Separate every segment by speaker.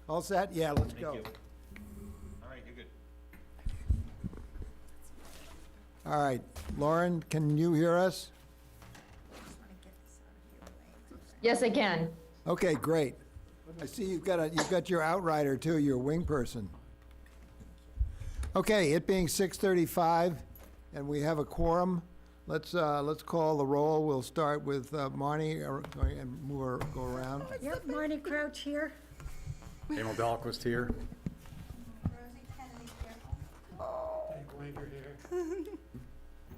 Speaker 1: All set? Yeah, let's go.
Speaker 2: Thank you. All right, you're good.
Speaker 1: All right, Lauren, can you hear us?
Speaker 3: Yes, I can.
Speaker 1: Okay, great. I see you've got your outrider too, your wing person. Okay, it being 6:35, and we have a quorum, let's call the roll. We'll start with Marnie, and go around.
Speaker 4: Yep, Marty Crouch here.
Speaker 5: Emil Dahlquist here.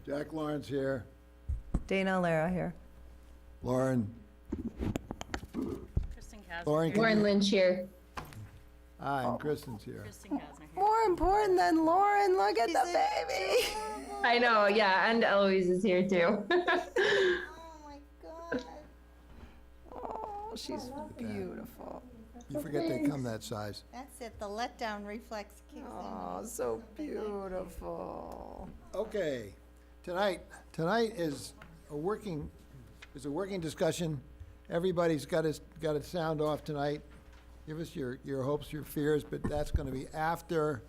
Speaker 1: Jack Lawrence here.
Speaker 6: Dana Lara here.
Speaker 1: Lauren.
Speaker 7: Kristen Kasner.
Speaker 1: Lauren, can
Speaker 3: Lauren
Speaker 1: you-
Speaker 3: Lynch here.
Speaker 1: Hi, and Kristen's here.
Speaker 7: Kristen Kasner here.
Speaker 6: More important than Lauren, look at the baby.
Speaker 3: I know, yeah, and Eloise is here too.
Speaker 4: Oh my God.
Speaker 6: Oh, she's beautiful.
Speaker 1: You forget they come that size.
Speaker 4: That's it, the letdown reflex kicks in.
Speaker 6: Oh, so beautiful.
Speaker 1: Okay, tonight is a working discussion. Everybody's got to sound off tonight. Give us your hopes, your fears, but that's gonna be after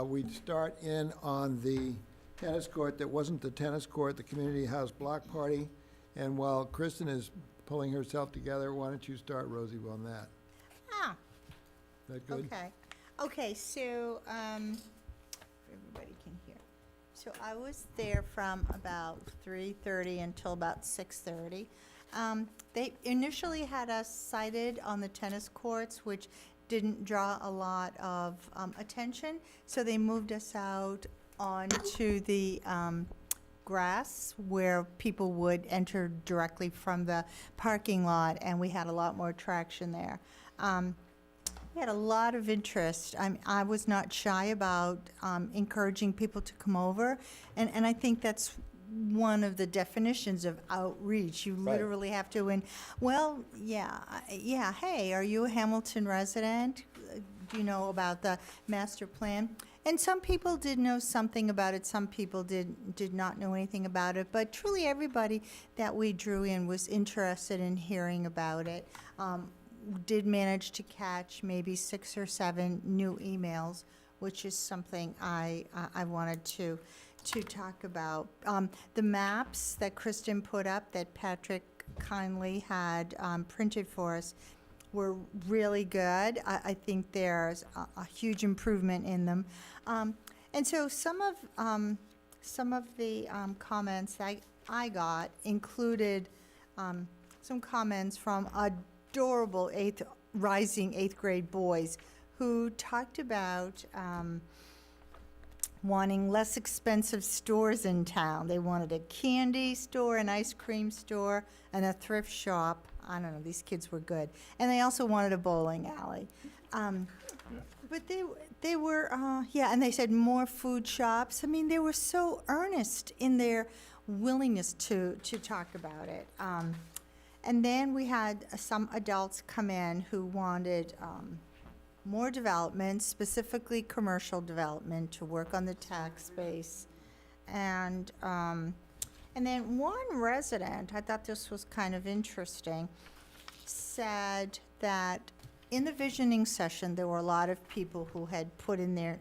Speaker 1: we start in on the tennis court that wasn't the tennis court, the community house block party. And while Kristen is pulling herself together, why don't you start, Rosie, on that?
Speaker 4: Ah,
Speaker 1: Is that good?
Speaker 4: okay, so, everybody can hear. So I was there from about 3:30 until about 6:30. They initially had us sited on the tennis courts, which didn't draw a lot of attention, so they moved us out onto the grass where people would enter directly from the parking lot, and we had a lot more traction there. We had a lot of interest. I was not shy about encouraging people to come over, and I think that's one of the definitions of outreach. You
Speaker 1: Right.
Speaker 4: literally have to, hey, are you a Hamilton resident? Do you know about the master plan? And some people did know something about it, some people did not know anything about it, but truly everybody that we drew in was interested in hearing about it. Did manage to catch maybe 6 or 7 new emails, which is something I wanted to talk about. The maps that Kristen put up, that Patrick kindly had printed for us, were really good. I think there's a huge improvement in them. And so some of the comments that I got included some comments from adorable rising eighth grade boys who talked about wanting less expensive stores in town. They wanted a candy store, an ice cream store, and a thrift shop. I don't know, these kids were good. And they also wanted a bowling alley. But they were, and they said more food shops. I mean, they were so earnest in their willingness to talk about it. And then we had some adults come in who wanted more development, specifically commercial development, to work on the tax base. And then one resident, I thought this was kind of interesting, said that in the visioning session, there were a lot of people who had put in their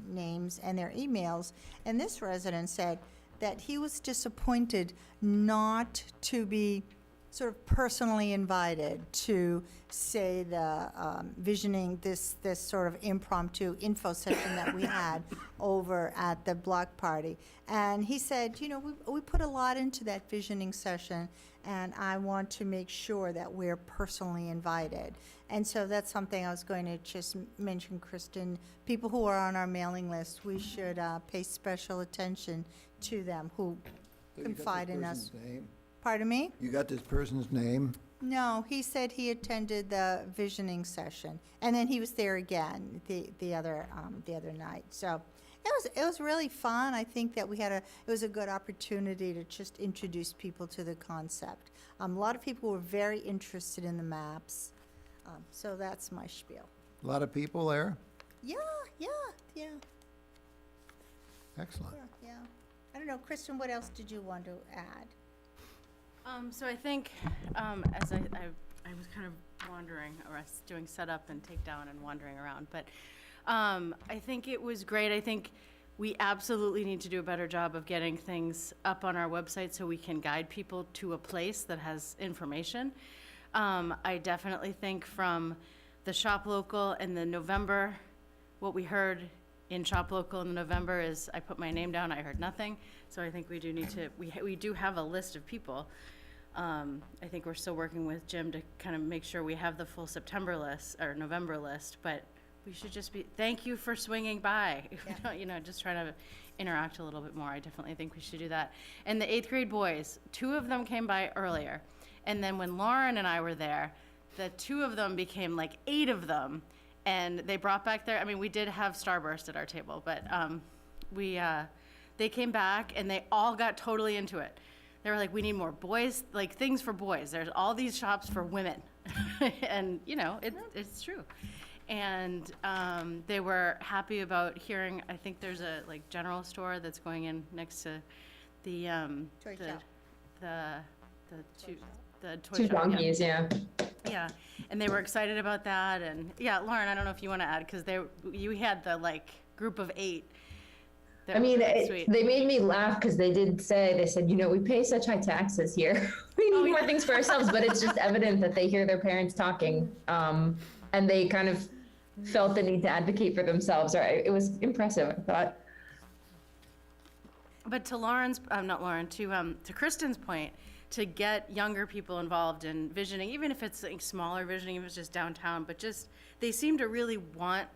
Speaker 4: names and their emails, and this resident said that he was disappointed not to be sort of personally invited to say the visioning, this sort of impromptu info session that we had over at the block party. And he said, you know, we put a lot into that visioning session, and I want to make sure that we're personally invited. And so that's something I was going to just mention, Kristen. People who are on our mailing list, we should pay special attention to them who confide in us. Pardon me?
Speaker 1: You got this person's name?
Speaker 4: No, he said he attended the visioning session, and then he was there again the other night. So it was really fun. I think that it was a good opportunity to just introduce people to the concept. A lot of people were very interested in the maps, so that's my spiel.
Speaker 1: A lot of people there?
Speaker 4: Yeah.
Speaker 1: Excellent.
Speaker 4: I don't know, Kristen, what else did you want to add?
Speaker 7: So I think, as I was kind of wandering or us doing setup and takedown and wandering around. But I think it was great. I think we absolutely need to do a better job of getting things up on our website so we can guide people to a place that has information. I definitely think from the Shop Local and the November, what we heard in Shop Local in the November is I put my name down, I heard nothing. So I think we do need to, we do have a list of people. I think we're still working with Jim to kind of make sure we have the full September list or November list, but we should just be, thank you for swinging by. You know, just trying to interact a little bit more. I definitely think we should do that. And the 8th grade boys, 2 of them came by earlier. And then when Lauren and I were there, the 2 of them became like 8 of them. And they brought back their, I mean, we did have Starburst at our table, but they came back and they all got totally into it. They were like, we need more boys, like things for boys. There's all these shops for women. And, you know, it's true. And they were happy about hearing, I think there's a like general store that's going in next to the,
Speaker 4: Toy shop.
Speaker 7: the toy
Speaker 3: Two
Speaker 7: shop. Yeah.
Speaker 3: donkeys, yeah.
Speaker 7: Yeah, and they were excited about that, and yeah, Lauren, I don't know if you want to add, because you had the like group of 8. That
Speaker 3: I mean,
Speaker 7: was really sweet.
Speaker 3: they made me laugh because they said, you know, we pay such high taxes here. We need more things for ourselves, but it's just evident that they hear their parents talking, and they kind of felt the need to advocate for themselves. Or it was impressive, I thought.
Speaker 7: But to Lauren's, not Lauren, to Kristen's point, to get younger people involved in visioning, even if it's like smaller visioning, if it's just downtown, but just, they seem to really want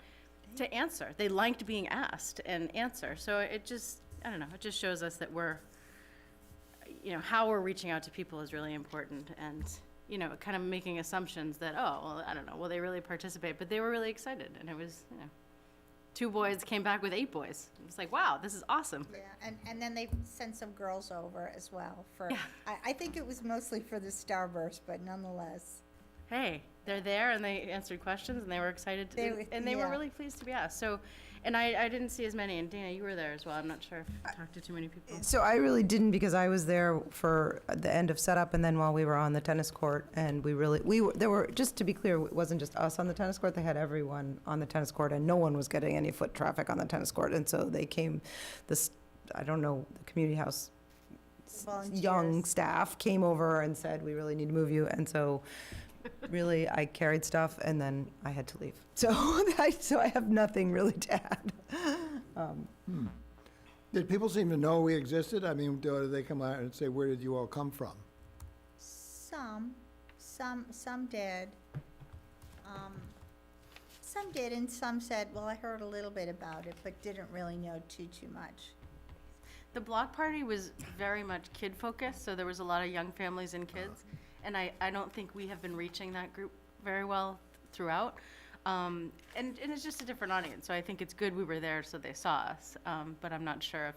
Speaker 7: to answer. They liked being asked and answer. So it just, I don't know, it just shows us that we're, you know, how we're reaching out to people is really important. And, you know, kind of making assumptions that, oh, well, I don't know, will they really participate? But they were really excited. And it was, you know, 2 boys came back with 8 boys. It was like, wow, this is awesome.
Speaker 4: Yeah, and then they sent some girls over as well for,
Speaker 7: Yeah.
Speaker 4: I think it was mostly for the Starburst, but nonetheless.
Speaker 7: Hey, they're there and they answered questions and they were excited
Speaker 4: They were-
Speaker 7: and they were
Speaker 4: yeah.
Speaker 7: really pleased to be asked. So, and I didn't see as many, and Dana, you were there as well. I'm not sure if I talked to too many people.
Speaker 6: So I really didn't, because I was there for the end of setup and then while we were on the tennis court, and there were, just to be clear, it wasn't just us on the tennis court, they had everyone on the tennis court, and no one was getting any foot traffic on the tennis court, and so they came, I don't know, the community house young
Speaker 4: Volunteers.
Speaker 6: staff came over and said, we really need to move you, and so really, I carried stuff and then I had to leave. So I have nothing really to add.
Speaker 1: Did people seem to know we existed? I mean, do they come out and say, where did you all come from?
Speaker 4: Some did. Some did, and some said, well, I heard a little bit about it, but didn't really know too much.
Speaker 7: The block party was very much kid focused, so there was a lot of young families and kids. And I don't think we have been reaching that group very well throughout. And it's just a different audience, so I think it's good we were there so they saw us. But I'm not sure if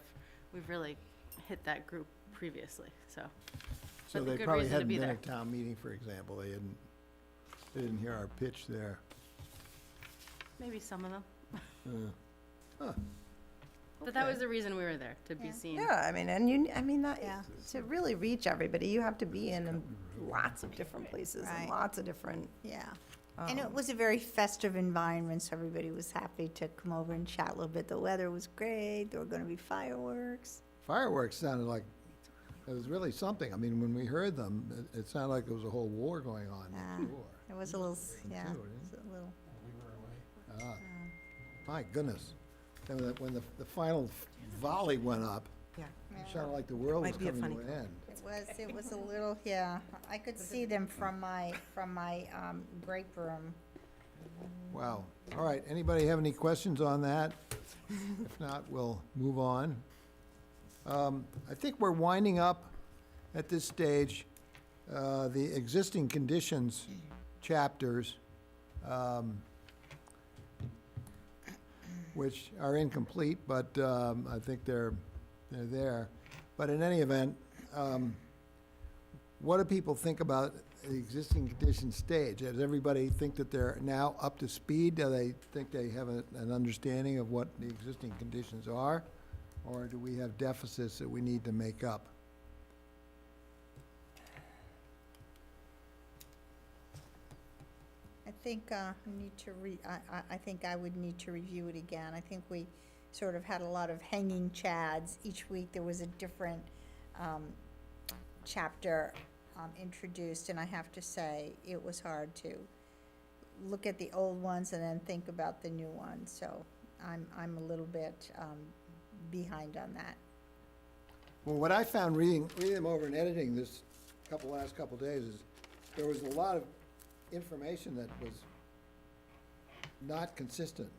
Speaker 7: we've really hit that group previously, so.
Speaker 1: So
Speaker 7: But
Speaker 1: they
Speaker 7: good
Speaker 1: probably
Speaker 7: reason to
Speaker 1: hadn't
Speaker 7: be
Speaker 1: been
Speaker 7: there.
Speaker 1: at town meeting, for example. They didn't hear our pitch there.
Speaker 7: Maybe some of them.
Speaker 1: Huh.
Speaker 7: But that
Speaker 1: Okay.
Speaker 7: was the reason we were there, to be
Speaker 4: Yeah.
Speaker 7: seen.
Speaker 6: Yeah, I mean,
Speaker 4: Yeah.
Speaker 6: to really reach everybody, you have to be in lots of different places and
Speaker 4: Right.
Speaker 6: lots of different.
Speaker 4: Yeah. And it was a very festive environment, so everybody was happy to come over and chat a little bit. The weather was great, there were gonna be fireworks.
Speaker 1: Fireworks sounded like, it was really something. I mean, when we heard them, it sounded like there was a whole war going on
Speaker 4: Ah.
Speaker 1: next door.
Speaker 4: It was a little, yeah,
Speaker 1: too,
Speaker 4: it was a little.
Speaker 1: Ah, my goodness. And when the final volley went up,
Speaker 6: Yeah.
Speaker 1: it sounded like the world was
Speaker 6: Might be a
Speaker 1: coming to
Speaker 6: funny
Speaker 1: an end.
Speaker 4: It was a little, yeah, I could see them from my grape room.
Speaker 1: Wow. All right, anybody have any questions on that? If not, we'll move on. I think we're winding up at this stage, the existing conditions chapters, which are incomplete, but I think they're there. But in any event, what do people think about the existing conditions stage? Does everybody think that they're now up to speed? Do they think they have an understanding of what the existing conditions are? Or do we have deficits that we need to make up?
Speaker 4: think I think I would need to review it again. I think we sort of had a lot of hanging chads. Each week there was a different chapter introduced, and I have to say, it was hard to look at the old ones and then think about the new ones. So I'm a little bit behind on that.
Speaker 1: Well, what I found reading them over and editing this last couple days is there was a lot of information that was not consistent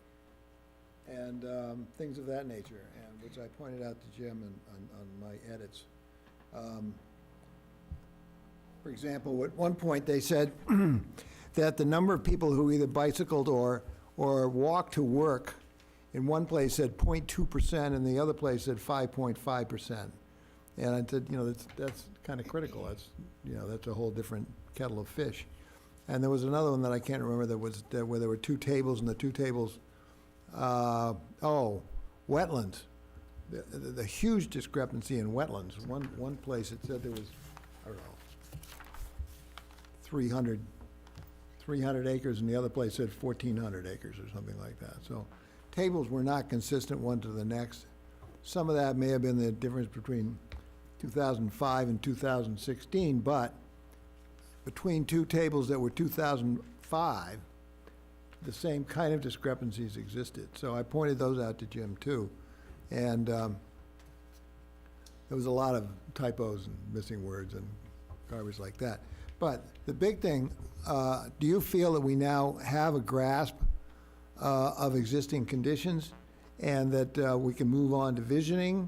Speaker 1: and things of that nature, and which I pointed out to Jim on my edits. For example, at one point they said that the number of people who either bicycled or walked to work in one place said 0.2% and the other place said 5.5%. And I said, that's kind of critical. That's a whole different kettle of fish. And there was another one that I can't remember where there were two tables, and the two tables, wetlands. The huge discrepancy in wetlands. One place it said there was, I don't know, 300 acres, and the other place said 1,400 acres or something like that. So tables were not consistent one to the next. Some of that may have been the difference between 2005 and 2016, but between two tables that were 2005, the same kind of discrepancies existed. So I pointed those out to Jim too. And there was a lot of typos and missing words and garbage like that. But the big thing, do you feel that we now have a grasp of existing conditions and that we can move on to visioning?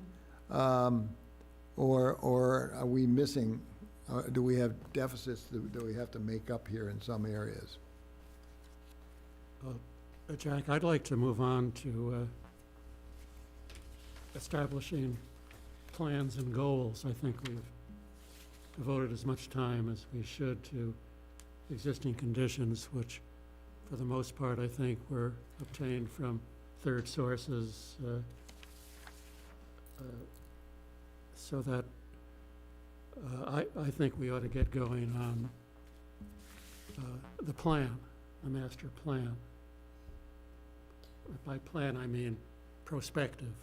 Speaker 1: Or are we missing, do we have deficits that we have to make up here in some areas?
Speaker 8: Jack, I'd like to move on to establishing plans and goals. I think we've devoted as much time as we should to existing conditions, which for the most part I think were obtained from third sources, so that I think we ought to get going on the plan, the master plan. By plan, I mean prospective.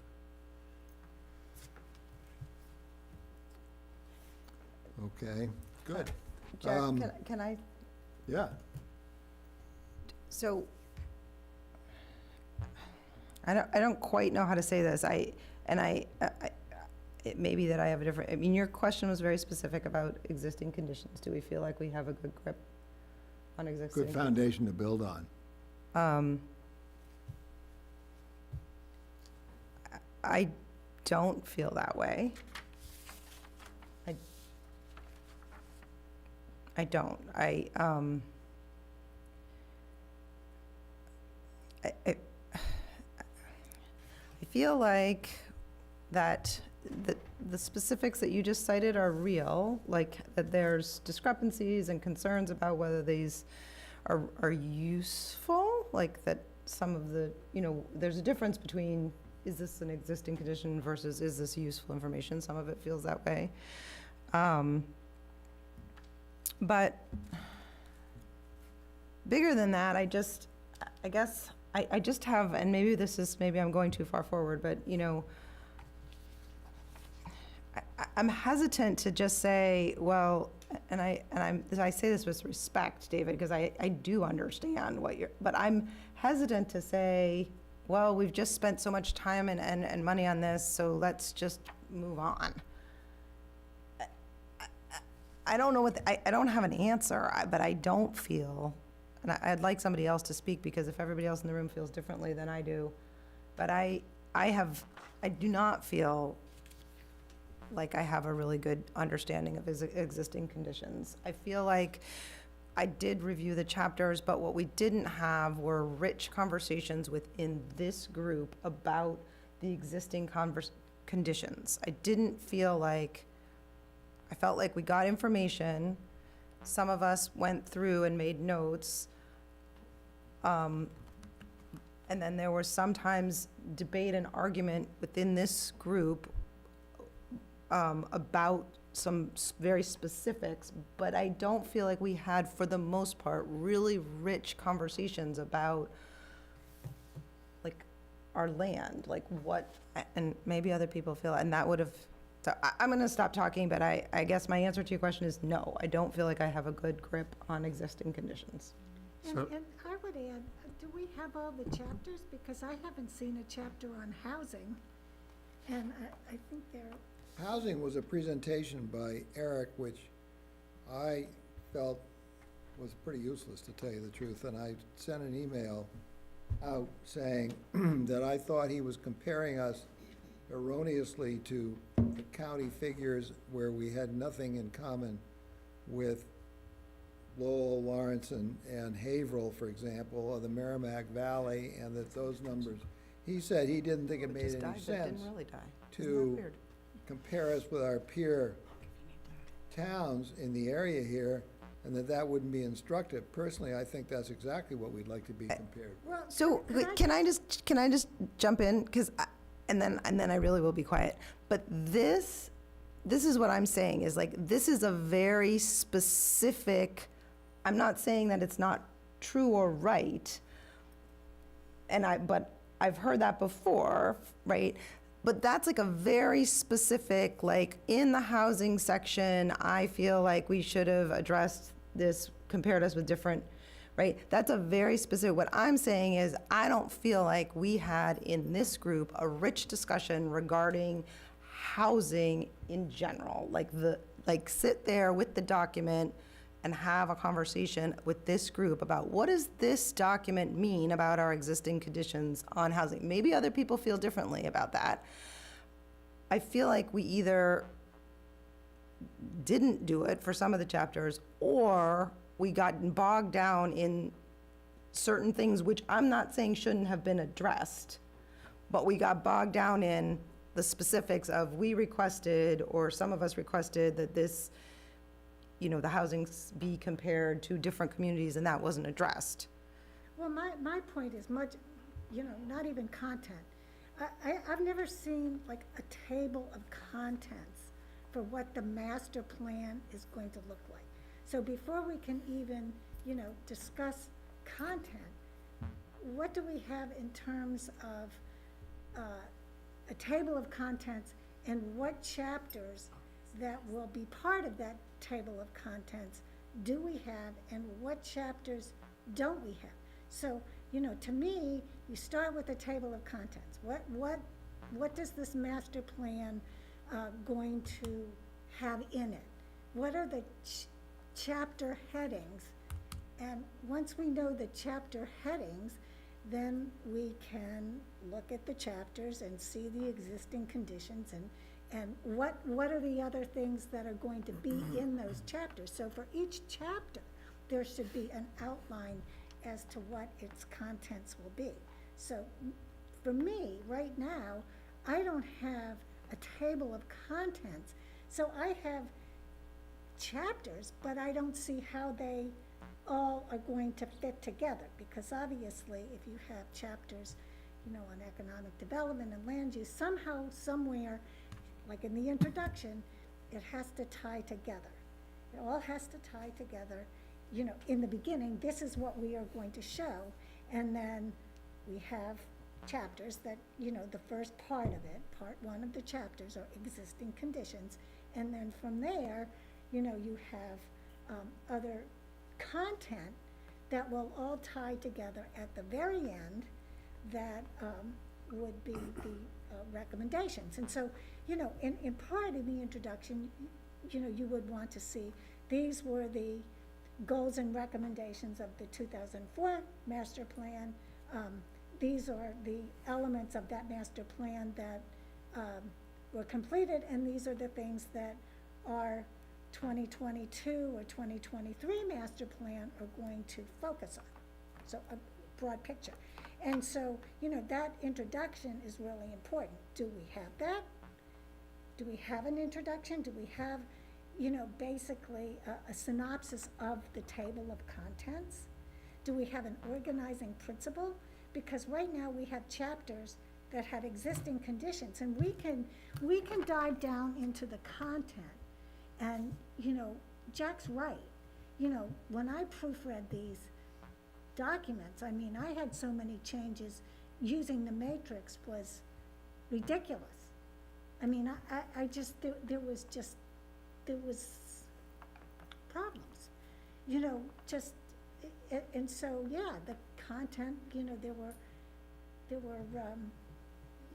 Speaker 1: Okay, good.
Speaker 6: Jack, can I,
Speaker 1: Yeah.
Speaker 6: so, I don't quite know how to say this. It may be that I have a different, I mean, your question was very specific about existing conditions. Do we feel like we have a good grip on existing?
Speaker 1: Good foundation to build on.
Speaker 6: I don't feel that way. I don't. I feel like that the specifics that you just cited are real, like that there's discrepancies and concerns about whether these are useful, like that some of the, there's a difference between is this an existing condition versus is this useful information? Some of it feels that way. But bigger than that, I guess I just have, and maybe I'm going too far forward, but I'm hesitant to just say, well, and I say this with respect, David, because I do understand but I'm hesitant to say, well, we've just spent so much time and money on this, so let's just move on. I don't know I don't have an answer, but I don't feel, and I'd like somebody else to speak, because if everybody else in the room feels differently than I do, but I do not feel like I have a really good understanding of existing conditions. I feel like I did review the chapters, but what we didn't have were rich conversations within this group about the existing conditions. I felt like we got information. Some of us went through and made notes. And then there was sometimes debate and argument within this group about some very specifics, but I don't feel like we had, for the most part, really rich conversations about, like, our land, like what, and maybe other people feel, and that would have, so I'm gonna stop talking, but I guess my answer to your question is no, I don't feel like I have a good grip on existing conditions.
Speaker 9: And,
Speaker 8: So-
Speaker 9: and I would add, do we have all the chapters? Because I haven't seen a chapter on housing, and I think there,
Speaker 1: Housing was a presentation by Eric, which I felt was pretty useless, to tell you the truth, and I sent an email out saying that I thought he was comparing us erroneously to the county figures where we had nothing in common with Lowell, Lawrence, and Haverhill, for example, or the Merrimack Valley, and that those numbers, he said he didn't think it made
Speaker 6: Just
Speaker 1: any
Speaker 6: died, but
Speaker 1: sense
Speaker 6: didn't really die. Isn't that
Speaker 1: to
Speaker 6: weird?
Speaker 1: compare us with our peer towns in the area here, and that wouldn't be instructive. Personally, I think that's exactly what we'd like to be compared.
Speaker 9: well.
Speaker 6: So,
Speaker 9: could
Speaker 6: can I just jump in? Because, and then I really will be quiet. But this is what I'm saying, is like, this is a very specific, I'm not saying that it's not true or right, but I've heard that before, right? But that's like a very specific, like, in the housing section, I feel like we should have addressed this, compared us with different, right? That's a very specific, what I'm saying is, I don't feel like we had in this group a rich discussion regarding housing in general, like sit there with the document and have a conversation with this group about what does this document mean about our existing conditions on housing. Maybe other people feel differently about that. I feel like we either didn't do it for some of the chapters, or we got bogged down in certain things, which I'm not saying shouldn't have been addressed, but we got bogged down in the specifics of, we requested, or some of us requested, that this, the housing be compared to different communities, and that wasn't addressed.
Speaker 9: Well, my point is much, not even content. I've never seen like a table of contents for what the master plan is going to look like. So before we can even, discuss content, what do we have in terms of a table of contents, and what chapters that will be part of that table of contents do we have, and what chapters don't we have? So, to me, you start with a table of contents. What does this master plan going to have in it? What are the chapter headings? And once we know the chapter headings, then we can look at the chapters and see the existing conditions, and what are the other things that are going to be in those chapters. So for each chapter, there should be an outline as to what its contents will be. So for me, right now, I don't have a table of contents. So I have chapters, but I don't see how they all are going to fit together, because obviously, if you have chapters, on economic development and land use, somehow, somewhere, like in the introduction, it has to tie together. It all has to tie together. In the beginning, this is what we are going to show, and then we have chapters that, the first part of it, part one of the chapters, are existing conditions, and then from there, you have other content that will all tie together at the very end, that would be the recommendations. And so, in part in the introduction, you would want to see, these were the goals and recommendations of the 2004 master plan. These are the elements of that master plan that were completed, and these are the things that our 2022 or 2023 master plan are going to focus on. So a broad picture. And so, that introduction is really important. Do we have that? Do we have an introduction? Do we have, basically a synopsis of the table of contents? Do we have an organizing principle? Because right now we have chapters that had existing conditions, and we can dive down into the content. And, you know, Jack's right. You know, when I proofread these documents, I mean, I had so many changes, using the matrix was ridiculous. I mean, I just, there was problems, you know, just, and so, yeah, the content, you know, there were,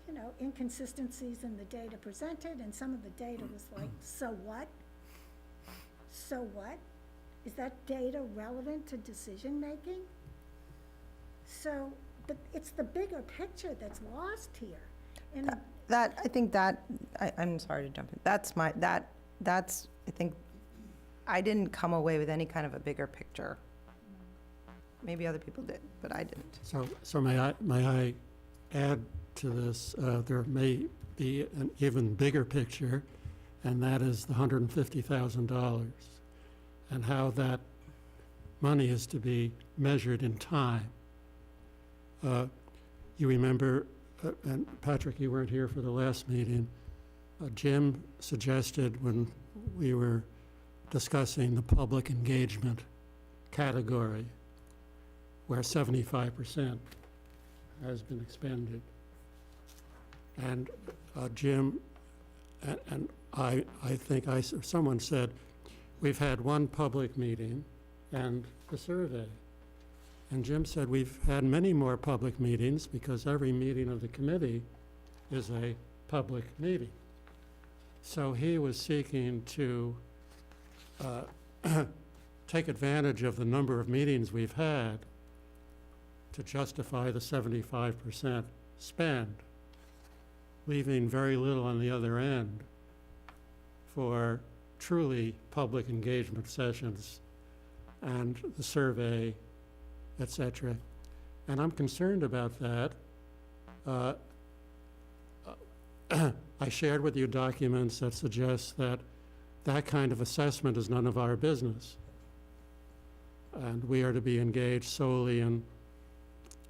Speaker 9: you know, inconsistencies in the data presented, and some of the data was like, so what? So what? Is that data relevant to decision-making? So, but it's the bigger picture that's lost here. And
Speaker 6: That, I think that, I'm sorry to jump in, that's, I think, I didn't come away with any kind of a bigger picture. Maybe other people did, but I didn't.
Speaker 8: So may I add to this, there may be an even bigger picture, and that is the $150,000, and how that money is to be measured in time. You remember, and Patrick, you weren't here for the last meeting, Jim suggested when we were discussing the public engagement category, where 75% has been expended. And Jim, and I think someone said, we've had one public meeting and the survey. And Jim said, we've had many more public meetings because every meeting of the committee is a public meeting. So he was seeking to take advantage of the number of meetings we've had to justify the 75% spend, leaving very little on the other end for truly public engagement sessions and the survey, et cetera. And I'm concerned about that. I shared with you documents that suggest that that kind of assessment is none of our business. And we are to be engaged solely in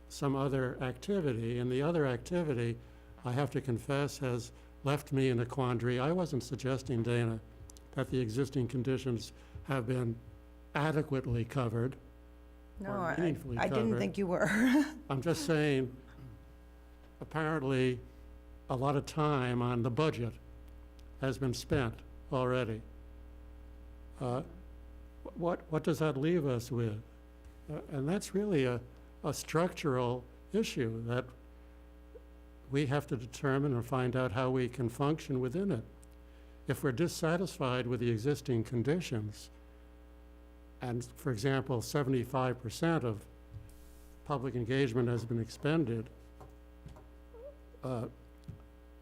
Speaker 8: some other activity. And the other activity, I have to confess, has left me in a quandary. I wasn't suggesting, Dana, that the existing conditions have been adequately covered.
Speaker 6: No,
Speaker 8: or
Speaker 6: I
Speaker 8: meaningfully
Speaker 6: didn't
Speaker 8: covered.
Speaker 6: think you were.
Speaker 8: I'm just saying, apparently, a lot of time on the budget has been spent already. What does that leave us with? And that's really a structural issue that we have to determine and find out how we can function within it. If we're dissatisfied with the existing conditions, and for example, 75% of public engagement has been expended,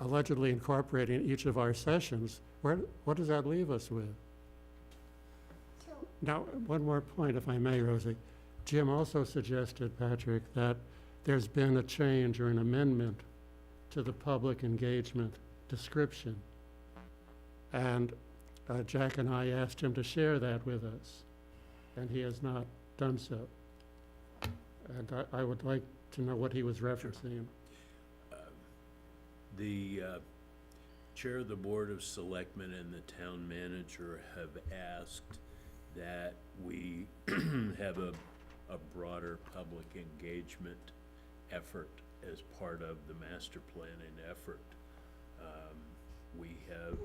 Speaker 8: allegedly incorporating each of our sessions, what does that leave us with? Now, one more point, if I may, Rosie. Jim also suggested, Patrick, that there's been a change or an amendment to the public engagement description. And Jack and I asked him to share that with us, and he has not done so. And I would like to know what he was referencing.
Speaker 10: The chair of the Board of Selectmen and the town manager have asked that we have a broader public engagement effort as part of the master planning effort. We have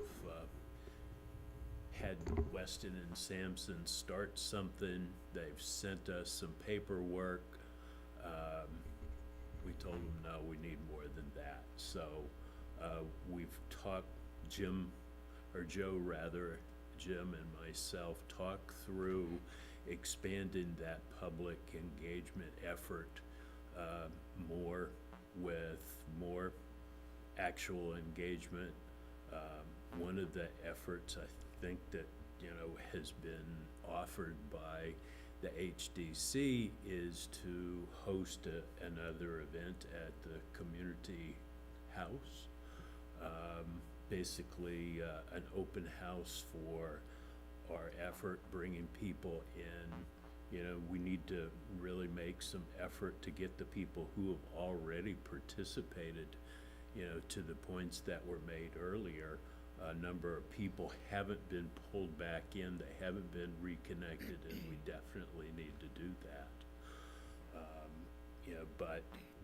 Speaker 10: had Weston and Sampson start something. They've sent us some paperwork. We told them, no, we need more than that. So we've talked, Jim and myself talked through expanding that public engagement effort more with more actual engagement. One of the efforts I think that, has been offered by the HDC is to host another event at the community house. Basically, an open house for our effort, bringing people in. We need to really make some effort to get the people who have already participated you know, to the points that were made earlier, a number of people haven't been pulled back in, they haven't been reconnected, and we definitely need to do that. You know, but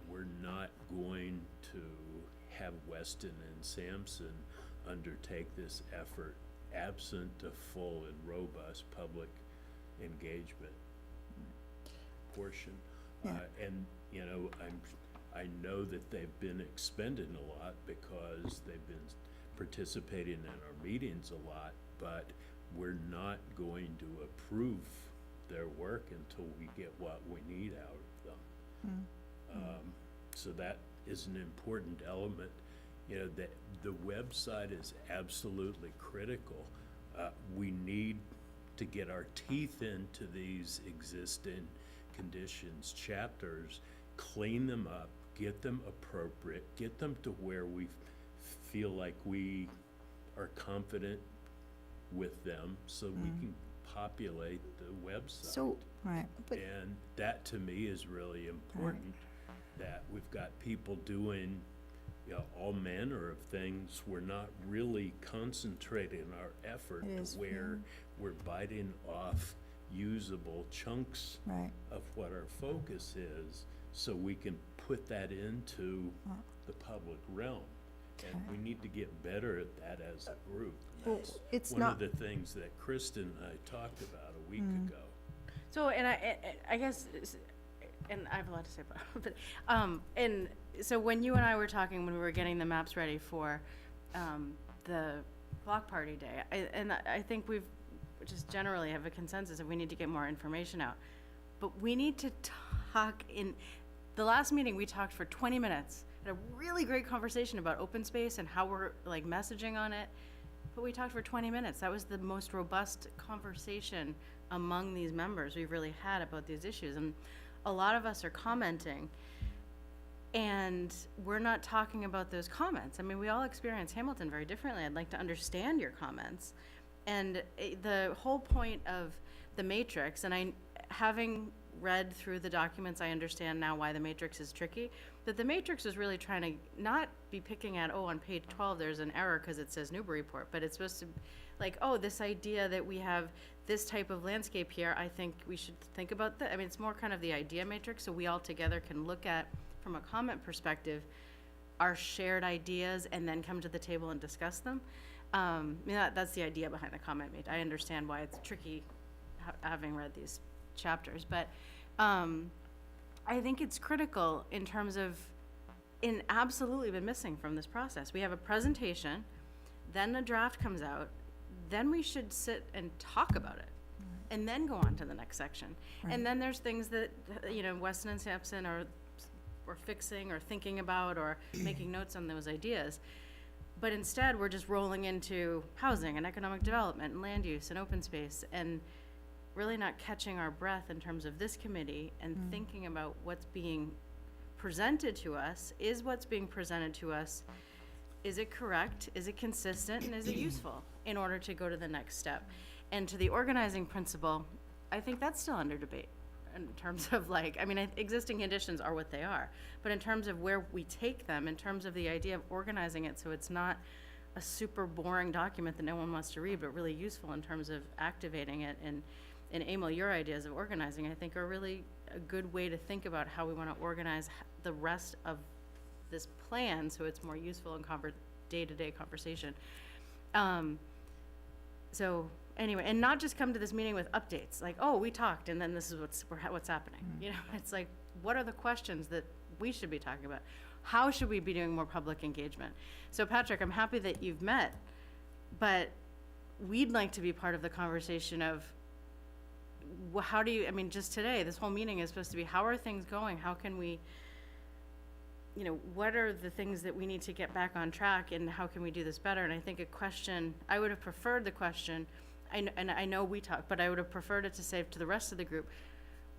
Speaker 10: we're not going to have Weston and Sampson undertake this effort absent a full and robust public engagement portion. And, you know, I know that they've been expending a lot because they've been participating in our meetings a lot, but we're not going to approve their work until we get what we need out of them. So that is an important element. You know, that the website is absolutely critical. We need to get our teeth into these existing conditions, chapters, clean them up, get them appropriate, get them to where we feel like we are confident with them, so we can populate the website.
Speaker 4: So, right, but,
Speaker 10: And that, to me, is really important, that we've got people doing, you know, all manner of things. We're not really concentrating our effort
Speaker 4: It
Speaker 10: to
Speaker 4: is,
Speaker 10: where we're biting off usable chunks
Speaker 4: right,
Speaker 10: of what our focus is, so we can put that into the public realm. And we need to get better at that as a group. And
Speaker 6: Well,
Speaker 10: that's
Speaker 6: it's
Speaker 10: one of
Speaker 6: not-
Speaker 10: the things that Kristen and I talked about a week ago.
Speaker 7: So, and I guess, and I have a lot to say about it, but, and so when you and I were talking, when we were getting the maps ready for, the block party day, I think we've just generally have a consensus that we need to get more information out. But we need to talk the last meeting, we talked for 20 minutes, had a really great conversation about open space and how we're like messaging on it. But we talked for 20 minutes. That was the most robust conversation among these members we've really had about these issues. And a lot of us are commenting, and we're not talking about those comments. I mean, we all experience Hamilton very differently. I'd like to understand your comments. And the whole point of the matrix, and having read through the documents, I understand now why the matrix is tricky, that the matrix is really trying to not be picking at, oh, on page 12, there's an error because it says Newburyport, but it's supposed to, like, oh, this idea that we have this type of landscape here, I think we should think about that. I mean, it's more kind of the idea matrix, so we all together can look at, from a comment perspective, our shared ideas and then come to the table and discuss them. That's the idea behind the comment made. I understand why it's tricky having read these chapters, but I think it's critical in terms of, absolutely been missing from this process. We have a presentation, then a draft comes out, then we should sit and talk about it, and then go on to the next section. And then there's things that, you know, Weston and Sampson are fixing or thinking about or making notes on those ideas. But instead, we're just rolling into housing and economic development and land use and open space, and really not catching our breath in terms of this committee and thinking about what's being presented to us. Is what's being presented to us, is it correct? Is it consistent? And is it useful in order to go to the next step? And to the organizing principle, I think that's still under debate in terms of like, I mean, existing conditions are what they are, but in terms of where we take them, in terms of the idea of organizing it so it's not a super boring document that no one wants to read, but really useful in terms of activating it. And Emil, your ideas of organizing, I think, are really a good way to think about how we want to organize the rest of this plan so it's more useful in day-to-day conversation. So anyway, and not just come to this meeting with updates, like, oh, we talked, and then this is what's happening. You know, it's like, what are the questions that we should be talking about? How should we be doing more public engagement? So Patrick, I'm happy that you've met, but we'd like to be part of the conversation of, how do you, I mean, just today, this whole meeting is supposed to be, how are things going? How can we, you know, what are the things that we need to get back on track, and how can we do this better? And I think a question, I would have preferred the question, and I know we talked, but I would have preferred it to say to the rest of the group,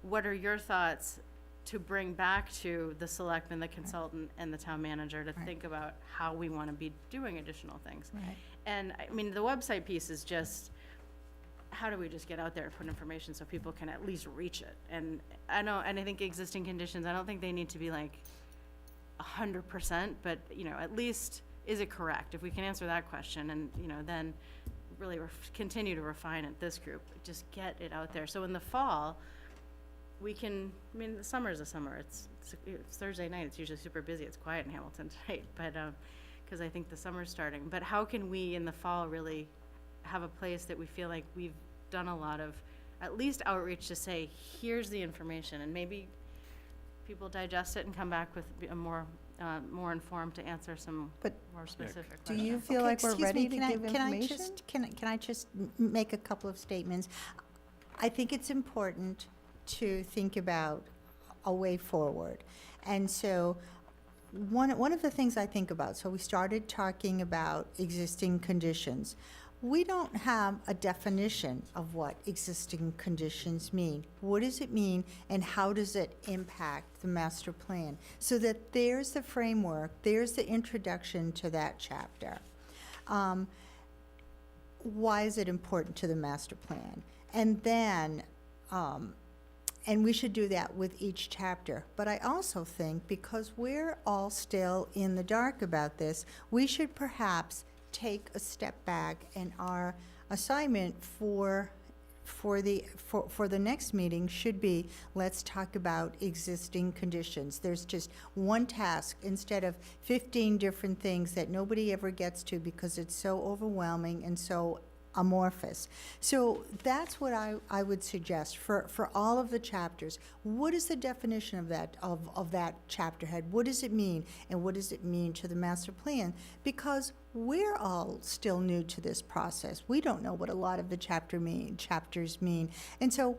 Speaker 7: what are your thoughts to bring back to the selectman, the consultant, and the town manager to think about how we want to be doing additional things?
Speaker 4: right.
Speaker 7: And I mean, the website piece is just, how do we just get out there and put information so people can at least reach it? And I know, and I think existing conditions, I don't think they need to be like 100%, but, you know, at least, is it correct? If we can answer that question and, you know, then really continue to refine it, this group, just get it out there. So in the fall, we can, I mean, the summer's a summer. It's Thursday night. It's usually super busy. It's quiet in Hamilton tonight, but, because I think the summer's starting. But how can we in the fall really have a place that we feel like we've done a lot of, at least outreach to say, here's the information, and maybe people digest it and come back with a more informed to answer some
Speaker 6: But
Speaker 7: more specific
Speaker 6: Do
Speaker 7: questions.
Speaker 6: you feel
Speaker 4: Okay,
Speaker 6: like we're
Speaker 4: excuse me,
Speaker 6: ready to
Speaker 4: can I-
Speaker 6: give
Speaker 4: can I
Speaker 6: information?
Speaker 4: just- Can I just make a couple of statements? I think it's important to think about a way forward. And so, one of the things I think about, so we started talking about existing conditions. We don't have a definition of what existing conditions mean. What does it mean, and how does it impact the master plan? So that there's the framework, there's the introduction to that chapter. Why is it important to the master plan? And then, and we should do that with each chapter. But I also think, because we're all still in the dark about this, we should perhaps take a step back, and our assignment for the next meeting should be, let's talk about existing conditions. There's just one task instead of 15 different things that nobody ever gets to because it's so overwhelming and so amorphous. So that's what I would suggest for all of the chapters. What is the definition of that chapter head? What does it mean? And what does it mean to the master plan? Because we're all still new to this process. We don't know what a lot of the chapters mean. And so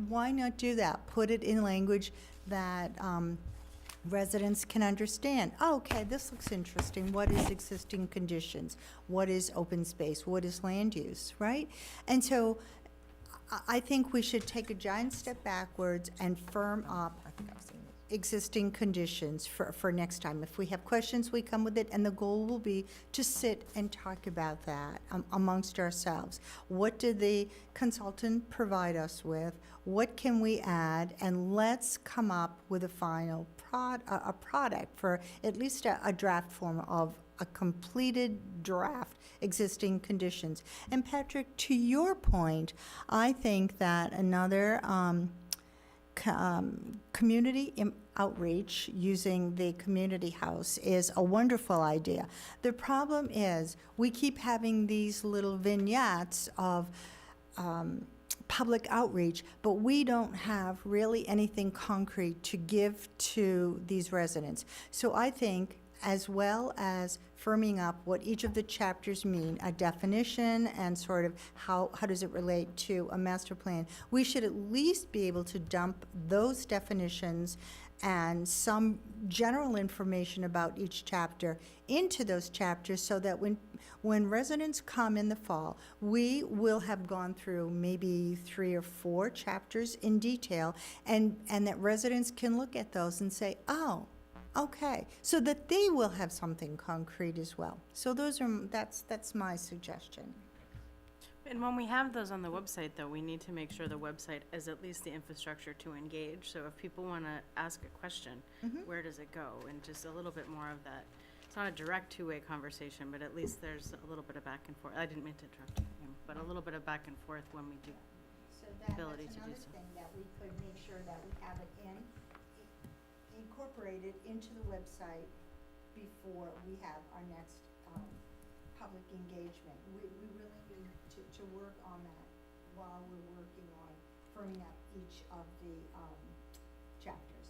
Speaker 4: why not do that? Put it in language that residents can understand. Oh, okay, this looks interesting. What is existing conditions? What is open space? What is land use, right? And so I think we should take a giant step backwards and firm up existing conditions for next time. If we have questions, we come with it, and the goal will be to sit and talk about that amongst ourselves. What did the consultant provide us with? What can we add? And let's come up with a final product for at least a draft form of a completed draft existing conditions. And Patrick, to your point, I think that another community outreach using the community house is a wonderful idea. The problem is we keep having these little vignettes of public outreach, but we don't have really anything concrete to give to these residents. So I think, as well as firming up what each of the chapters mean, a definition and sort of how does it relate to a master plan, we should at least be able to dump those definitions and some general information about each chapter into those chapters, so that when residents come in the fall, we will have gone through maybe 3 or 4 chapters in detail, and that residents can look at those and say, oh, okay, so that they will have something concrete as well. So that's my suggestion.
Speaker 7: And when we have those on the website, though, we need to make sure the website is at least the infrastructure to engage. So if people want to ask a question, where does it go? And just a little bit more of that. It's not a direct two-way conversation, but at least there's a little bit of back and forth. I didn't mean to interrupt you, but a little bit of back and forth when we do.
Speaker 4: So
Speaker 7: Ability
Speaker 4: that's
Speaker 7: to do
Speaker 4: another
Speaker 7: so.
Speaker 4: thing that we could make sure that we have it incorporated into the website before we have our next public engagement. We really need to work on that while we're working on firming up each of the chapters.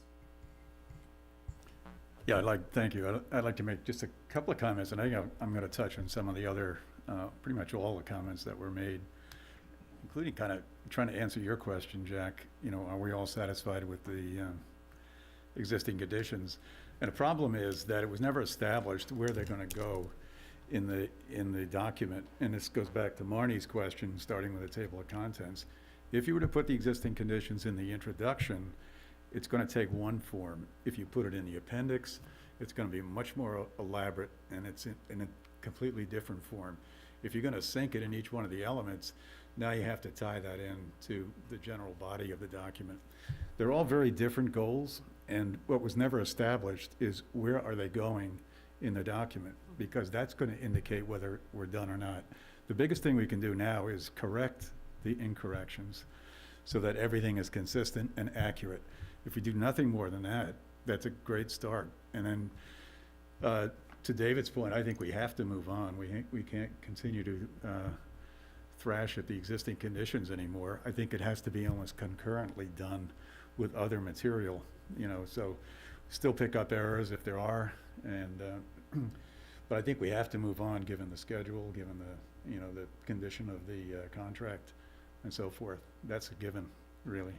Speaker 5: Yeah, thank you. I'd like to make just a couple of comments, and I think I'm going to touch on some of the other, pretty much all the comments that were made, including kind of trying to answer your question, Jack. You know, are we all satisfied with the existing conditions? And the problem is that it was never established where they're going to go in the document. And this goes back to Marnie's question, starting with the table of contents. If you were to put the existing conditions in the introduction, it's going to take one form. If you put it in the appendix, it's going to be much more elaborate, and it's in a completely different form. If you're going to sync it in each one of the elements, now you have to tie that in to the general body of the document. they're all very different goals, and what was never established is where are they going in the document, because that's going to indicate whether we're done or not. The biggest thing we can do now is correct the incorrections so that everything is consistent and accurate. If we do nothing more than that, that's a great start. And then, to David's point, I think we have to move on. We can't continue to thrash at the existing conditions anymore. I think it has to be almost concurrently done with other material, so still pick up errors if there are, and, but I think we have to move on, given the schedule, given the condition of the contract and so forth. That's a given, really.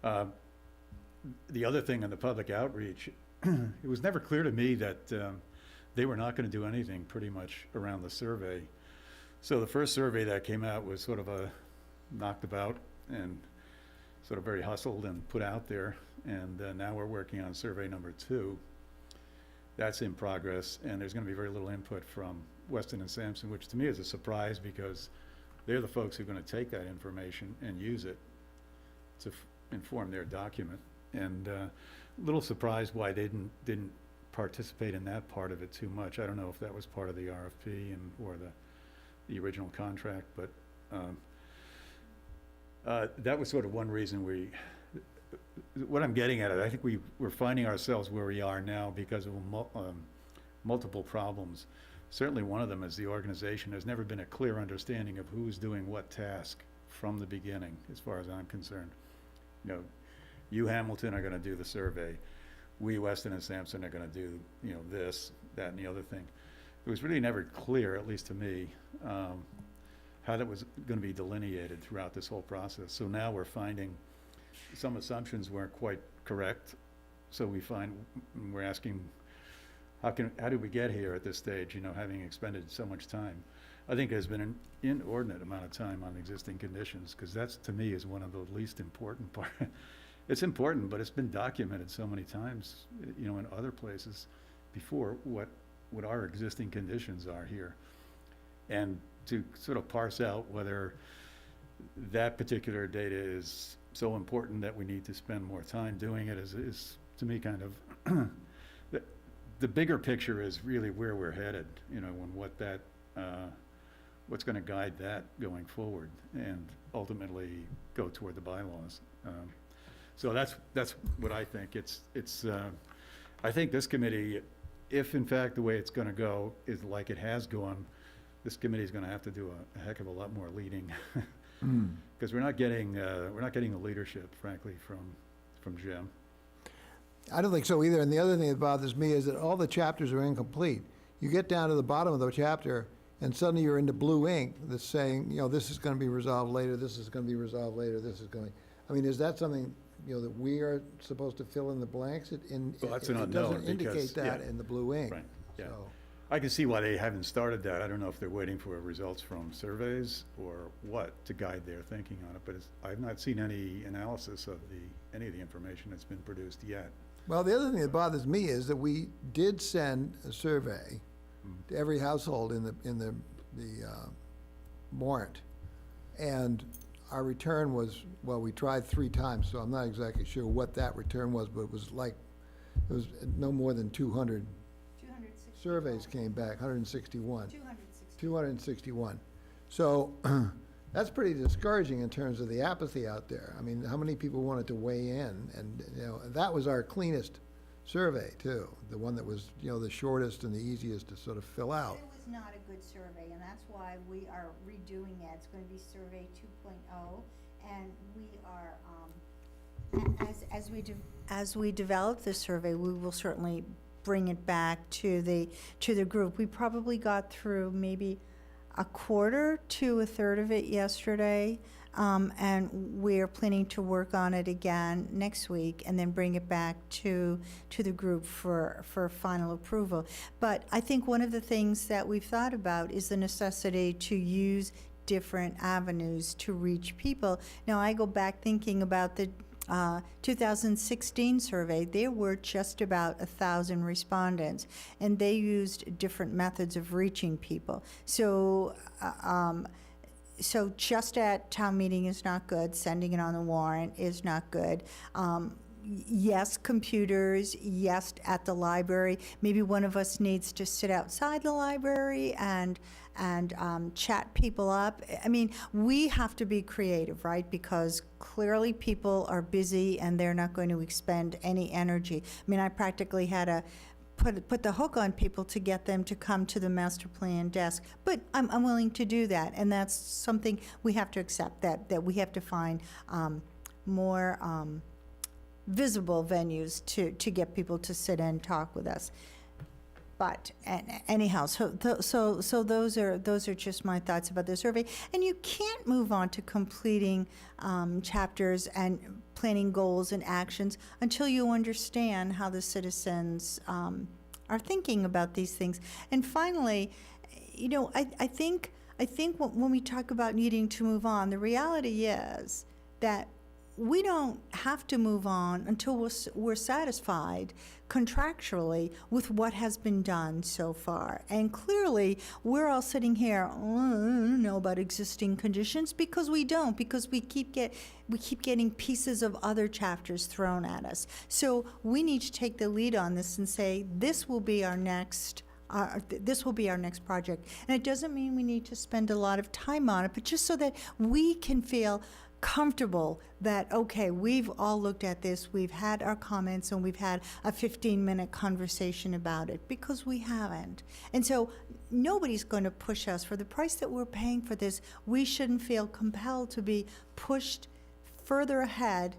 Speaker 5: The other thing on the public outreach, it was never clear to me that they were not going to do anything pretty much around the survey. So the first survey that came out was sort of a knocked about and sort of very hustled and put out there. And now we're working on survey number 2. That's in progress, and there's going to be very little input from Weston and Sampson, which to me is a surprise because they're the folks who are going to take that information and use it to inform their document. And a little surprised why they didn't participate in that part of it too much. I don't know if that was part of the RFP or the original contract, but that was sort of one reason what I'm getting at it, I think we're finding ourselves where we are now because of multiple problems. Certainly one of them is the organization. There's never been a clear understanding of who's doing what task from the beginning, as far as I'm concerned. You, Hamilton, are gonna do the survey. We, Weston and Sampson, are gonna do, this, that, and the other thing. It was really never clear, at least to me, how that was gonna be delineated throughout this whole process. So now we're finding some assumptions weren't quite correct. So we're asking, how did we get here at this stage, having expended so much time? I think there's been an inordinate amount of time on existing conditions, because that's, to me, is one of the least important part. It's important, but it's been documented so many times, in other places before, what our existing conditions are here. And to sort of parse out whether that particular data is so important that we need to spend more time doing it is to me kind of the bigger picture is really where we're headed, and what's going to guide that going forward and ultimately go toward the bylaws. So that's what I think. I think this committee, if in fact the way it's going to go is like it has gone, this committee is going to have to do a heck of a lot more leading. Because we're not getting the leadership, frankly, from Jim.
Speaker 1: I don't think so either. And the other thing that bothers me is that all the chapters are incomplete. You get down to the bottom of the chapter, and suddenly you're into blue ink that's saying, this is going to be resolved later, this is going to be resolved later, this is going. I mean, is that something that we are supposed to fill in the blanks?
Speaker 5: Well, that's an
Speaker 1: it
Speaker 5: unknown
Speaker 1: doesn't indicate
Speaker 5: because,
Speaker 1: that in the blue ink.
Speaker 5: Right. Yeah.
Speaker 1: So,
Speaker 5: I can see why they haven't started that. I don't know if they're waiting for results from surveys or what to guide their thinking on it, but I've not seen any analysis of any of the information that's been produced yet.
Speaker 1: well, the other thing that bothers me is that we did send a survey to every household in the warrant, and our return was, well, we tried 3 times, so I'm not exactly sure what that return was, but it was no more than 200 surveys came back, 161. 261. So that's pretty discouraging in terms of the apathy out there. I mean, how many people wanted to weigh in? And, that was our cleanest survey, too. The one that was, the shortest and the easiest to sort of fill out.
Speaker 4: It was not a good survey, and that's why we are redoing it. It's going to be Survey 2.0, and we are, as we develop the survey, we will certainly bring it back to the group. We probably got through maybe a quarter to a third of it yesterday, and we're planning to work on it again next week and then bring it back to the group for final approval. But I think one of the things that we've thought about is the necessity to use different avenues to reach people. Now, I go back thinking about the 2016 survey. There were just about 1,000 respondents, and they used different methods of reaching people. So so just at town meeting is not good, sending it on the warrant is not good. Yes, computers, yes, at the library. Maybe one of us needs to sit outside the library and chat people up. I mean, we have to be creative, right? Because clearly people are busy and they're not going to expend any energy. I mean, I practically had to put the hook on people to get them to come to the master plan desk. But I'm willing to do that, and that's something we have to accept, that we have to find more visible venues to get people to sit and talk with us. But anyhow, so those are just my thoughts about the survey. And you can't move on to completing chapters and planning goals and actions until you understand how the citizens are thinking about these things. And finally, you know, I think when we talk about needing to move on, the reality is that we don't have to move on until we're satisfied contractually with what has been done so far. And clearly, we're all sitting here, I don't know about existing conditions, because we don't, because we keep getting pieces of other chapters thrown at us. So we need to take the lead on this and say, this will be our next project. And it doesn't mean we need to spend a lot of time on it, but just so that we can feel comfortable that, okay, we've all looked at this, we've had our comments, and we've had a 15-minute conversation about it, because we haven't. And so nobody's going to push us. For the price that we're paying for this, we shouldn't feel compelled to be pushed further ahead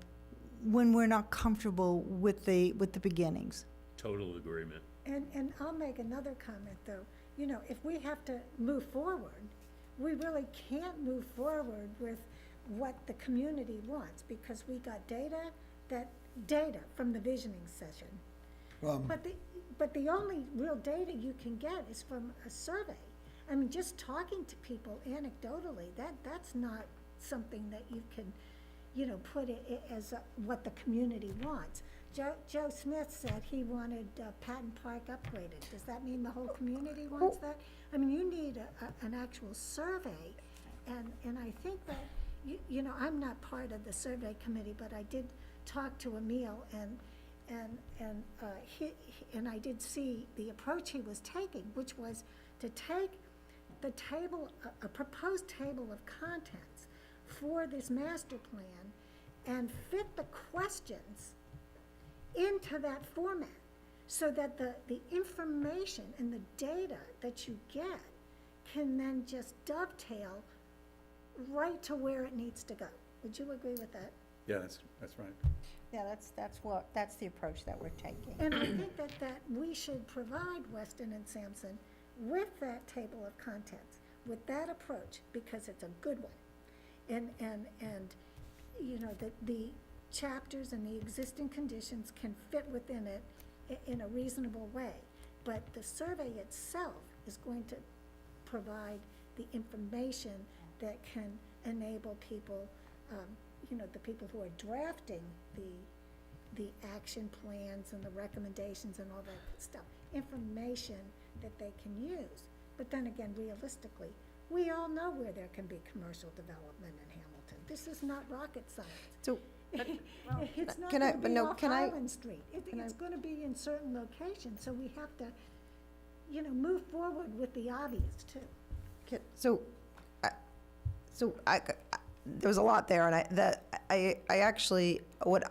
Speaker 4: when we're not comfortable with the beginnings.
Speaker 10: Total agreement.
Speaker 9: And I'll make another comment, though. You know, if we have to move forward, we really can't move forward with what the community wants, because we got data from the visioning session. But the only real data you can get is from a survey. I mean, just talking to people anecdotally, that's not something that you can, you know, put it as what the community wants. Joe Smith said he wanted Patton Park upgraded. Does that mean the whole community wants that? I mean, you need an actual survey, and I think that, you know, I'm not part of the survey committee, but I did talk to Emil, and I did see the approach he was taking, which was to take the table, a proposed table of contents for this master plan, and fit the questions into that format, so that the information and the data that you get can then just dovetail right to where it needs to go. Would you agree with that?
Speaker 5: Yeah, that's right.
Speaker 4: Yeah, that's the approach that we're taking.
Speaker 9: And I think that we should provide Weston and Sampson with that table of contents, with that approach, because it's a good one. And you know, the chapters and the existing conditions can fit within it in a reasonable way. But the survey itself is going to provide the information that can enable people, you know, the people who are drafting the action plans and the recommendations and all that stuff, information that they can use. But then again, realistically, we all know where there can be commercial development in Hamilton. This is not rocket science.
Speaker 6: So,
Speaker 9: It's not
Speaker 6: Can I-
Speaker 9: gonna
Speaker 6: but
Speaker 9: be
Speaker 6: no,
Speaker 9: off
Speaker 6: can I-
Speaker 9: Highland Street. It's gonna be in certain locations, so we have to, you know, move forward with the obvious too.
Speaker 6: so, there was a lot there, and I actually would,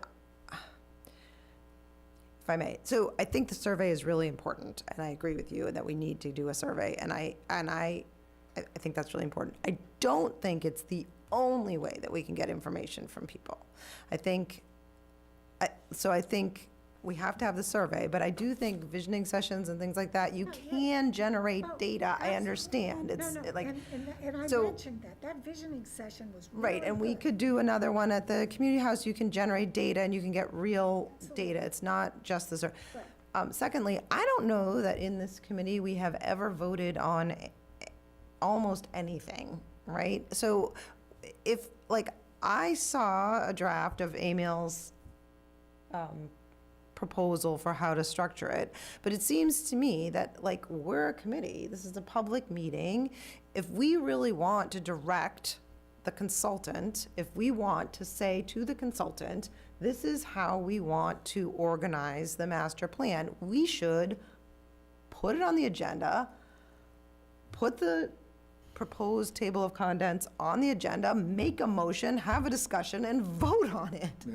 Speaker 6: if I may. So I think the survey is really important, and I agree with you that we need to do a survey, and I think that's really important. I don't think it's the only way that we can get information from people. I think we have to have the survey, but I do think visioning sessions and things like that, you can generate
Speaker 9: Oh,
Speaker 6: data, I
Speaker 9: absolutely.
Speaker 6: understand. It's
Speaker 9: No,
Speaker 6: like,
Speaker 9: and I
Speaker 6: so-
Speaker 9: mentioned that visioning session was really
Speaker 6: right, and we
Speaker 9: good.
Speaker 6: could do another one at the community house. You can generate data and you can get real data. It's not just the survey.
Speaker 9: Right.
Speaker 6: Secondly, I don't know that in this committee we have ever voted on almost anything, right? So if, like, I saw a draft of Emil's proposal for how to structure it, but it seems to me that, like, we're a committee, this is a public meeting, if we really want to direct the consultant, if we want to say to the consultant, this is how we want to organize the master plan, we should put it on the agenda, put the proposed table of contents on the agenda, make a motion, have a discussion, and vote on it.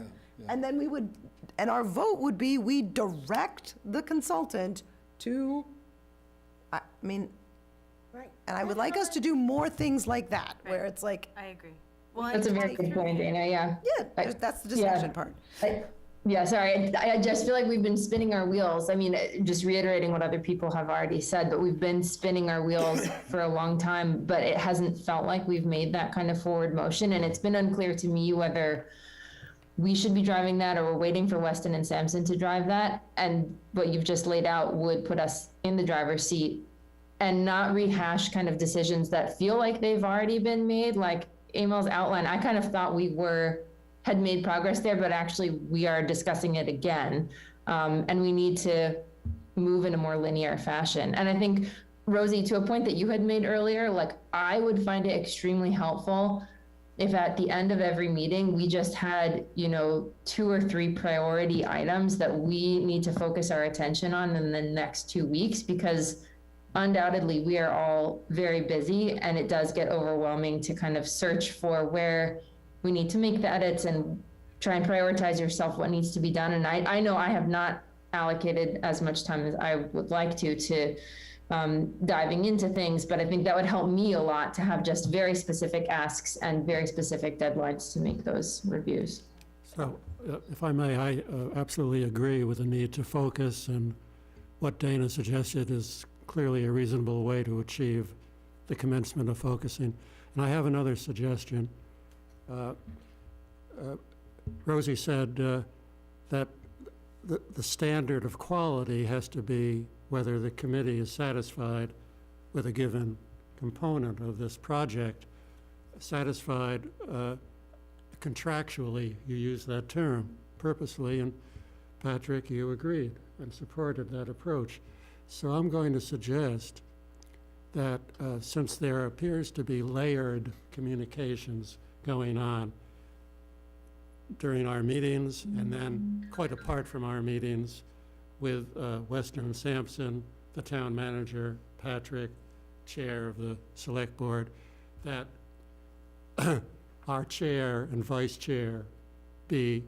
Speaker 6: And then we would, and our vote would be, we direct the consultant to, I mean,
Speaker 9: Right.
Speaker 6: and I would like us to do more things like that, where it's like,
Speaker 7: I agree. Well,
Speaker 3: That's a
Speaker 7: and
Speaker 3: very good point, Dana, yeah.
Speaker 6: yeah, that's the discussion part.
Speaker 3: Yeah, sorry, I just feel like we've been spinning our wheels. I mean, just reiterating what other people have already said, but we've been spinning our wheels for a long time, but it hasn't felt like we've made that kind of forward motion, and it's been unclear to me whether we should be driving that or we're waiting for Weston and Sampson to drive that. And what you've just laid out would put us in the driver's seat and not rehash kind of decisions that feel like they've already been made, like Emil's outline. I kind of thought we had made progress there, but actually we are discussing it again. And we need to move in a more linear fashion. And I think, Rosie, to a point that you had made earlier, like I would find it extremely helpful if at the end of every meeting, we just had, 2 or 3 priority items that we need to focus our attention on in the next 2 weeks, because undoubtedly we are all very busy and it does get overwhelming to kind of search for where we need to make the edits and try and prioritize yourself what needs to be done. And I know I have not allocated as much time as I would like to diving into things, but I think that would help me a lot to have just very specific asks and very specific deadlines to make those reviews.
Speaker 8: So, if I may, I absolutely agree with the need to focus, and what Dana suggested is clearly a reasonable way to achieve the commencement of focusing. And I have another suggestion. Rosie said that the standard of quality has to be whether the committee is satisfied with a given component of this project, satisfied contractually, you use that term purposely, and Patrick, you agreed and supported that approach. So I'm going to suggest that since there appears to be layered communications going on during our meetings and then quite apart from our meetings with Weston and Sampson, the town manager, Patrick, chair of the select board, that our chair and vice chair be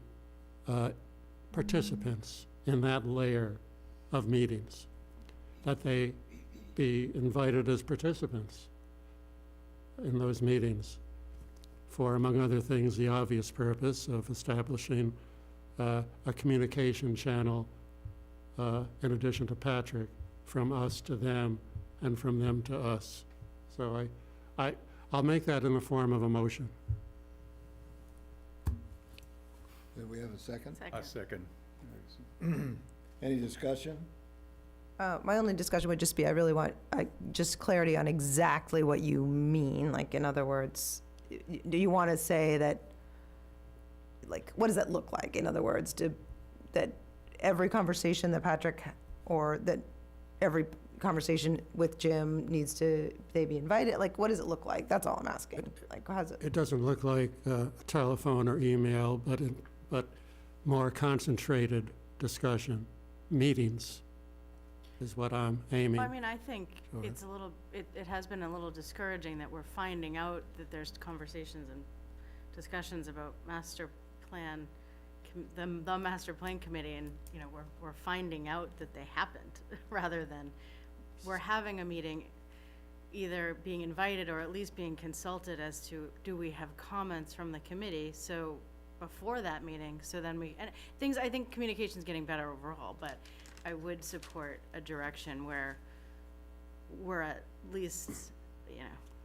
Speaker 8: participants in that layer of meetings, that they be invited as participants in those meetings for, among other things, the obvious purpose of establishing a communication channel in addition to Patrick, from us to them and from them to us. So I'll make that in the form of a motion.
Speaker 1: Do we have a second?
Speaker 5: A second.
Speaker 1: Any discussion?
Speaker 6: My only discussion would just be, I really want just clarity on exactly what you mean. Like, in other words, do you want to say that, like, what does that look like? In other words, that every conversation that Patrick, or that every conversation with Jim needs to, they be invited? Like, what does it look like? That's all I'm asking. Like, how's it?
Speaker 8: It doesn't look like a telephone or email, but more concentrated discussion, meetings is what I'm aiming.
Speaker 7: Well, I mean, I think
Speaker 8: Sure.
Speaker 7: it's a little, it has been a little discouraging that we're finding out that there's conversations and discussions about master plan, the master plan committee, and, we're finding out that they happened, rather than we're having a meeting, either being invited or at least being consulted as to, do we have comments from the committee? So before that meeting, so then I think communication's getting better overall, but I would support a direction where we're at least,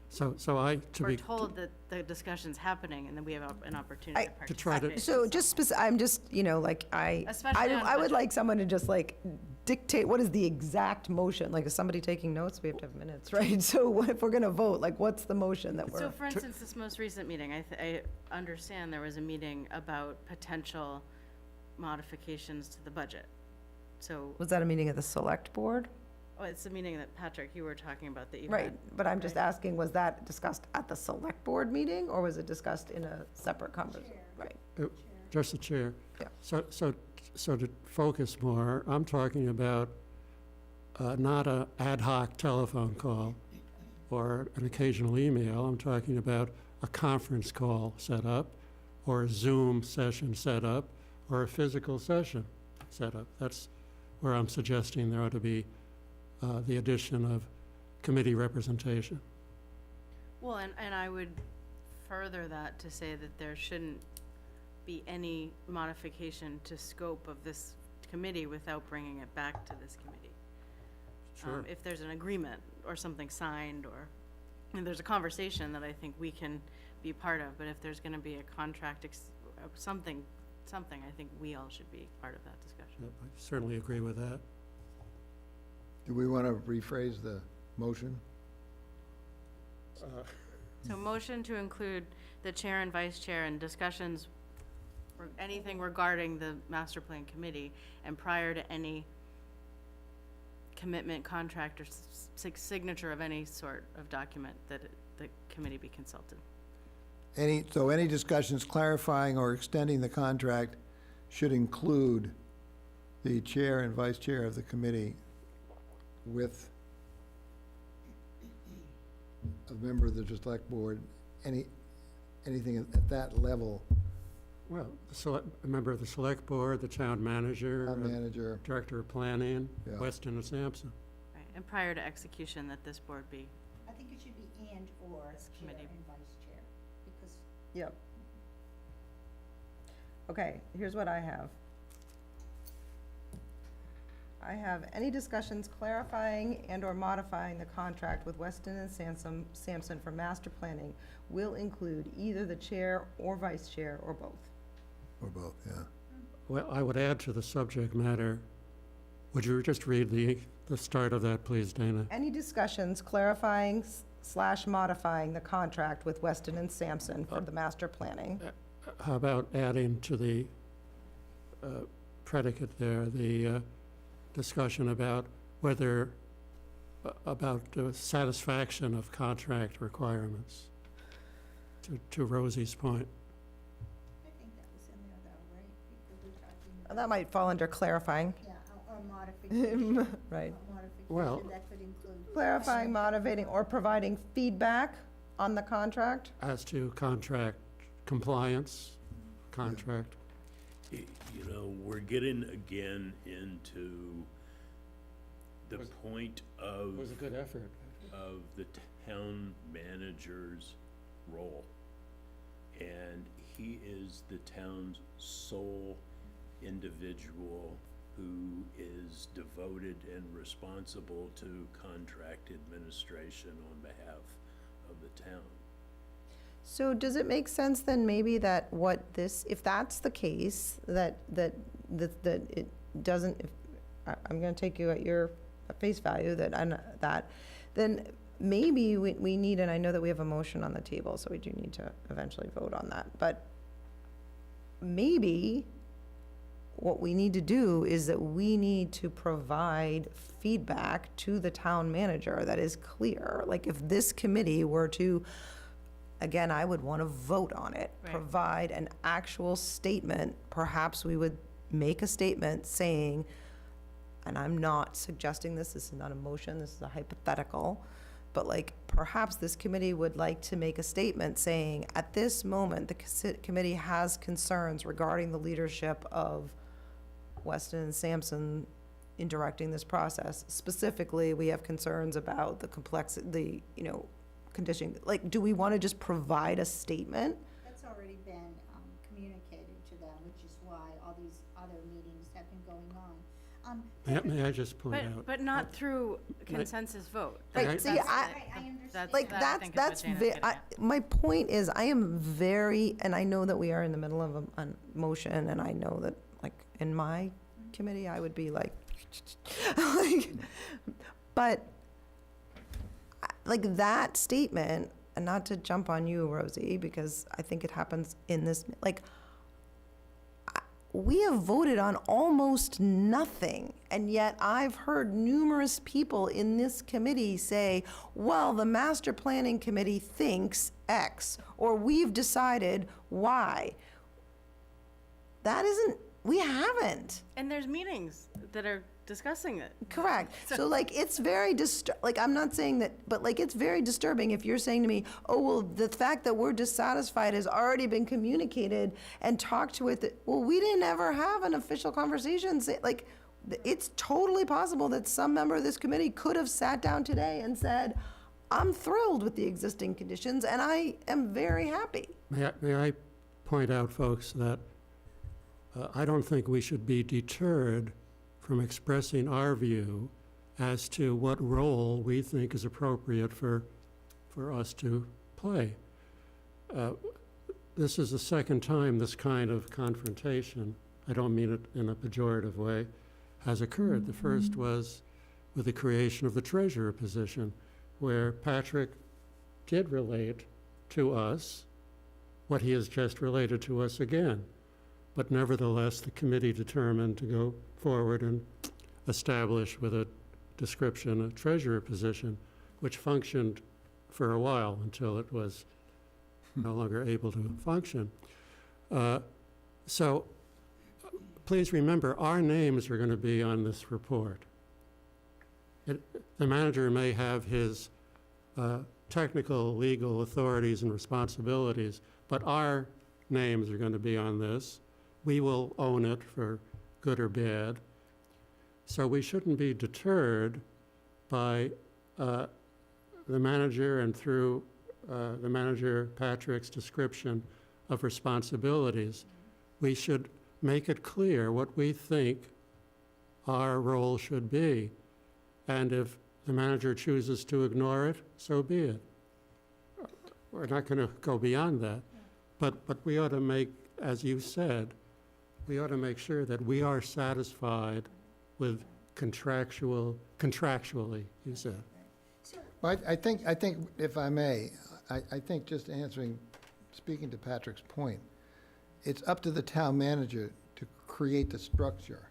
Speaker 8: So
Speaker 7: we're told that the discussion's happening, and then we have an opportunity to
Speaker 8: To try to-
Speaker 7: participate.
Speaker 6: So just, I'm just, like,
Speaker 7: Especially on
Speaker 6: I would
Speaker 7: budget.
Speaker 6: like someone to just like dictate, what is the exact motion? Like, is somebody taking notes? We have to have minutes, right? So if we're gonna vote, like, what's the motion that
Speaker 7: So
Speaker 6: we're?
Speaker 7: for instance, this most recent meeting, I understand there was a meeting about potential modifications to the budget. So,
Speaker 6: Was that a meeting of the select board?
Speaker 7: Oh, it's the meeting that, Patrick, you were talking about that you
Speaker 6: Right,
Speaker 7: had.
Speaker 6: but I'm just
Speaker 7: Right.
Speaker 6: asking, was that discussed at the select board meeting, or was it discussed in a separate conversation? Right,
Speaker 8: Just the chair.
Speaker 6: Yeah.
Speaker 8: So to focus more, I'm talking about not a ad hoc telephone call or an occasional email. I'm talking about a conference call set up, or a Zoom session set up, or a physical session set up. That's where I'm suggesting there ought to be the addition of committee representation.
Speaker 7: Well, and I would further that to say that there shouldn't be any modification to scope of this committee without bringing it back to this committee.
Speaker 8: Sure.
Speaker 7: If there's an agreement or something signed, or, and there's a conversation that I think we can be part of, but if there's gonna be a contract, something, I think we all should be part of that discussion.
Speaker 8: Yep, I certainly agree with that.
Speaker 1: Do we want to rephrase the motion?
Speaker 7: So motion to include the chair and vice chair in discussions or anything regarding the master plan committee, and prior to any commitment, contract, or signature of any sort of document, that the committee be consulted.
Speaker 1: So any discussions clarifying or extending the contract should include the chair and vice chair of the committee with a member of the select board, anything at that level,
Speaker 8: Well, a member of the select board, the town manager,
Speaker 1: town manager,
Speaker 8: director of planning,
Speaker 1: Yeah.
Speaker 8: Weston and Sampson.
Speaker 7: Right, and prior to execution, that this board be,
Speaker 4: I think it should be and/or chair
Speaker 7: Committee.
Speaker 4: and vice chair, because
Speaker 6: yep. Okay, here's what I have. I have any discussions clarifying and/or modifying the contract with Weston and Sampson for master planning will include either the chair or vice chair or both.
Speaker 1: or both, yeah.
Speaker 8: Well, I would add to the subject matter, would you just read the start of that, please, Dana?
Speaker 6: Any discussions clarifying / modifying the contract with Weston and Sampson for the master planning?
Speaker 8: How about adding to the predicate there, the discussion about whether, about satisfaction of contract requirements, to Rosie's point.
Speaker 4: I think that was in there though, right? Because we're talking
Speaker 6: That might fall under clarifying.
Speaker 4: yeah, or modification.
Speaker 6: Right.
Speaker 8: Well-
Speaker 4: Modification, that could include.
Speaker 6: Clarifying, motivating, or providing feedback on the contract?
Speaker 8: As to contract compliance, contract.
Speaker 10: You know, we're getting again into the point of
Speaker 8: a good effort.
Speaker 10: the town manager's role. And he is the town's sole individual who is devoted and responsible to contract administration on behalf of the town.
Speaker 6: So does it make sense then maybe that what this, if that's the case, that it doesn't, if, I'm gonna take you at your face value then maybe we need, and I know that we have a motion on the table, so we do need to eventually vote on that, but maybe what we need to do is that we need to provide feedback to the town manager that is clear. Like if this committee were to, again, I would want to vote on it,
Speaker 7: Right.
Speaker 6: provide an actual statement. Perhaps we would make a statement saying, and I'm not suggesting this is not a motion, this is a hypothetical, but like perhaps this committee would like to make a statement saying, at this moment, the committee has concerns regarding the leadership of Weston and Sampson in directing this process. Specifically, we have concerns about the complexity, conditioning. Like, do we want to just provide a statement?
Speaker 4: That's already been communicated to them, which is why all these other meetings have been going on.
Speaker 8: May I just point out?
Speaker 7: but not through consensus vote.
Speaker 8: Right,
Speaker 7: That's-
Speaker 6: see,
Speaker 7: that's
Speaker 6: I-
Speaker 7: the-
Speaker 4: I understand.
Speaker 7: That's,
Speaker 6: Like,
Speaker 7: that I think is what
Speaker 6: that's,
Speaker 7: Dana's
Speaker 6: ve-
Speaker 7: getting at.
Speaker 6: my point is, I am very, and I know that we are in the middle of a motion, and I know that, like, in my committee, I would be like, but, like, that statement, and not to jump on you, Rosie, because I think it happens in this, like, we have voted on almost nothing. And yet I've heard numerous people in this committee say, well, the master planning committee thinks X, or we've decided Y. That isn't, we haven't.
Speaker 7: And there's meetings that are discussing it.
Speaker 6: Correct. So like, it's very like, I'm not saying that, but like, it's very disturbing if you're saying to me, oh, well, the fact that we're dissatisfied has already been communicated and talked to it. Well, we didn't ever have an official conversation. Like, it's totally possible that some member of this committee could have sat down today and said, I'm thrilled with the existing conditions and I am very happy.
Speaker 8: May I point out, folks, that I don't think we should be deterred from expressing our view as to what role we think is appropriate for us to play. This is the second time this kind of confrontation, I don't mean it in a pejorative way, has occurred. The first was with the creation of the treasurer position, where Patrick did relate to us what he has just related to us again. But nevertheless, the committee determined to go forward and establish with a description a treasurer position, which functioned for a while until it was no longer able to function. So please remember, our names are going to be on this report. The manager may have his technical, legal authorities and responsibilities, but our names are going to be on this. We will own it for good or bad. So we shouldn't be deterred by the manager and through the manager, Patrick's description of responsibilities. We should make it clear what we think our role should be. And if the manager chooses to ignore it, so be it. We're not going to go beyond that. But we ought to make, as you said, we ought to make sure that we are satisfied with contractually, you said.
Speaker 1: Well, I think, if I may, I think just speaking to Patrick's point, it's up to the town manager to create the structure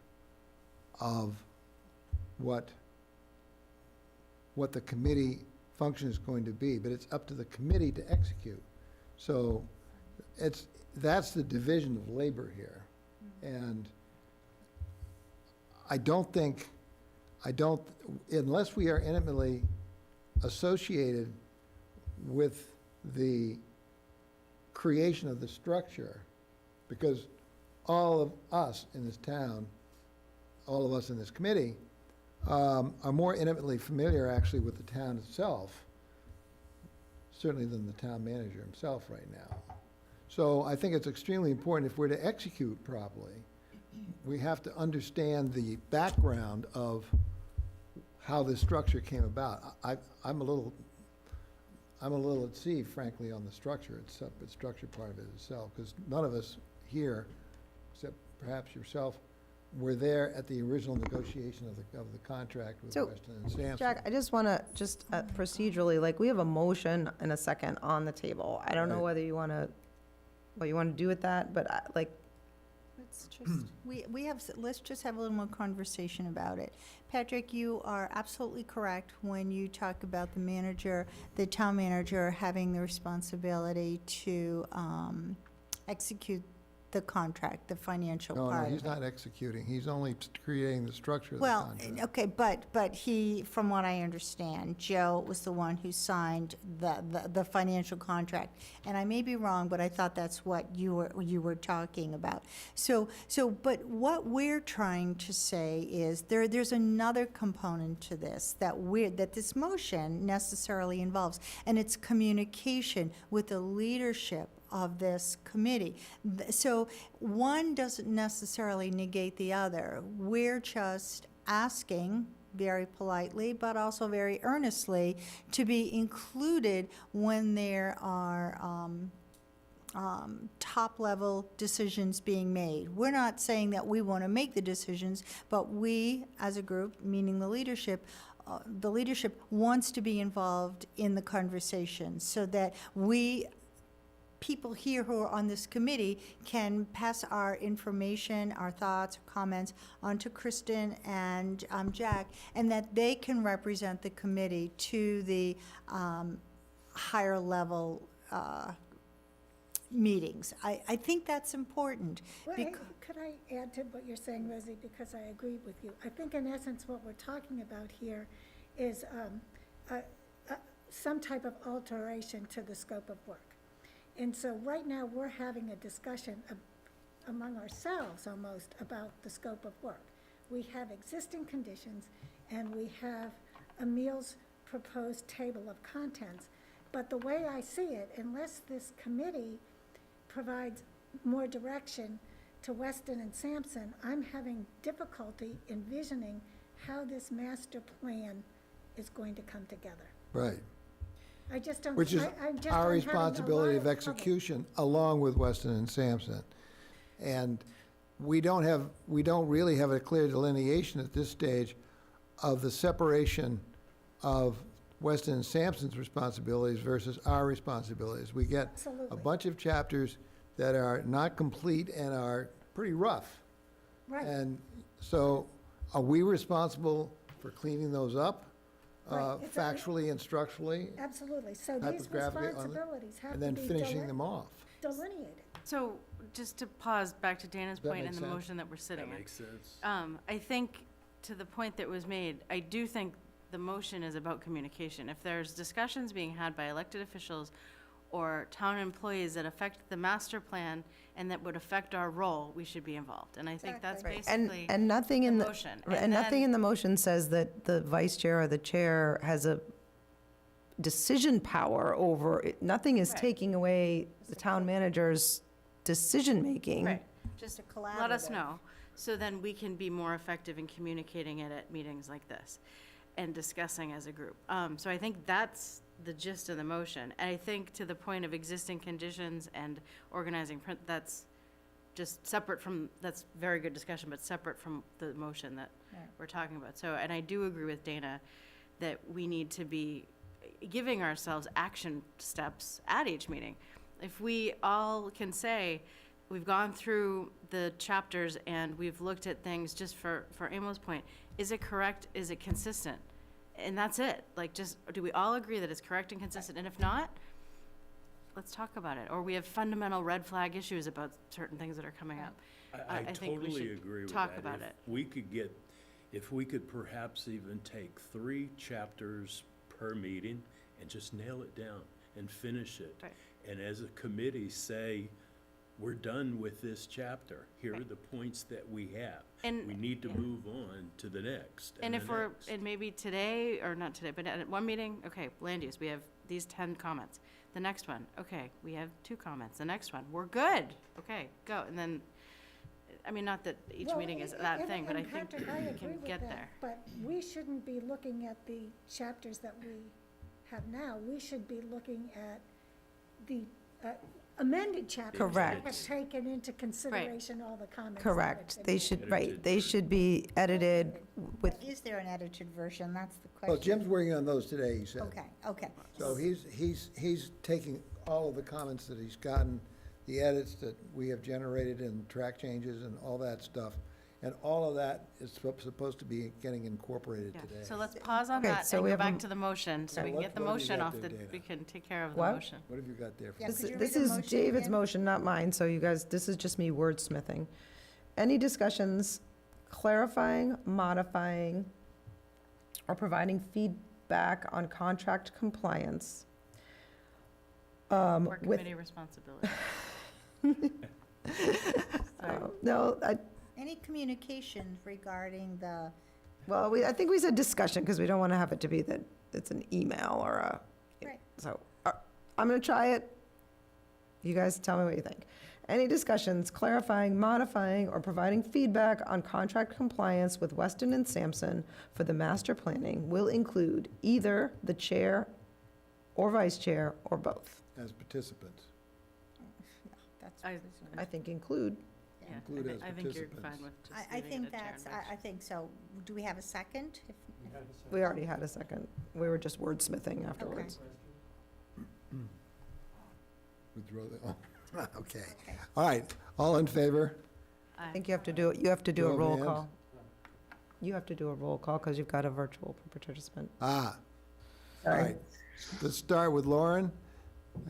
Speaker 1: of what the committee function is going to be, but it's up to the committee to execute. So that's the division of labor here. And unless we are intimately associated with the creation of the structure, because all of us in this town, all of us in this committee, are more intimately familiar actually with the town itself, certainly than the town manager himself right now. So I think it's extremely important, if we're to execute properly, we have to understand the background of how this structure came about. I'm a little at sea, frankly, on the structure itself, the structure part of it itself, because none of us here, except perhaps yourself, were there at the original negotiation of the contract with
Speaker 6: So,
Speaker 1: Weston and Sampson.
Speaker 6: Jack, I just want to, procedurally, like, we have a motion and a second on the table. I don't know
Speaker 1: Right.
Speaker 6: whether you want to, what you want to do with that, but like,
Speaker 4: Let's just, let's just have a little more conversation about it. Patrick, you are absolutely correct when you talk about the manager, the town manager having the responsibility to execute the contract, the financial
Speaker 1: No,
Speaker 4: part of
Speaker 1: he's
Speaker 4: it.
Speaker 1: not executing, he's only creating the structure of the
Speaker 4: Well,
Speaker 1: contract.
Speaker 4: okay, but he, from what I understand, Joe was the one who signed the financial contract. And I may be wrong, but I thought that's what you were talking about. But what we're trying to say is there's another component to this that this motion necessarily involves, and it's communication with the leadership of this committee. So one doesn't necessarily negate the other. We're just asking very politely, but also very earnestly, to be included when there are top-level decisions being made. We're not saying that we want to make the decisions, but we, as a group, meaning the leadership wants to be involved in the conversation so that we people here who are on this committee can pass our information, our thoughts, comments on to Kristen and Jack, and that they can represent the committee to the higher level meetings. I think that's important.
Speaker 9: Well,
Speaker 4: bec-
Speaker 9: could I add to what you're saying, Rosie, because I agree with you? I think in essence what we're talking about here is some type of alteration to the scope of work. And so right now, we're having a discussion among ourselves almost about the scope of work. We have existing conditions and we have Emil's proposed table of contents. But the way I see it, unless this committee provides more direction to Weston and Sampson, I'm having difficulty envisioning how this master plan is going to come together.
Speaker 1: Right.
Speaker 9: I just don't.
Speaker 1: Which is
Speaker 9: I just
Speaker 1: our
Speaker 9: am having a
Speaker 1: responsibility
Speaker 9: lot
Speaker 1: of
Speaker 9: trouble.
Speaker 1: execution, along with Weston and Sampson. And we don't really have a clear delineation at this stage of the separation of Weston and Sampson's responsibilities versus our responsibilities. We get a
Speaker 9: Absolutely.
Speaker 1: bunch of chapters that are not complete and are pretty rough.
Speaker 9: Right.
Speaker 1: And so are we responsible for cleaning those up,
Speaker 9: Right. It's a-
Speaker 1: factually and structurally?
Speaker 9: Absolutely. So these
Speaker 1: Typographically on it,
Speaker 9: responsibilities have
Speaker 1: And
Speaker 9: to
Speaker 1: then
Speaker 9: be
Speaker 1: finishing them off.
Speaker 9: delineated.
Speaker 7: So, just to pause back to Dana's
Speaker 1: Does that
Speaker 7: point
Speaker 1: make
Speaker 7: and the
Speaker 1: sense?
Speaker 7: motion that we're sitting
Speaker 10: That
Speaker 7: in.
Speaker 10: makes sense.
Speaker 7: I think, to the point that was made, I do think the motion is about communication. If there's discussions being had by elected officials or town employees that affect the master plan and that would affect our role, we should be involved. And I think that's
Speaker 4: Exactly.
Speaker 7: basically
Speaker 6: And nothing in
Speaker 7: the
Speaker 6: the,
Speaker 7: motion.
Speaker 6: and nothing
Speaker 7: then-
Speaker 6: in the motion says that the vice chair or the chair has a decision power over, nothing is
Speaker 7: Right.
Speaker 6: taking away the town manager's decision-making.
Speaker 7: Right, just
Speaker 4: It's a
Speaker 7: let us
Speaker 4: collaborative.
Speaker 7: know, so then we can be more effective in communicating it at meetings like this and discussing as a group. So I think that's the gist of the motion. And I think to the point of existing conditions and organizing print, that's just separate from, that's very good discussion, but separate from the motion that
Speaker 4: Right.
Speaker 7: we're talking about. So, and I do agree with Dana that we need to be giving ourselves action steps at each meeting. If we all can say, we've gone through the chapters and we've looked at things, just for Emil's point, is it correct, is it consistent? And that's it, like, just, do we all agree that it's correct and consistent? And if not, let's talk about it. Or we have fundamental red flag issues about certain things that are coming up.
Speaker 10: I
Speaker 7: I think we
Speaker 10: totally
Speaker 7: should
Speaker 10: agree with that.
Speaker 7: talk about it.
Speaker 10: If we could perhaps even take 3 chapters per meeting and just nail it down and finish it.
Speaker 7: Right.
Speaker 10: And as a committee, say, we're done with this chapter. Here are the points that we have.
Speaker 7: And-
Speaker 10: We need to
Speaker 7: yeah.
Speaker 10: move on to the next.
Speaker 7: And
Speaker 10: the
Speaker 7: if we're,
Speaker 10: next.
Speaker 7: and maybe today, or not today, but at one meeting, okay, land use, we have these 10 comments. The next one, okay, we have 2 comments. The next one, we're good. Okay, go. And then, I mean, not that each
Speaker 9: Well,
Speaker 7: meeting is
Speaker 9: and-
Speaker 7: that
Speaker 9: and-
Speaker 7: thing, but I
Speaker 9: and
Speaker 7: think
Speaker 9: Patrick, I
Speaker 7: we
Speaker 9: agree
Speaker 7: can
Speaker 9: with
Speaker 7: get
Speaker 9: that,
Speaker 7: there.
Speaker 9: But we shouldn't be looking at the chapters that we have now. We should be looking at the amended chapters. That
Speaker 6: Correct.
Speaker 9: have taken into consideration all the comments. that
Speaker 6: Correct.
Speaker 9: have
Speaker 6: They
Speaker 9: been
Speaker 6: should,
Speaker 9: made.
Speaker 6: right, they should be edited with,
Speaker 4: Is there an edited version? That's the question.
Speaker 1: Well, Jim's working on those today, he said.
Speaker 4: Okay.
Speaker 1: So he's taking all of the comments that he's gotten, the edits that we have generated and track changes and all that stuff. And all of that is supposed to be getting incorporated
Speaker 7: Yeah.
Speaker 1: today.
Speaker 7: So let's pause on
Speaker 6: Okay,
Speaker 7: that
Speaker 6: so
Speaker 7: and
Speaker 6: we
Speaker 7: go
Speaker 6: have a
Speaker 7: back
Speaker 6: m-
Speaker 7: to the motion, so we can
Speaker 1: What-
Speaker 7: get the
Speaker 1: what have you
Speaker 7: motion
Speaker 1: got
Speaker 7: off,
Speaker 1: there,
Speaker 7: that
Speaker 1: Dana?
Speaker 7: we can take care of the
Speaker 6: What?
Speaker 7: motion.
Speaker 1: What have you got there? for
Speaker 4: Yeah,
Speaker 1: us?
Speaker 4: could you read
Speaker 6: this
Speaker 4: the
Speaker 6: is
Speaker 4: motion
Speaker 6: David's
Speaker 4: again?
Speaker 6: motion, not mine, so you guys, this is just me wordsmithing. Any discussions clarifying, modifying, or providing feedback on contract compliance
Speaker 7: Or
Speaker 6: with,
Speaker 7: committee responsibility.
Speaker 6: no,
Speaker 4: Any communication regarding the,
Speaker 6: well, I think we said discussion, because we don't want to have it to be that it's an email or a,
Speaker 4: Right.
Speaker 6: so, I'm going to try it. You guys tell me what you think. Any discussions clarifying, modifying, or providing feedback on contract compliance with Weston and Sampson for the master planning will include either the chair or vice chair or both.
Speaker 1: As participants.
Speaker 4: that's.
Speaker 7: I-
Speaker 6: I think include.
Speaker 7: Yeah,
Speaker 1: Include as
Speaker 7: I think you're fine
Speaker 1: participants.
Speaker 7: with just
Speaker 4: I
Speaker 7: leaving
Speaker 4: think
Speaker 7: it at chair
Speaker 4: that's,
Speaker 7: and vice.
Speaker 4: I think so. Do we have a second?
Speaker 6: We already had a second. We were just wordsmithing afterwards.
Speaker 1: Withdraw the, okay. All right, all in favor?
Speaker 6: I think you have to do, you have to do
Speaker 1: Show
Speaker 6: a
Speaker 1: of
Speaker 6: roll
Speaker 1: hands.
Speaker 6: call. You have to do a roll call because you've got a virtual participant.
Speaker 1: All
Speaker 3: Sorry.
Speaker 1: right. Let's start with Lauren.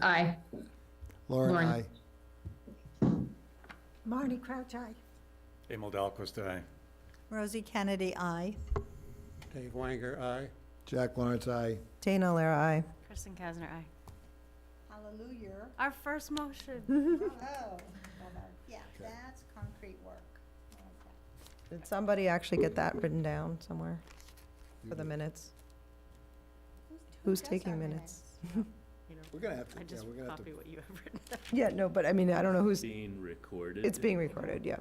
Speaker 3: Aye.
Speaker 1: Lauren,
Speaker 3: Lauren.
Speaker 1: aye.
Speaker 9: Marnie Crouch, aye.
Speaker 5: Emil Dahlquist, aye.
Speaker 4: Rosie Kennedy, aye.
Speaker 8: Dave Wanger, aye.
Speaker 1: Jack Lawrence, aye.
Speaker 6: Dana Lara, aye.
Speaker 7: Kristen Kasner, aye.
Speaker 4: Hallelujah.
Speaker 7: Our first motion.
Speaker 4: Oh, yeah, that's concrete work. I like that.
Speaker 6: Did somebody actually get that written down somewhere for the minutes?
Speaker 4: Who
Speaker 6: Who's
Speaker 4: does
Speaker 6: taking
Speaker 4: our
Speaker 6: minutes?
Speaker 7: You know,
Speaker 1: We're gonna have to,
Speaker 7: I
Speaker 1: yeah,
Speaker 7: just
Speaker 1: we're gonna have
Speaker 7: copy
Speaker 1: to.
Speaker 7: what you have written down.
Speaker 6: Yeah, no, but I mean, I don't know who's,
Speaker 10: Being recorded.
Speaker 6: it's being recorded, yeah.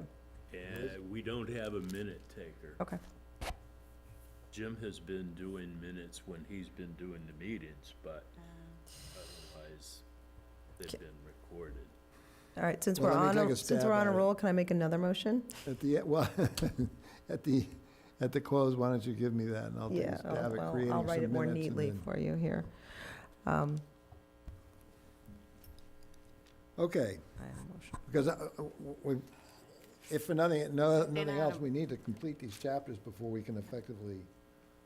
Speaker 10: And we don't have a minute taker.
Speaker 6: Okay.
Speaker 10: Jim has been doing minutes when he's been doing the meetings, but otherwise, they've been recorded.
Speaker 6: All right, since
Speaker 1: Well,
Speaker 6: we're
Speaker 1: let me
Speaker 6: on,
Speaker 1: take a
Speaker 6: since
Speaker 1: stab
Speaker 6: we're on a
Speaker 1: at it.
Speaker 6: roll, can I make another motion?
Speaker 1: At the, well, at the close, why don't you give me that, and I'll take
Speaker 6: Yeah,
Speaker 1: a stab at
Speaker 6: well,
Speaker 1: creating
Speaker 6: I'll
Speaker 1: some
Speaker 6: write it more
Speaker 1: minutes and
Speaker 6: neatly
Speaker 1: then-
Speaker 6: for you here.
Speaker 1: Okay,
Speaker 6: I have a motion.
Speaker 1: because we, if for nothing, nothing
Speaker 7: Dana,
Speaker 1: else, we need to complete these chapters before we can effectively,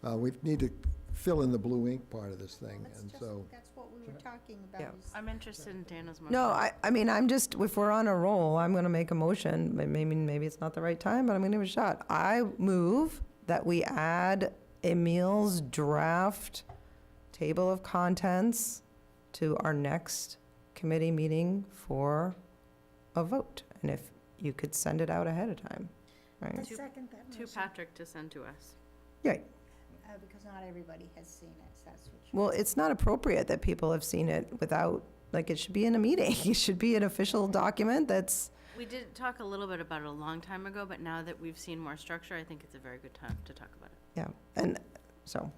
Speaker 1: we need to fill in the blue ink part of this thing,
Speaker 4: That's
Speaker 1: and
Speaker 4: just-
Speaker 1: so.
Speaker 4: That's what we were talking about.
Speaker 6: Yeah.
Speaker 4: is-
Speaker 7: I'm interested in Dana's motion.
Speaker 6: No, I mean, I'm just, if we're on a roll, I'm gonna make a motion. Maybe it's not the right time, but I'm gonna give it a shot. I move that we add Emil's draft table of contents to our next committee meeting for a vote. And if you could send it out ahead of time,
Speaker 9: I
Speaker 6: right?
Speaker 9: second that
Speaker 7: To
Speaker 9: motion.
Speaker 7: Patrick to send to us.
Speaker 6: Yeah,
Speaker 4: Because not everybody has seen it, so that's what you.
Speaker 6: well, it's not appropriate that people have seen it without, like, it should be in a meeting. It should be an official document that's,
Speaker 7: We did talk a little bit about it a long time ago, but now that we've seen more structure, I think it's a very good time to talk about it.
Speaker 6: yeah, and so,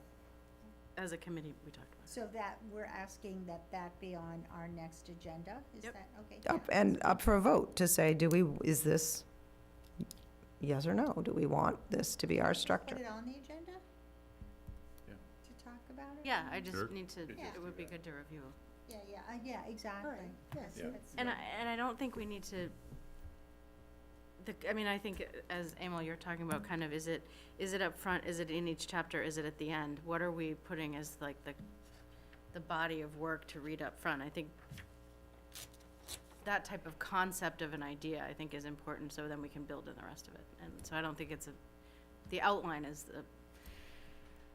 Speaker 7: As a committee, we talked about it.
Speaker 4: So that, we're asking that that be on our next agenda? Is
Speaker 7: Yep.
Speaker 4: that, okay?
Speaker 6: up
Speaker 4: yeah.
Speaker 6: and up for a vote to say, is this yes or no? Do we want this to be our structure?
Speaker 4: Put it on the agenda?
Speaker 10: Yeah.
Speaker 4: To talk about it?
Speaker 7: Yeah, I just
Speaker 10: Sure.
Speaker 7: need to,
Speaker 4: Yeah.
Speaker 7: it would be good to review.
Speaker 4: Yeah, exactly.
Speaker 9: All right, yes.
Speaker 10: Yeah.
Speaker 9: that's-
Speaker 7: And I don't think we need to, I mean, I think as Emil, you're talking about kind of, is it up front, is it in each chapter, is it at the end? What are we putting as like the body of work to read up front? I think that type of concept of an idea, I think, is important, so then we can build in the rest of it. And so I don't think the outline is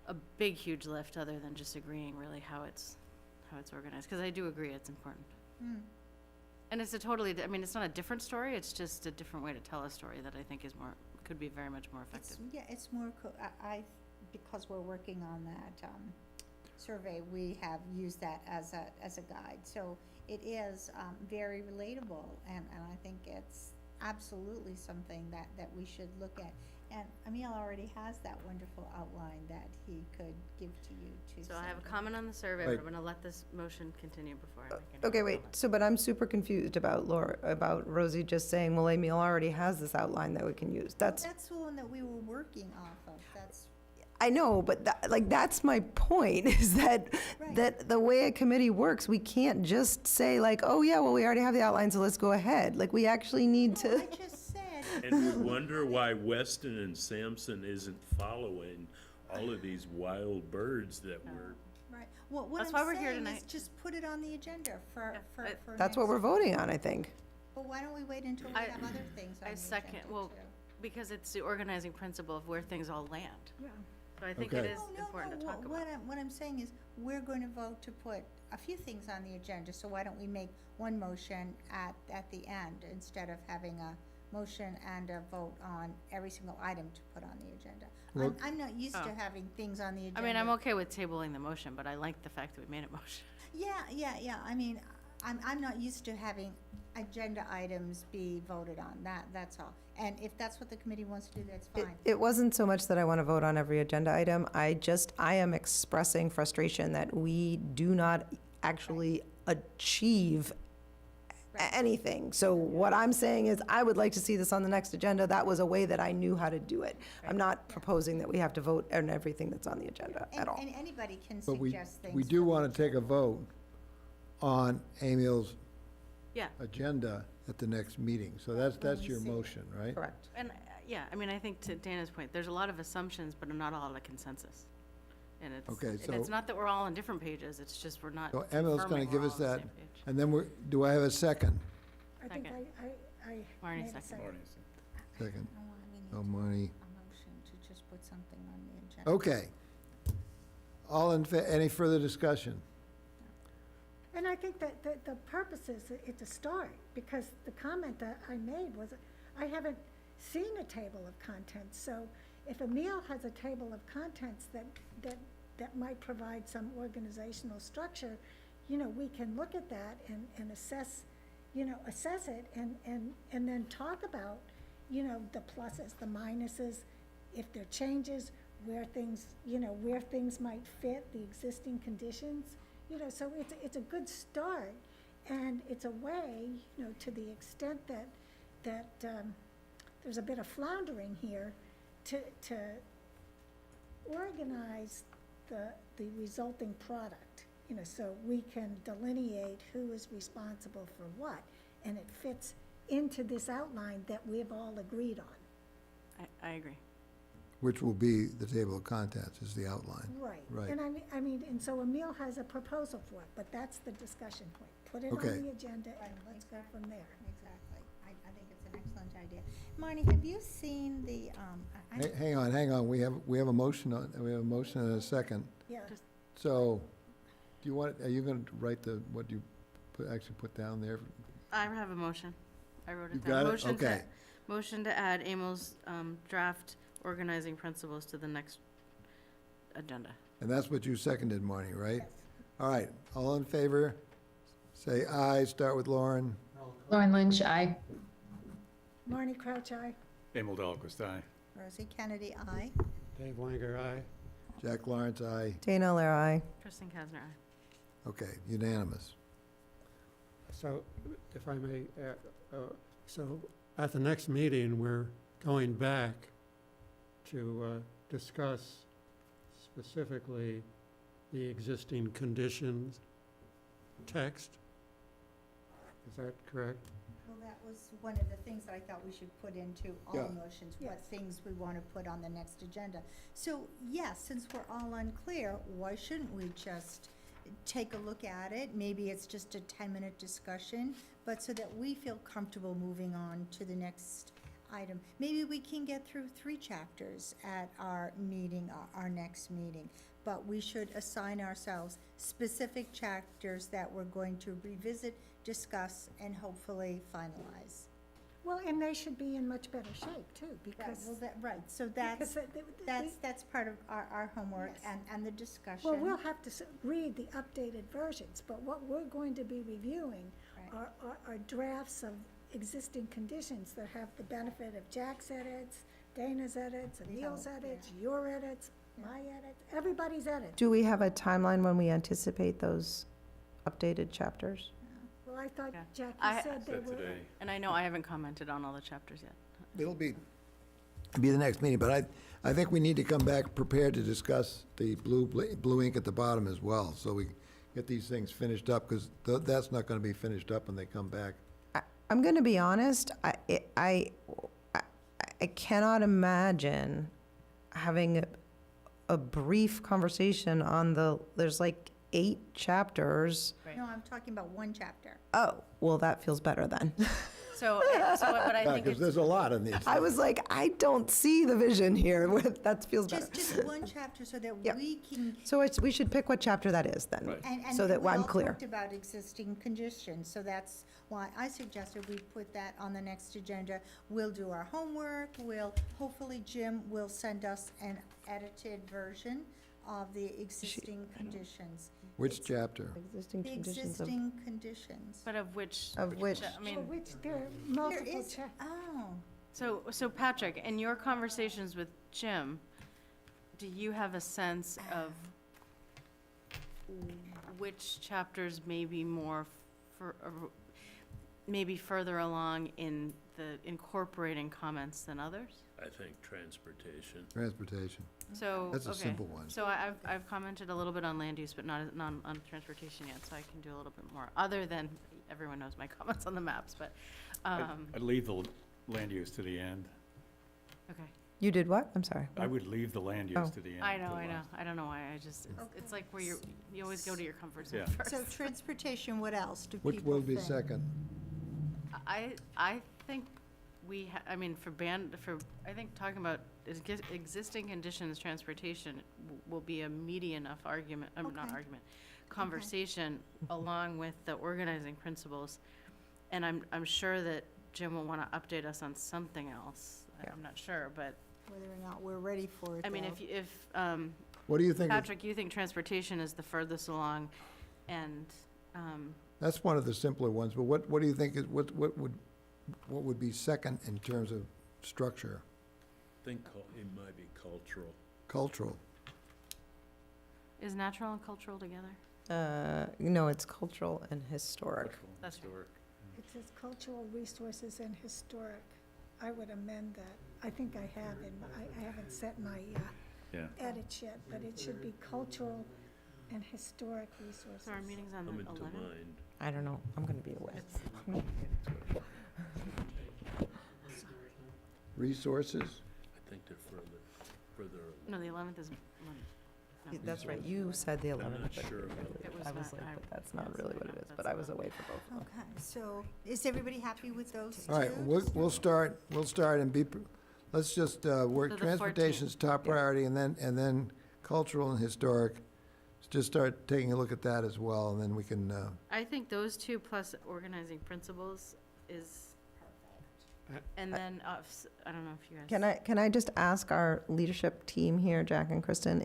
Speaker 7: a big, huge lift, other than just agreeing really how it's organized, because I do agree it's important.
Speaker 4: Hmm.
Speaker 7: And it's a totally, I mean, it's not a different story, it's just a different way to tell a story that I think is could be very much more
Speaker 4: It's,
Speaker 7: effective.
Speaker 4: yeah, it's more, because we're working on that, survey, we have used that as a guide. So it is, very relatable, and I think it's absolutely something that we should look at. And Emil already has that wonderful outline that he could give to you to.
Speaker 7: So I have a
Speaker 4: send.
Speaker 7: comment on the survey, but
Speaker 1: Right.
Speaker 7: I'm gonna let this motion continue before I make any
Speaker 6: Okay,
Speaker 7: other
Speaker 6: wait,
Speaker 7: comment.
Speaker 6: so, but I'm super confused about about Rosie just saying, well, Emil already has this outline that we can use. That's,
Speaker 4: That's the one that we were working off of, that's,
Speaker 6: I know, but that's my point, is that,
Speaker 4: Right.
Speaker 6: that the way a committee works, we can't just say like, oh, yeah, well, we already have the outline, so let's go ahead. Like, we actually need
Speaker 4: no,
Speaker 6: to.
Speaker 4: I just said.
Speaker 10: And we wonder why Weston and Sampson isn't following all of these wild birds that we're.
Speaker 4: Right, well, what
Speaker 7: That's why
Speaker 4: I'm
Speaker 7: we're here
Speaker 4: saying is
Speaker 7: tonight.
Speaker 4: just put it on the agenda for
Speaker 7: I-
Speaker 6: That's what
Speaker 4: next-
Speaker 6: we're voting on, I think.
Speaker 4: But why don't we wait until we
Speaker 7: I-
Speaker 4: have other things on
Speaker 7: I
Speaker 4: the
Speaker 7: second-
Speaker 4: agenda
Speaker 7: well,
Speaker 4: too?
Speaker 7: Because it's the organizing principle of where things all land.
Speaker 9: Yeah.
Speaker 7: So I think it
Speaker 1: Okay.
Speaker 7: is
Speaker 4: No,
Speaker 7: important to
Speaker 4: no,
Speaker 7: talk
Speaker 4: what
Speaker 7: about.
Speaker 4: what I'm saying is, we're going to vote to put a few things on the agenda, so why don't we make one motion at the end, instead of having a motion and a vote on every single item to put on the agenda?
Speaker 1: Well-
Speaker 4: I'm not used to
Speaker 7: Oh.
Speaker 4: having things on the agenda.
Speaker 7: I mean, I'm okay with tabling the motion, but I like the fact that we made a motion.
Speaker 4: Yeah, I mean, I'm not used to having agenda items be voted on, that's all. And if that's what the committee wants to do, that's fine.
Speaker 6: It wasn't so much that I want to vote on every agenda item. I am expressing frustration that we do not actually achieve anything. So what I'm saying is, I would like to see this on the next agenda. That was a way that I knew how to do it. I'm not proposing that we have to vote on everything that's on the agenda at all.
Speaker 4: And anybody can
Speaker 1: But
Speaker 4: suggest things.
Speaker 1: we do
Speaker 4: for-
Speaker 1: want to take a vote on Emil's
Speaker 7: Yeah,
Speaker 1: agenda at the next meeting. So that's your motion, right?
Speaker 6: Correct.
Speaker 7: and, yeah, I mean, I think to Dana's point, there's a lot of assumptions, but not a lot of consensus. And
Speaker 1: Okay,
Speaker 7: and
Speaker 1: so-
Speaker 7: it's not that we're all on different pages, it's just we're not
Speaker 1: So Emily's gonna
Speaker 7: confirming
Speaker 1: give
Speaker 7: we're
Speaker 1: us
Speaker 7: all on the
Speaker 1: that,
Speaker 7: same page.
Speaker 1: and then do I have a second?
Speaker 9: I think
Speaker 7: Second.
Speaker 9: I
Speaker 7: Marnie
Speaker 9: made a
Speaker 7: second.
Speaker 9: second.
Speaker 1: Second.
Speaker 4: We
Speaker 1: Oh,
Speaker 4: need
Speaker 1: Marnie.
Speaker 4: a motion to just put something on the agenda.
Speaker 1: Okay. All in, any further discussion?
Speaker 9: And I think that the purpose is, it's a start, because the comment that I made was, I haven't seen a table of contents, so if Emil has a table of contents that might provide some organizational structure, you know, we can look at that and assess, assess it, and then talk about, the pluses, the minuses, if there are changes, where things might fit the existing conditions. So it's a good start, and it's a way, to the extent that there's a bit of floundering here, to organize the resulting product, so we can delineate who is responsible for what, and it fits into this outline that we've all agreed on.
Speaker 7: I agree.
Speaker 1: Which will be the table of contents, is the outline.
Speaker 9: Right.
Speaker 1: Right.
Speaker 9: And and so Emil has a proposal for it, but that's the discussion point. Put it
Speaker 1: Okay.
Speaker 9: on the agenda, and let's go from there.
Speaker 4: Exactly. I think it's an excellent idea. Marnie, have you seen the,
Speaker 1: Hang on, we have a motion and a second.
Speaker 9: Yeah.
Speaker 1: So, are you gonna write what you actually put down there?
Speaker 7: I have a motion. I wrote
Speaker 1: You
Speaker 7: it down.
Speaker 1: got it?
Speaker 7: Motion to-
Speaker 1: Okay.
Speaker 7: Motion to add Emil's draft organizing principles to the next agenda.
Speaker 1: And that's what you seconded, Marnie, right? All right, all in favor, say aye, start with Lauren.
Speaker 3: Lauren Lynch, aye.
Speaker 9: Marnie Crouch, aye.
Speaker 5: Emil Dahlquist, aye.
Speaker 4: Rosie Kennedy, aye.
Speaker 8: Dave Wanger, aye.
Speaker 1: Jack Lawrence, aye.
Speaker 6: Dana Lair, aye.
Speaker 7: Kristen Kasner, aye.
Speaker 1: Okay, unanimous.
Speaker 8: So, if I may, so at the next meeting, we're going back to discuss specifically the existing conditions text. Is that correct?
Speaker 4: Well, that was one of the things that I thought we should put into all
Speaker 1: Yeah.
Speaker 4: motions, what
Speaker 9: Yes.
Speaker 4: things we want to put on the next agenda. So, yes, since we're all unclear, why shouldn't we just take a look at it? Maybe it's just a 10-minute discussion, but so that we feel comfortable moving on to the next item. Maybe we can get through 3 chapters at our meeting, our next meeting. But we should assign ourselves specific chapters that we're going to revisit, discuss, and hopefully finalize.
Speaker 9: Well, and they should be in much better shape, too, because.
Speaker 4: Right, so
Speaker 9: because
Speaker 4: that's part of our homework
Speaker 9: Yes.
Speaker 4: and the discussion.
Speaker 9: Well, we'll have to read the updated versions, but what we're going to be reviewing
Speaker 4: Right.
Speaker 9: are drafts of existing conditions that have the benefit of Jack's edits, Dana's edits, Emil's
Speaker 4: Yeah.
Speaker 9: edits, your edits, my edits, everybody's edits.
Speaker 6: Do we have a timeline when we anticipate those updated chapters?
Speaker 9: Well, I thought
Speaker 7: Yeah.
Speaker 9: Jackie said they
Speaker 10: Said
Speaker 9: were.
Speaker 10: today.
Speaker 7: And I know I haven't commented on all the chapters yet.
Speaker 1: It'll be the next meeting, but I think we need to come back prepared to discuss the blue ink at the bottom as well, so we get these things finished up, because that's not gonna be finished up when they come back.
Speaker 6: I'm going to be honest, I cannot imagine having a brief conversation on there's like 8 chapters.
Speaker 4: No, I'm talking about one chapter.
Speaker 6: Oh, well, that feels better then.
Speaker 7: So but I think
Speaker 1: Because
Speaker 7: it's,
Speaker 1: there's a lot in these.
Speaker 6: I was like, I don't see the vision here. That feels better.
Speaker 4: Just one chapter so that
Speaker 6: Yep.
Speaker 4: we can.
Speaker 6: So we should pick what chapter that is then,
Speaker 10: Right.
Speaker 4: And
Speaker 6: so that
Speaker 4: we
Speaker 6: I'm
Speaker 4: all
Speaker 6: clear.
Speaker 4: talked about existing conditions, so that's why I suggested we put that on the next agenda. We'll do our homework, hopefully Jim will send us an edited version of the existing conditions.
Speaker 1: Which chapter?
Speaker 6: Existing
Speaker 4: The
Speaker 6: conditions of,
Speaker 4: existing conditions.
Speaker 7: but of which.
Speaker 6: Of which?
Speaker 7: I
Speaker 9: For
Speaker 7: mean,
Speaker 9: which there are
Speaker 4: There
Speaker 9: multiple
Speaker 4: is, oh,
Speaker 7: so Patrick, in your conversations with Jim, do you have a sense of which chapters may be more maybe further along in the incorporating comments than others?
Speaker 10: I think transportation.
Speaker 1: Transportation.
Speaker 7: So,
Speaker 1: That's a
Speaker 7: okay.
Speaker 1: simple one.
Speaker 7: So I've commented a little bit on land use, but not on transportation yet, so I can do a little bit more, other than, everyone knows my comments on the maps, but,
Speaker 5: I'd leave the land use to the end.
Speaker 7: okay.
Speaker 6: You did what? I'm sorry.
Speaker 5: I would leave the land
Speaker 6: Oh.
Speaker 5: use to the end.
Speaker 7: I
Speaker 5: to
Speaker 7: know,
Speaker 5: the
Speaker 7: I know.
Speaker 5: last.
Speaker 7: I don't know why. It's like where you always go to your comfort zone
Speaker 5: Yeah.
Speaker 7: first.
Speaker 4: So transportation, what else do
Speaker 1: Which
Speaker 4: people
Speaker 1: will be
Speaker 4: think?
Speaker 1: second?
Speaker 7: I think I mean, I think talking about existing conditions, transportation will be a meaty enough argument, not
Speaker 4: Okay.
Speaker 7: argument, conversation along with the organizing principles. And I'm sure that Jim will want to update us on something else.
Speaker 6: Yeah.
Speaker 7: I'm not sure, but,
Speaker 4: Whether or not we're ready for it,
Speaker 7: I mean,
Speaker 4: though.
Speaker 7: if,
Speaker 1: What do you think?
Speaker 7: Patrick, you think transportation is the furthest along, and,
Speaker 1: That's one of the simpler ones, but what do you think is, what would be second in terms of structure,
Speaker 10: Think it might be cultural.
Speaker 1: cultural?
Speaker 7: is natural and cultural together?
Speaker 6: No, it's cultural and historic.
Speaker 5: Cultural,
Speaker 7: That's-
Speaker 5: historic.
Speaker 9: It says cultural resources and historic. I would amend that. I think I have I haven't set my
Speaker 5: Yeah.
Speaker 9: edits yet, but it should be cultural and historic resources.
Speaker 7: So our meeting's on the
Speaker 10: Coming to
Speaker 7: 11th?
Speaker 10: mind.
Speaker 6: I don't know. I'm going to be away.
Speaker 1: Resources?
Speaker 10: I think they're further.
Speaker 7: No, the 11th is, no.
Speaker 6: That's right. You said the 11th.
Speaker 10: I'm not
Speaker 6: but
Speaker 10: sure about
Speaker 7: It was
Speaker 6: I was
Speaker 7: not-
Speaker 6: like,
Speaker 7: I-
Speaker 6: but that's not
Speaker 7: yes,
Speaker 6: really what
Speaker 7: no,
Speaker 6: it is.
Speaker 7: that's
Speaker 6: But I was
Speaker 7: not-
Speaker 6: away for both of them.
Speaker 4: Okay, so is everybody happy with those two?
Speaker 1: All right, we'll start and be, let's just work,
Speaker 7: So the
Speaker 1: transportation's top
Speaker 6: Yeah.
Speaker 1: priority, and then cultural and historic. Just start taking a look at that as well, and then we can,
Speaker 7: I think those two plus organizing principles is, and then, I don't know if you guys.
Speaker 6: Can I just ask our leadership team here, Jack and Kristen,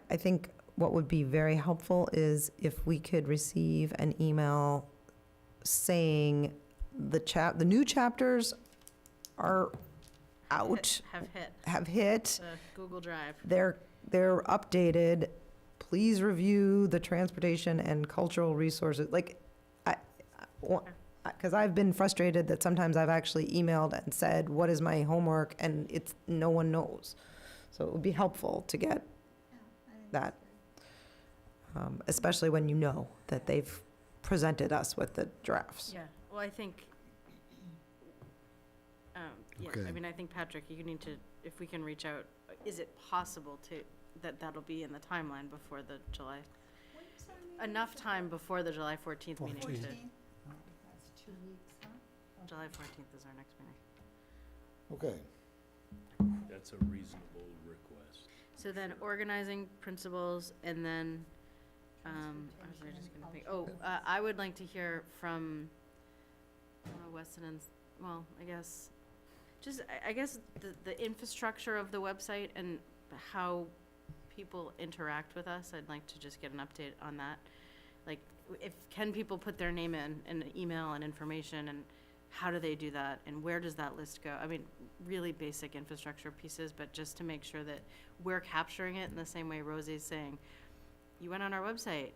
Speaker 6: I think what would be very helpful is if we could receive an email saying the new chapters are out,
Speaker 7: Have hit
Speaker 6: have hit,
Speaker 7: the Google Drive.
Speaker 6: they're updated. Please review the transportation and cultural resources. Like, because I've been frustrated that sometimes I've actually emailed and said, what is my homework? And no one knows. So it would be helpful to get that, especially when you know that they've presented us with the drafts.
Speaker 7: Yeah, well, I think, yeah,
Speaker 1: Okay.
Speaker 7: I mean, I think, Patrick, you need to, if we can reach out, is it possible that'll be in the timeline before the July, enough time before the July 14th meeting to,
Speaker 8: 14th.
Speaker 4: That's 2 weeks, huh?
Speaker 7: July 14th is our next meeting.
Speaker 1: okay.
Speaker 10: That's a reasonable request.
Speaker 7: So then organizing principles, and then, I was just gonna think, I would like to hear from, Weston and, well, I guess, I guess the infrastructure of the website and how people interact with us, I'd like to just get an update on that. Like, can people put their name in an email and information, and how do they do that, and where does that list go? I mean, really basic infrastructure pieces, but just to make sure that we're capturing it in the same way Rosie's saying, you went on our website,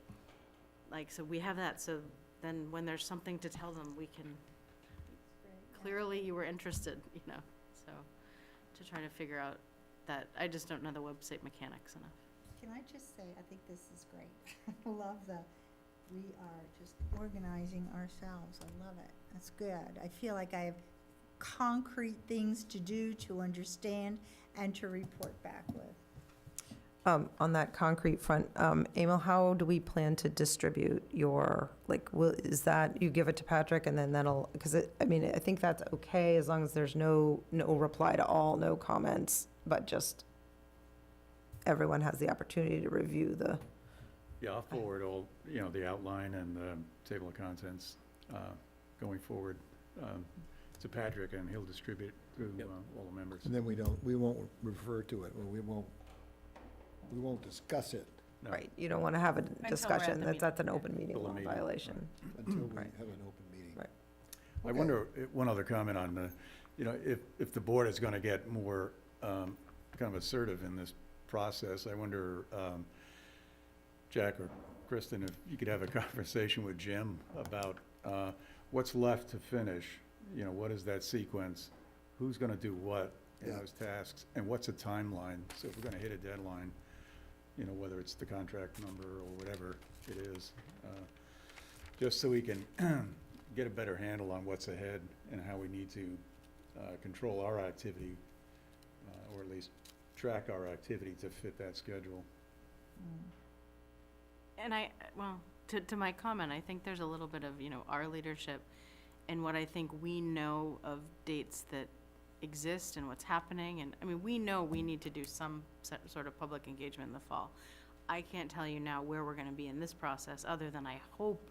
Speaker 7: like, so we have that, so then when there's something to tell them, we can, clearly you were interested, so, to try to figure out that, I just don't know the website mechanics enough.
Speaker 4: Can I just say, I think this is great. I love we are just organizing ourselves. I love it. That's good. I feel like I have concrete things to do, to understand, and to report back with.
Speaker 6: On that concrete front, Emil, how do we plan to distribute is that you give it to Patrick and then because I think that's okay as long as there's no reply to all, no comments, but just everyone has the opportunity to review the.
Speaker 5: Yeah, I'll forward all, the outline and the table of contents going forward to Patrick, and he'll distribute to
Speaker 10: Yep.
Speaker 5: all the members.
Speaker 1: And then we won't refer to it, or we won't discuss it
Speaker 5: No,
Speaker 6: Right, you don't want to have a
Speaker 7: we're at
Speaker 6: discussion,
Speaker 7: the
Speaker 6: that's an open meeting
Speaker 5: Full
Speaker 6: law
Speaker 5: meeting,
Speaker 6: violation.
Speaker 1: until we
Speaker 6: Right.
Speaker 1: have an open meeting.
Speaker 6: Right.
Speaker 5: I
Speaker 1: Okay.
Speaker 5: wonder, one other comment on the, if the board is going to get more kind of assertive in this process, I wonder, Jack or Kristen, if you could have a conversation with Jim about what's left to finish. What is that sequence? Who's going to do what in
Speaker 1: Yeah.
Speaker 5: those tasks? And what's a timeline? So if we're going to hit a deadline, whether it's the contract number or whatever it is, just so we can get a better handle on what's ahead and how we need to control our activity, or at least track our activity to fit that schedule.
Speaker 7: And well, to my comment, I think there's a little bit of, our leadership and what I think we know of dates that exist and what's happening. And, I mean, we know we need to do some sort of public engagement in the fall. I can't tell you now where we're gonna be in this process, other than I hope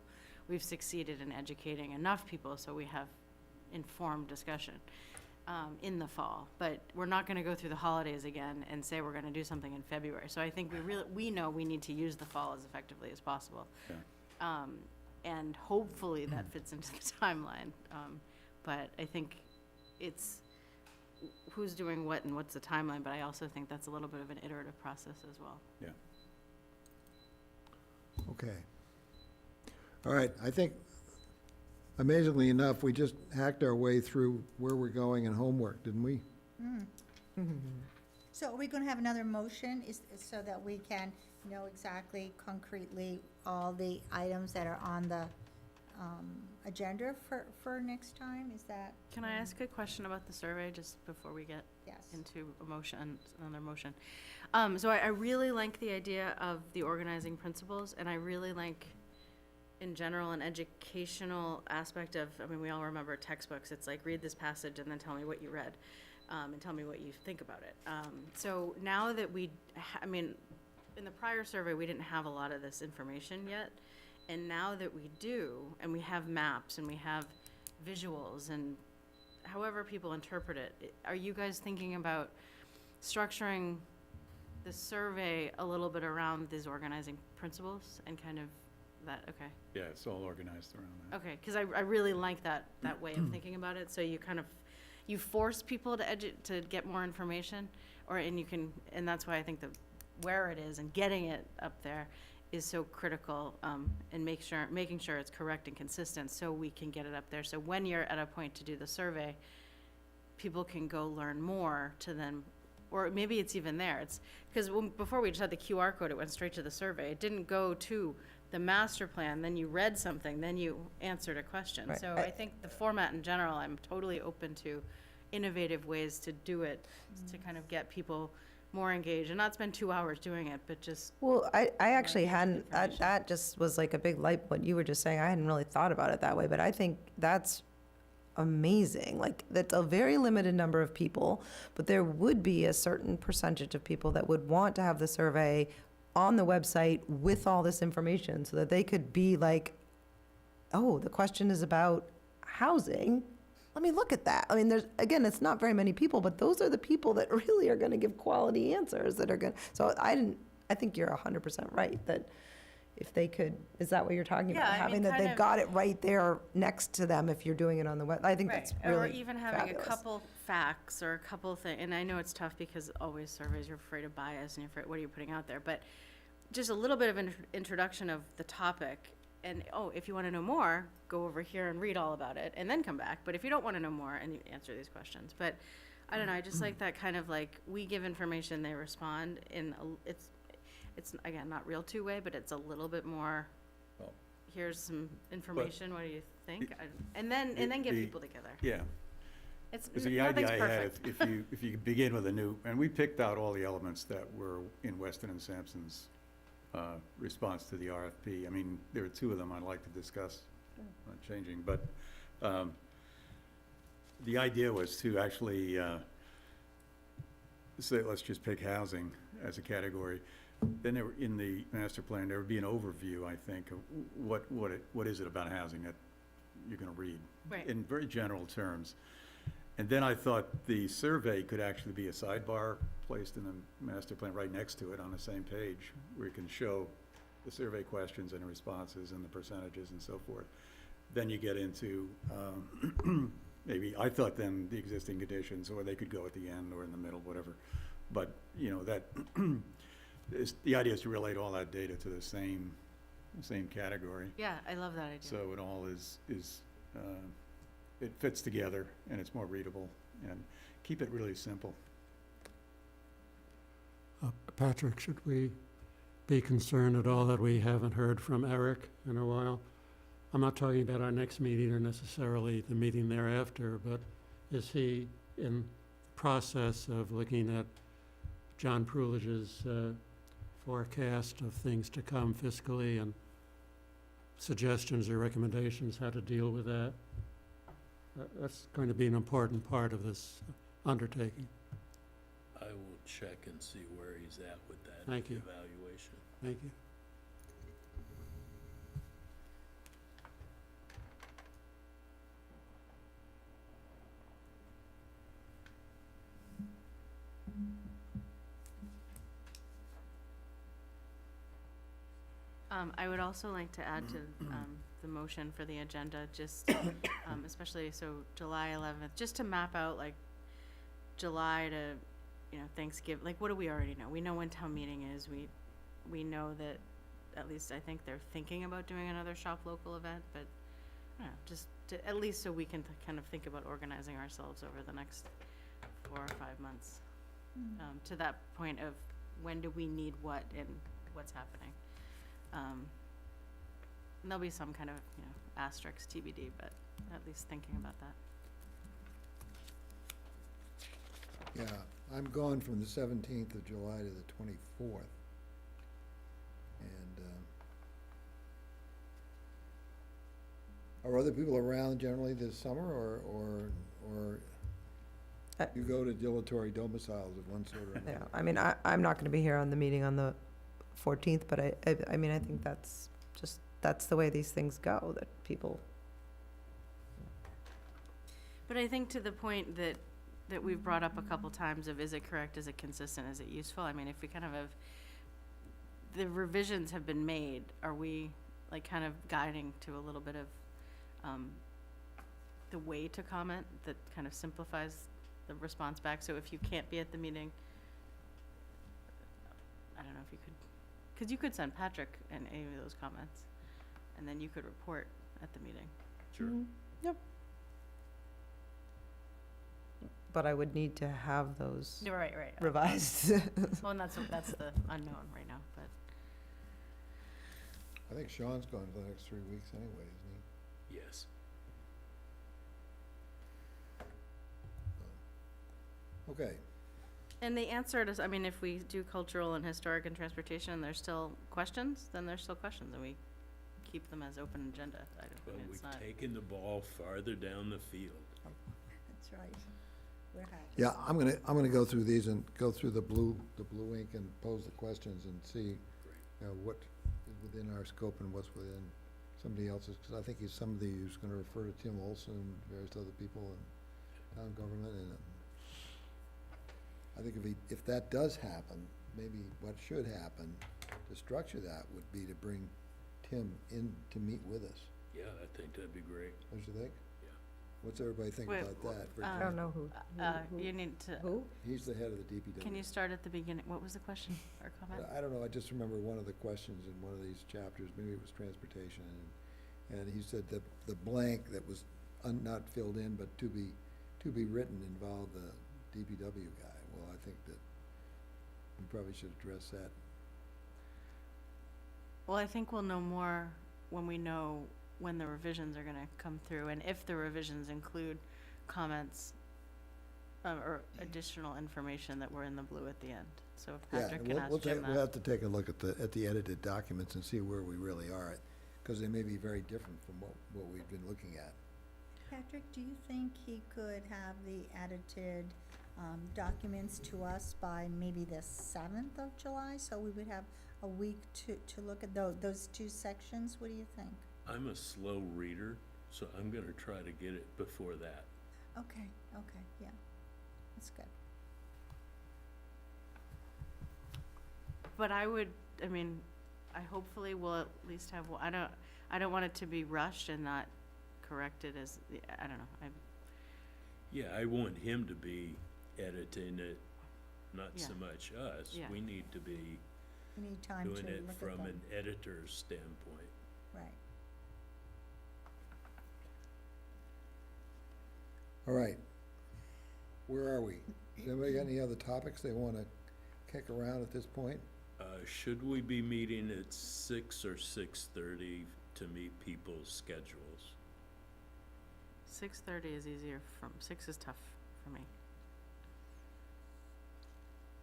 Speaker 7: we've succeeded in educating enough people so we have informed discussion in the fall. But we're not gonna go through the holidays again and say we're gonna do something in February. So I think we know we need to use the fall as effectively as possible.
Speaker 5: Yeah.
Speaker 7: And hopefully that fits into the timeline. But I think it's who's doing what and what's the timeline, but I also think that's a little bit of an iterative process as well.
Speaker 5: Yeah.
Speaker 1: Okay. All right, I think amazingly enough, we just hacked our way through where we're going in homework, didn't we?
Speaker 4: So are we going to have another motion so that we can know exactly concretely all the items that are on the agenda for next time? Is that?
Speaker 7: Can I ask a question about the survey just before we get
Speaker 4: Yes.
Speaker 7: into another motion? So I really like the idea of the organizing principles, and I really like, in general, an educational aspect of, I mean, we all remember textbooks. It's like, read this passage and then tell me what you read, and tell me what you think about it. So now that in the prior survey, we didn't have a lot of this information yet. And now that we do, and we have maps and we have visuals and however people interpret it, are you guys thinking about structuring the survey a little bit around these organizing principles and kind of that, okay?
Speaker 5: Yeah, it's all organized around that.
Speaker 7: Okay, because I really like that way of thinking about it. So you kind of, you force people to get more information, and that's why I think where it is and getting it up there is so critical, and making sure it's correct and consistent so we can get it up there. So when you're at a point to do the survey, people can go learn more to then, or maybe it's even there. It's because before we just had the QR code, it went straight to the survey. It didn't go to the master plan, then you read something, then you answered a question.
Speaker 6: Right.
Speaker 7: So I think the format in general, I'm totally open to innovative ways to do it, to kind of get people more engaged and not spend 2 hours doing it, but just,
Speaker 6: Well, I actually hadn't,
Speaker 7: information.
Speaker 6: that just was like a big light, what you were just saying, I hadn't really thought about it that way, but I think that's amazing. Like, that's a very limited number of people, but there would be a certain percentage of people that would want to have the survey on the website with all this information so that they could be like, oh, the question is about housing. Let me look at that. I mean, again, it's not very many people, but those are the people that really are going to give quality answers that are going to. So I think you're 100% right that if they could, is that what you're talking
Speaker 7: Yeah,
Speaker 6: about?
Speaker 7: I mean,
Speaker 6: Having that
Speaker 7: kind
Speaker 6: they've
Speaker 7: of-
Speaker 6: got it right there next to them if you're doing it on the web. I think that's really
Speaker 7: or even having
Speaker 6: fabulous.
Speaker 7: a couple facts or a couple things, and I know it's tough because always surveys, you're afraid of bias and you're afraid, what are you putting out there? But just a little bit of an introduction of the topic, and, if you want to know more, go over here and read all about it, and then come back. But if you don't want to know more, and you answer these questions. But I don't know, I just like that kind of like, we give information, they respond it's again, not real two-way, but it's a little bit more,
Speaker 5: Well,
Speaker 7: here's some information, what do you think?
Speaker 5: the-
Speaker 7: And then get
Speaker 5: the-
Speaker 7: people together.
Speaker 5: Yeah.
Speaker 7: It's,
Speaker 5: Because the
Speaker 7: nothing's
Speaker 5: idea I had,
Speaker 7: perfect.
Speaker 5: if you begin with and we picked out all the elements that were in Weston and Sampson's response to the RFP. I mean, there are two of them I'd like to discuss, not changing, but the idea was to actually say, let's just pick housing as a category. Then there, in the master plan, there would be an overview, I think, of what is it about housing that you're gonna read.
Speaker 7: Right.
Speaker 5: In very general terms. And then I thought the survey could actually be a sidebar placed in the master plan right next to it on the same page, where you can show the survey questions and responses and the percentages and so forth. Then you get into, maybe, I thought then the existing conditions, or they could go at the end or in the middle, whatever. But, that, the idea is to relate all that data to the same category.
Speaker 7: Yeah, I love that idea.
Speaker 5: So it all is it fits together and it's more readable, and keep it really simple.
Speaker 8: Patrick, should we be concerned at all that we haven't heard from Eric in a while? I'm not talking about our next meeting or necessarily the meeting thereafter, but is he in the process of looking at John Prulidge's forecast of things to come fiscally and suggestions or recommendations how to deal with that? That's going to be an important part of this undertaking.
Speaker 10: I will check and see where he's at with that
Speaker 8: Thank you.
Speaker 10: evaluation.
Speaker 8: Thank you.
Speaker 7: I would also like to add to the motion for the agenda, just especially, so July 11th, just to map out like July to, Thanksgiving, like what do we already know? We know when town meeting is, we know that, at least I think they're thinking about doing another shop local event, but, I don't know, just to, at least so we can kind of think about organizing ourselves over the next 4 or 5 months. To that point of when do we need what and what's happening. And there'll be some kind of, asterisk TBD, but at least thinking about that.
Speaker 1: Yeah, I'm gone from the 17th of July to the 24th. And are other people around generally this summer, or you go to dilatory domiciles of one sort or
Speaker 6: Yeah,
Speaker 1: another?
Speaker 6: I mean, I'm not going to be here on the meeting on the 14th, but I mean, I think that's the way these things go, that people,
Speaker 7: But I think to the point that we've brought up a couple times of, is it correct, is it consistent, is it useful? I mean, if we kind of have, the revisions have been made, are we like kind of guiding to a little bit of the way to comment that kind of simplifies the response back? So if you can't be at the meeting, I don't know if you could, because you could send Patrick and any of those comments, and then you could report at the meeting.
Speaker 10: Sure.
Speaker 6: Yep. But I would need to have those
Speaker 7: Right.
Speaker 6: revised.
Speaker 7: Well, and that's the unknown right now, but.
Speaker 1: I think Sean's gone for the next 3 weeks anyway, isn't
Speaker 10: Yes.
Speaker 1: he? Okay.
Speaker 7: And the answer to, I mean, if we do cultural and historic and transportation, and there's still questions, then there's still questions, and we keep them as open agenda. I
Speaker 10: But
Speaker 7: mean,
Speaker 10: we've
Speaker 7: it's not.
Speaker 10: taken the ball farther down the field.
Speaker 4: That's right. We're happy.
Speaker 1: Yeah, I'm gonna go through these and go through the blue ink and pose the questions and see, what is within our scope and what's within somebody else's, because I think somebody who's gonna refer to Tim Olson and various other people in town government, and I think if that does happen, maybe what should happen to structure that would be to bring Tim in to meet with us.
Speaker 10: Yeah, I think that'd be great.
Speaker 1: Don't you think?
Speaker 10: Yeah.
Speaker 1: What's everybody think
Speaker 7: Wait,
Speaker 1: about that? For
Speaker 6: I
Speaker 1: example?
Speaker 6: don't know who.
Speaker 7: You need to,
Speaker 6: Who?
Speaker 1: He's the head of the DPW.
Speaker 7: can you start at the beginning? What was the question or comment?
Speaker 1: I don't know, I just remember one of the questions in one of these chapters, maybe it was transportation, and he said that the blank that was not filled in, but to be written involved the DPW guy. Well, I think that we probably should address that.
Speaker 7: Well, I think we'll know more when we know when the revisions are gonna come through, and if the revisions include comments or additional information that were in the blue at the end. So if
Speaker 1: Yeah,
Speaker 7: Patrick can ask Jim
Speaker 1: we'll
Speaker 7: that.
Speaker 1: have to take a look at the edited documents and see where we really are, because they may be very different from what we've been looking at.
Speaker 4: Patrick, do you think he could have the edited documents to us by maybe the 7th of July? So we would have a week to look at those two sections. What do you think?
Speaker 10: I'm a slow reader, so I'm gonna try to get it before that.
Speaker 4: Okay, yeah. That's good.
Speaker 7: But I mean, I hopefully will at least have, I don't want it to be rushed and not corrected as, I don't know,
Speaker 10: Yeah, I want him to be editing it, not so
Speaker 7: Yeah.
Speaker 10: much us.
Speaker 7: Yeah.
Speaker 10: We need to be
Speaker 4: We need time to
Speaker 10: doing it
Speaker 4: look at
Speaker 10: from
Speaker 4: them.
Speaker 10: an editor's standpoint.
Speaker 4: Right.
Speaker 1: All right. Where are we? Does anybody got any other topics they want to kick around at this point?
Speaker 10: Should we be meeting at 6 or 6:30 to meet people's schedules.
Speaker 7: 6:30 is easier from, 6 is tough for me.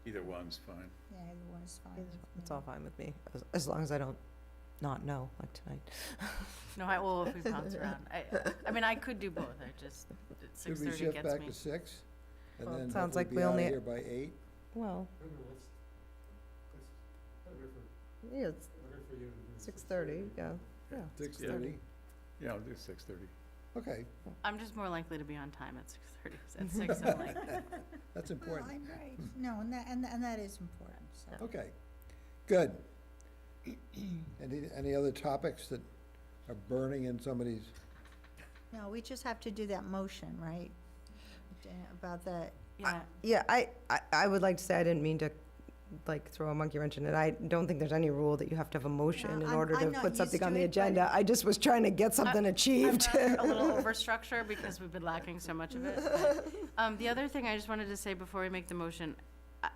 Speaker 5: Either one's fine.
Speaker 4: Yeah, the one is fine.
Speaker 6: It's all fine with me, as long as I don't not know, like tonight.
Speaker 7: No, well, if we bounce around, I mean, I could do both, I just,
Speaker 1: Should we
Speaker 7: 6:30
Speaker 1: shift
Speaker 7: gets
Speaker 1: back
Speaker 7: me.
Speaker 1: to 6? And
Speaker 6: Well, it
Speaker 1: then
Speaker 6: sounds
Speaker 1: hopefully
Speaker 6: like
Speaker 1: be
Speaker 6: we
Speaker 1: out of
Speaker 6: only-
Speaker 1: here by 8?
Speaker 6: Well, yeah, it's
Speaker 8: Better for you to do
Speaker 6: 6:30, yeah.
Speaker 1: 6:30?
Speaker 5: Yeah, I'll do 6:30.
Speaker 1: Okay,
Speaker 7: I'm just more likely to be on time at 6:30, at 6, I'm like,
Speaker 1: that's
Speaker 4: Well,
Speaker 1: important.
Speaker 4: I'm right. No, and that is important, so.
Speaker 1: Okay, good. Any other topics that are burning in somebody's,
Speaker 4: No, we just have to do that motion, right? About that.
Speaker 7: yeah.
Speaker 6: Yeah, I would like to say, I didn't mean to, like, throw a monkey wrench in it. I don't think there's any rule that you have to have a motion in
Speaker 4: I'm-
Speaker 6: order to
Speaker 4: I'm not
Speaker 6: put something
Speaker 4: used
Speaker 6: on
Speaker 4: to
Speaker 6: the
Speaker 4: it, but-
Speaker 6: agenda. I just was trying to get something achieved.
Speaker 7: I'm a little overstructure because we've been lacking so much of it. But, the other thing I just wanted to say before we make the motion,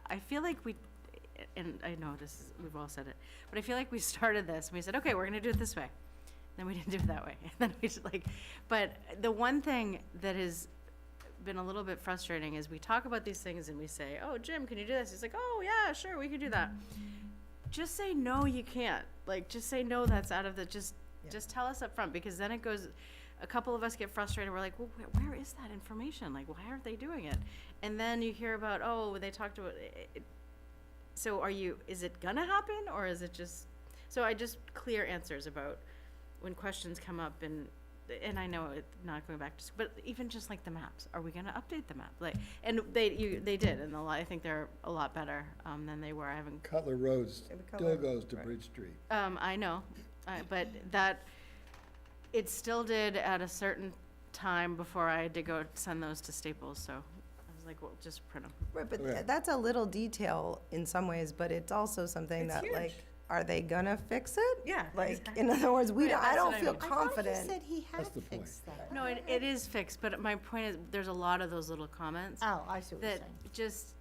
Speaker 7: I feel like we, and I know this, we've all said it, but I feel like we started this, and we said, okay, we're gonna do it this way. Then we didn't do it that way. And then we just like, but the one thing that has been a little bit frustrating is we talk about these things and we say, oh, Jim, can you do this? He's like, oh, yeah, sure, we can do that. Just say, no, you can't. Like, just say, no, that's out of the, just tell us up front, because then it goes, a couple of us get frustrated. We're like, well, where is that information? Like, why aren't they doing it? And then you hear about, oh, they talked about it. So is it gonna happen, or is it just, so I just clear answers about when questions come up, and I know it's not going back to, but even just like the maps, are we gonna update the map? Like, and they did, and I think they're a lot better, than they were. I haven't,
Speaker 1: Cutler Road still
Speaker 6: Cutler-
Speaker 1: goes to
Speaker 6: right.
Speaker 1: Bridge Street.
Speaker 7: I know, but that, it still did at a certain time before I had to go send those to Staples, so I was like, well, just print them.
Speaker 6: Right, but
Speaker 1: Okay.
Speaker 6: that's a little detail in some ways, but it's also something
Speaker 7: It's
Speaker 6: that,
Speaker 7: huge.
Speaker 6: like, are they gonna fix it?
Speaker 7: Yeah,
Speaker 6: Like,
Speaker 7: exactly.
Speaker 6: in other words,
Speaker 7: Right,
Speaker 6: I
Speaker 7: that's
Speaker 6: don't
Speaker 7: what I
Speaker 6: feel
Speaker 7: mean.
Speaker 6: confident.
Speaker 4: I thought he said he had
Speaker 1: That's the point.
Speaker 4: fixed that.
Speaker 7: No, it is fixed, but my point is, there's a lot of those little comments.
Speaker 4: Oh, I see what you're
Speaker 7: that
Speaker 4: saying.
Speaker 7: just,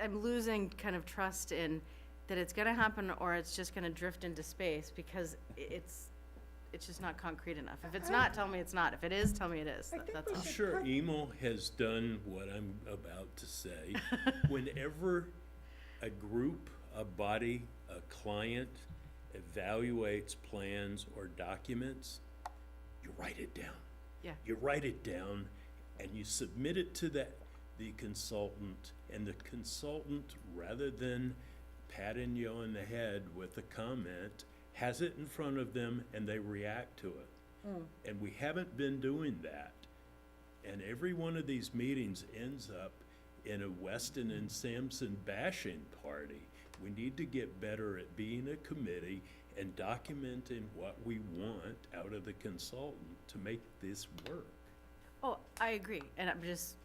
Speaker 7: I'm losing kind of trust in that it's gonna happen, or it's just gonna drift into space, because it's just not concrete enough. If it's not, tell me it's not. If it is, tell me it is.
Speaker 9: I think
Speaker 7: That's
Speaker 9: we
Speaker 7: all.
Speaker 10: I'm
Speaker 9: should
Speaker 10: sure
Speaker 9: put-
Speaker 10: Emil has done what I'm about to say. Whenever a group, a body, a client evaluates plans or documents, you write it down.
Speaker 7: Yeah.
Speaker 10: You write it down and you submit it to the consultant, and the consultant, rather than patting you on the head with a comment, has it in front of them and they react to it. And we haven't been doing that. And every one of these meetings ends up in a Weston and Sampson bashing party. We need to get better at being a committee and documenting what we want out of the consultant to make this work.
Speaker 7: Oh, I agree, and I'm just,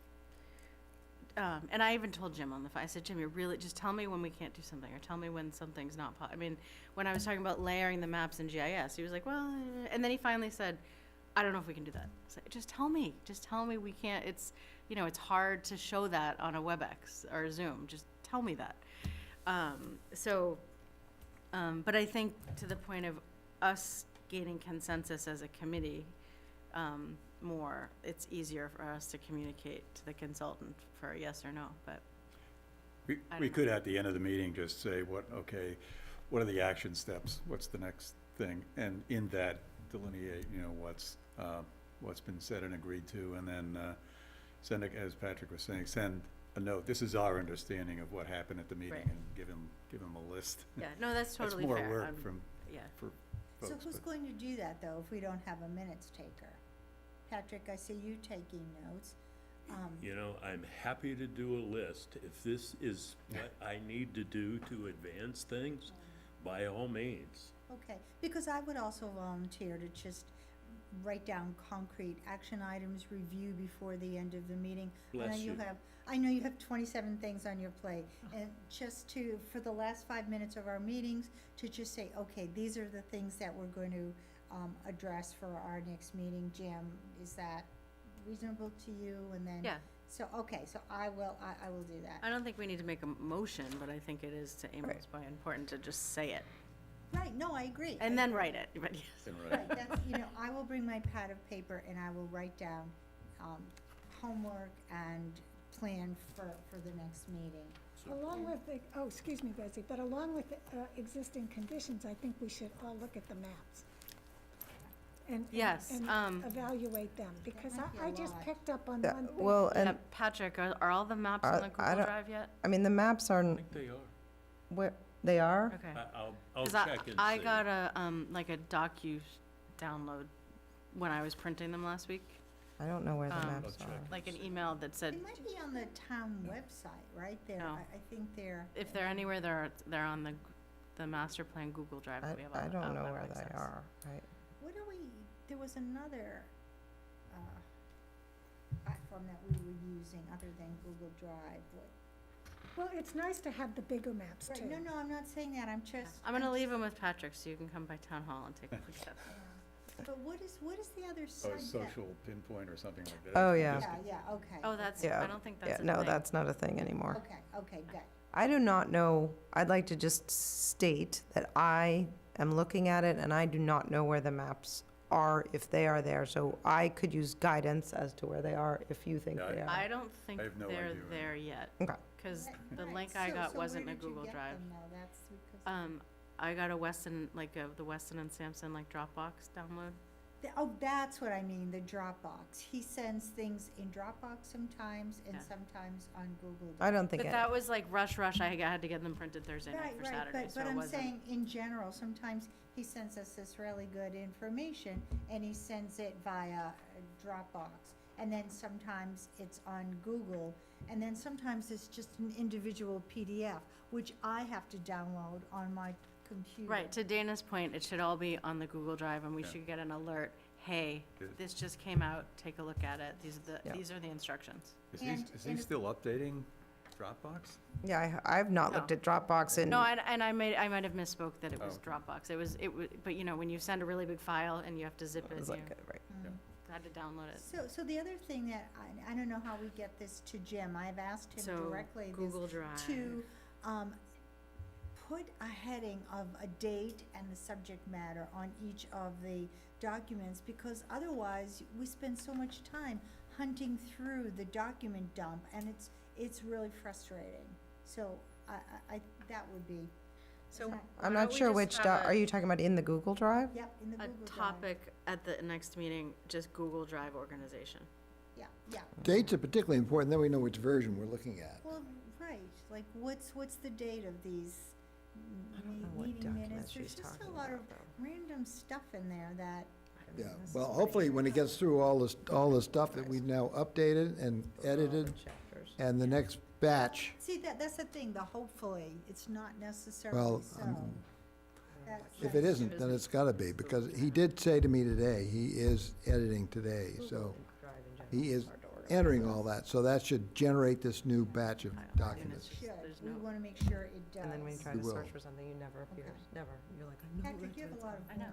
Speaker 7: and I even told Jim on the phone, I said, Jim, you really, just tell me when we can't do something, or tell me when something's not I mean, when I was talking about layering the maps in GIS, he was like, well, and then he finally said, I don't know if we can do that. I said, just tell me we can't, it's, it's hard to show that on a WebEx or Zoom, just tell me that. But I think to the point of us gaining consensus as a committee, more, it's easier for us to communicate to the consultant for a yes or no, but I
Speaker 5: We
Speaker 7: don't know.
Speaker 5: could, at the end of the meeting, just say, what are the action steps? What's the next thing? And in that, delineate, what's been said and agreed to, and then send, as Patrick was saying, send a note. This is our understanding of what happened at the meeting,
Speaker 7: Right.
Speaker 5: and give him a list.
Speaker 7: yeah, no, that's totally fair.
Speaker 5: That's more work
Speaker 7: I'm-
Speaker 5: from,
Speaker 7: Yeah,
Speaker 5: for
Speaker 4: So
Speaker 5: folks,
Speaker 4: who's
Speaker 5: but
Speaker 4: going to do that, though, if we don't have a minutes taker? Patrick, I see you taking notes.
Speaker 10: I'm happy to do a list. If this is what I need to do to advance things, by all means.
Speaker 4: Okay, because I would also volunteer to just write down concrete action items, review before the end of the meeting.
Speaker 10: Bless you.
Speaker 4: I know you have 27 things on your plate, and just for the last 5 minutes of our meetings, to just say, okay, these are the things that we're going to address for our next meeting. Jim, is that reasonable to you? And then,
Speaker 7: yeah.
Speaker 4: so, okay, so I will do that.
Speaker 7: I don't think we need to make a motion, but I think it is, to Amy's point, important to just say it.
Speaker 4: Right, no, I agree.
Speaker 7: and then write it, but yes.
Speaker 4: Right, that's, I will bring my pad of paper and I will write down, homework and plan for the next meeting.
Speaker 9: Along with the, oh, excuse me, Betsy, but along with the existing conditions, I think we should all look at the maps.
Speaker 7: Yes,
Speaker 9: And evaluate them, because
Speaker 4: might be a
Speaker 9: I just
Speaker 4: lot.
Speaker 9: picked up on
Speaker 6: Yeah,
Speaker 9: one thing.
Speaker 6: well,
Speaker 7: Yeah,
Speaker 6: and,
Speaker 7: Patrick, are all the maps on the
Speaker 6: I
Speaker 7: Google
Speaker 6: don't-
Speaker 7: Drive yet?
Speaker 6: I mean, the maps are,
Speaker 10: I think they are.
Speaker 6: where, they are?
Speaker 7: Okay.
Speaker 10: I'll
Speaker 7: 'Cause
Speaker 10: check and see.
Speaker 7: I got a, like a docu download when I was printing them last week,
Speaker 6: I don't know where the
Speaker 7: Um,
Speaker 6: maps
Speaker 10: I'll check.
Speaker 6: are.
Speaker 7: like an email that said,
Speaker 4: They might be on the town website, right there.
Speaker 7: No.
Speaker 4: I think they're.
Speaker 7: if they're anywhere, they're on the master plan Google Drive that we have.
Speaker 6: I
Speaker 7: on-
Speaker 6: don't
Speaker 7: on
Speaker 6: know
Speaker 7: web
Speaker 6: where they
Speaker 7: access.
Speaker 6: are, right?
Speaker 4: What are we, there was another, platform that we were using other than Google Drive.
Speaker 9: Well, it's nice to have the bigger maps too.
Speaker 4: Right, no, I'm not saying that, I'm just.
Speaker 7: I'm gonna leave them with Patrick so you can come by town hall and take a look at them.
Speaker 4: Yeah. But what is the other
Speaker 5: Oh,
Speaker 4: side that?
Speaker 5: social pinpoint or something like that.
Speaker 6: Oh, yeah.
Speaker 4: Yeah, okay.
Speaker 7: Oh, that's,
Speaker 6: Yeah.
Speaker 7: I don't think
Speaker 6: Yeah,
Speaker 7: that's a
Speaker 6: no,
Speaker 7: thing.
Speaker 6: that's not a thing anymore.
Speaker 4: Okay, good.
Speaker 6: I do not know, I'd like to just state that I am looking at it and I do not know where the maps are, if they are there. So I could use guidance as to where they are if you think
Speaker 5: Yeah,
Speaker 6: they are.
Speaker 7: I don't think
Speaker 5: I have no
Speaker 7: they're
Speaker 5: idea where-
Speaker 7: there yet,
Speaker 6: Okay.
Speaker 7: cause the
Speaker 4: Right,
Speaker 7: link I got
Speaker 4: so
Speaker 7: wasn't
Speaker 4: where
Speaker 7: a
Speaker 4: did you
Speaker 7: Google
Speaker 4: get
Speaker 7: Drive.
Speaker 4: them, though? That's because.
Speaker 7: I got a Weston, the Weston and Sampson like Dropbox download.
Speaker 4: Oh, that's what I mean, the Dropbox. He sends things in Dropbox sometimes and
Speaker 7: Yeah.
Speaker 4: sometimes on Google.
Speaker 6: I don't think
Speaker 7: But
Speaker 6: it,
Speaker 7: that was like rush, I had to get them printed Thursday night for Saturday, so
Speaker 4: But
Speaker 7: it
Speaker 4: I'm
Speaker 7: wasn't.
Speaker 4: saying, in general, sometimes he sends us this really good information, and he sends it via Dropbox. And then sometimes it's on Google, and then sometimes it's just an individual PDF, which I have to download on my computer.
Speaker 7: Right, to Dana's point, it should all be on the Google Drive and we
Speaker 5: Yeah.
Speaker 7: should get an alert, hey,
Speaker 5: Good.
Speaker 7: this just came out, take a look at it,
Speaker 6: Yeah.
Speaker 7: these are the instructions.
Speaker 5: Is
Speaker 4: And-
Speaker 5: is
Speaker 4: and
Speaker 5: he
Speaker 4: if-
Speaker 5: still updating Dropbox?
Speaker 6: yeah, I've not
Speaker 7: No.
Speaker 6: looked at Dropbox in,
Speaker 7: No, and I might have misspoke that it
Speaker 5: Oh,
Speaker 7: was
Speaker 5: okay.
Speaker 7: Dropbox, it was, but you know, when you send a really big file and you have to zip
Speaker 6: it
Speaker 7: it,
Speaker 6: was
Speaker 7: you
Speaker 6: like, right.
Speaker 7: had to download it.
Speaker 4: So the other thing that, I don't know how we get this to Jim, I've asked him
Speaker 7: So,
Speaker 4: directly this,
Speaker 7: Google Drive.
Speaker 4: to, put a heading of a date and the subject matter on each of the documents, because otherwise, we spend so much time hunting through the document dump, and it's really frustrating. So, that would be,
Speaker 7: So.
Speaker 6: I'm
Speaker 7: why
Speaker 6: not
Speaker 7: don't we
Speaker 6: sure
Speaker 7: just
Speaker 6: which,
Speaker 7: have
Speaker 6: are you talking about in the Google Drive?
Speaker 4: yep, in the
Speaker 7: a
Speaker 4: Google Drive.
Speaker 7: topic at the next meeting, just Google Drive organization?
Speaker 4: Yeah,
Speaker 1: Dates are particularly important, then we know which version we're looking at.
Speaker 4: well, right, like, what's the date of these
Speaker 6: I don't know what
Speaker 4: meeting minutes?
Speaker 6: documents
Speaker 4: There's
Speaker 6: she's
Speaker 4: just a
Speaker 6: talking
Speaker 4: lot of
Speaker 6: about, though.
Speaker 4: random stuff in there that,
Speaker 1: Yeah, well, hopefully, when it gets through all the stuff that we've now updated and edited,
Speaker 6: Chapters.
Speaker 1: and the next batch,
Speaker 4: see, that's the thing, the hopefully, it's not
Speaker 1: well,
Speaker 4: necessarily so.
Speaker 1: if it isn't, then it's gotta be, because he did say to me today, he is editing today, so
Speaker 6: Drive in general
Speaker 1: he is
Speaker 6: hard to organize.
Speaker 1: entering all that, so that should generate this new batch of documents.
Speaker 7: Just-
Speaker 4: Should,
Speaker 7: there's
Speaker 4: we
Speaker 7: no-
Speaker 4: wanna make sure it does.
Speaker 6: And then when you try
Speaker 1: You
Speaker 6: to
Speaker 1: will.
Speaker 6: search for something, you never appears, never. You're like, I know.
Speaker 4: Patrick,
Speaker 6: that's
Speaker 4: you have
Speaker 6: what
Speaker 4: a lot of
Speaker 7: I know,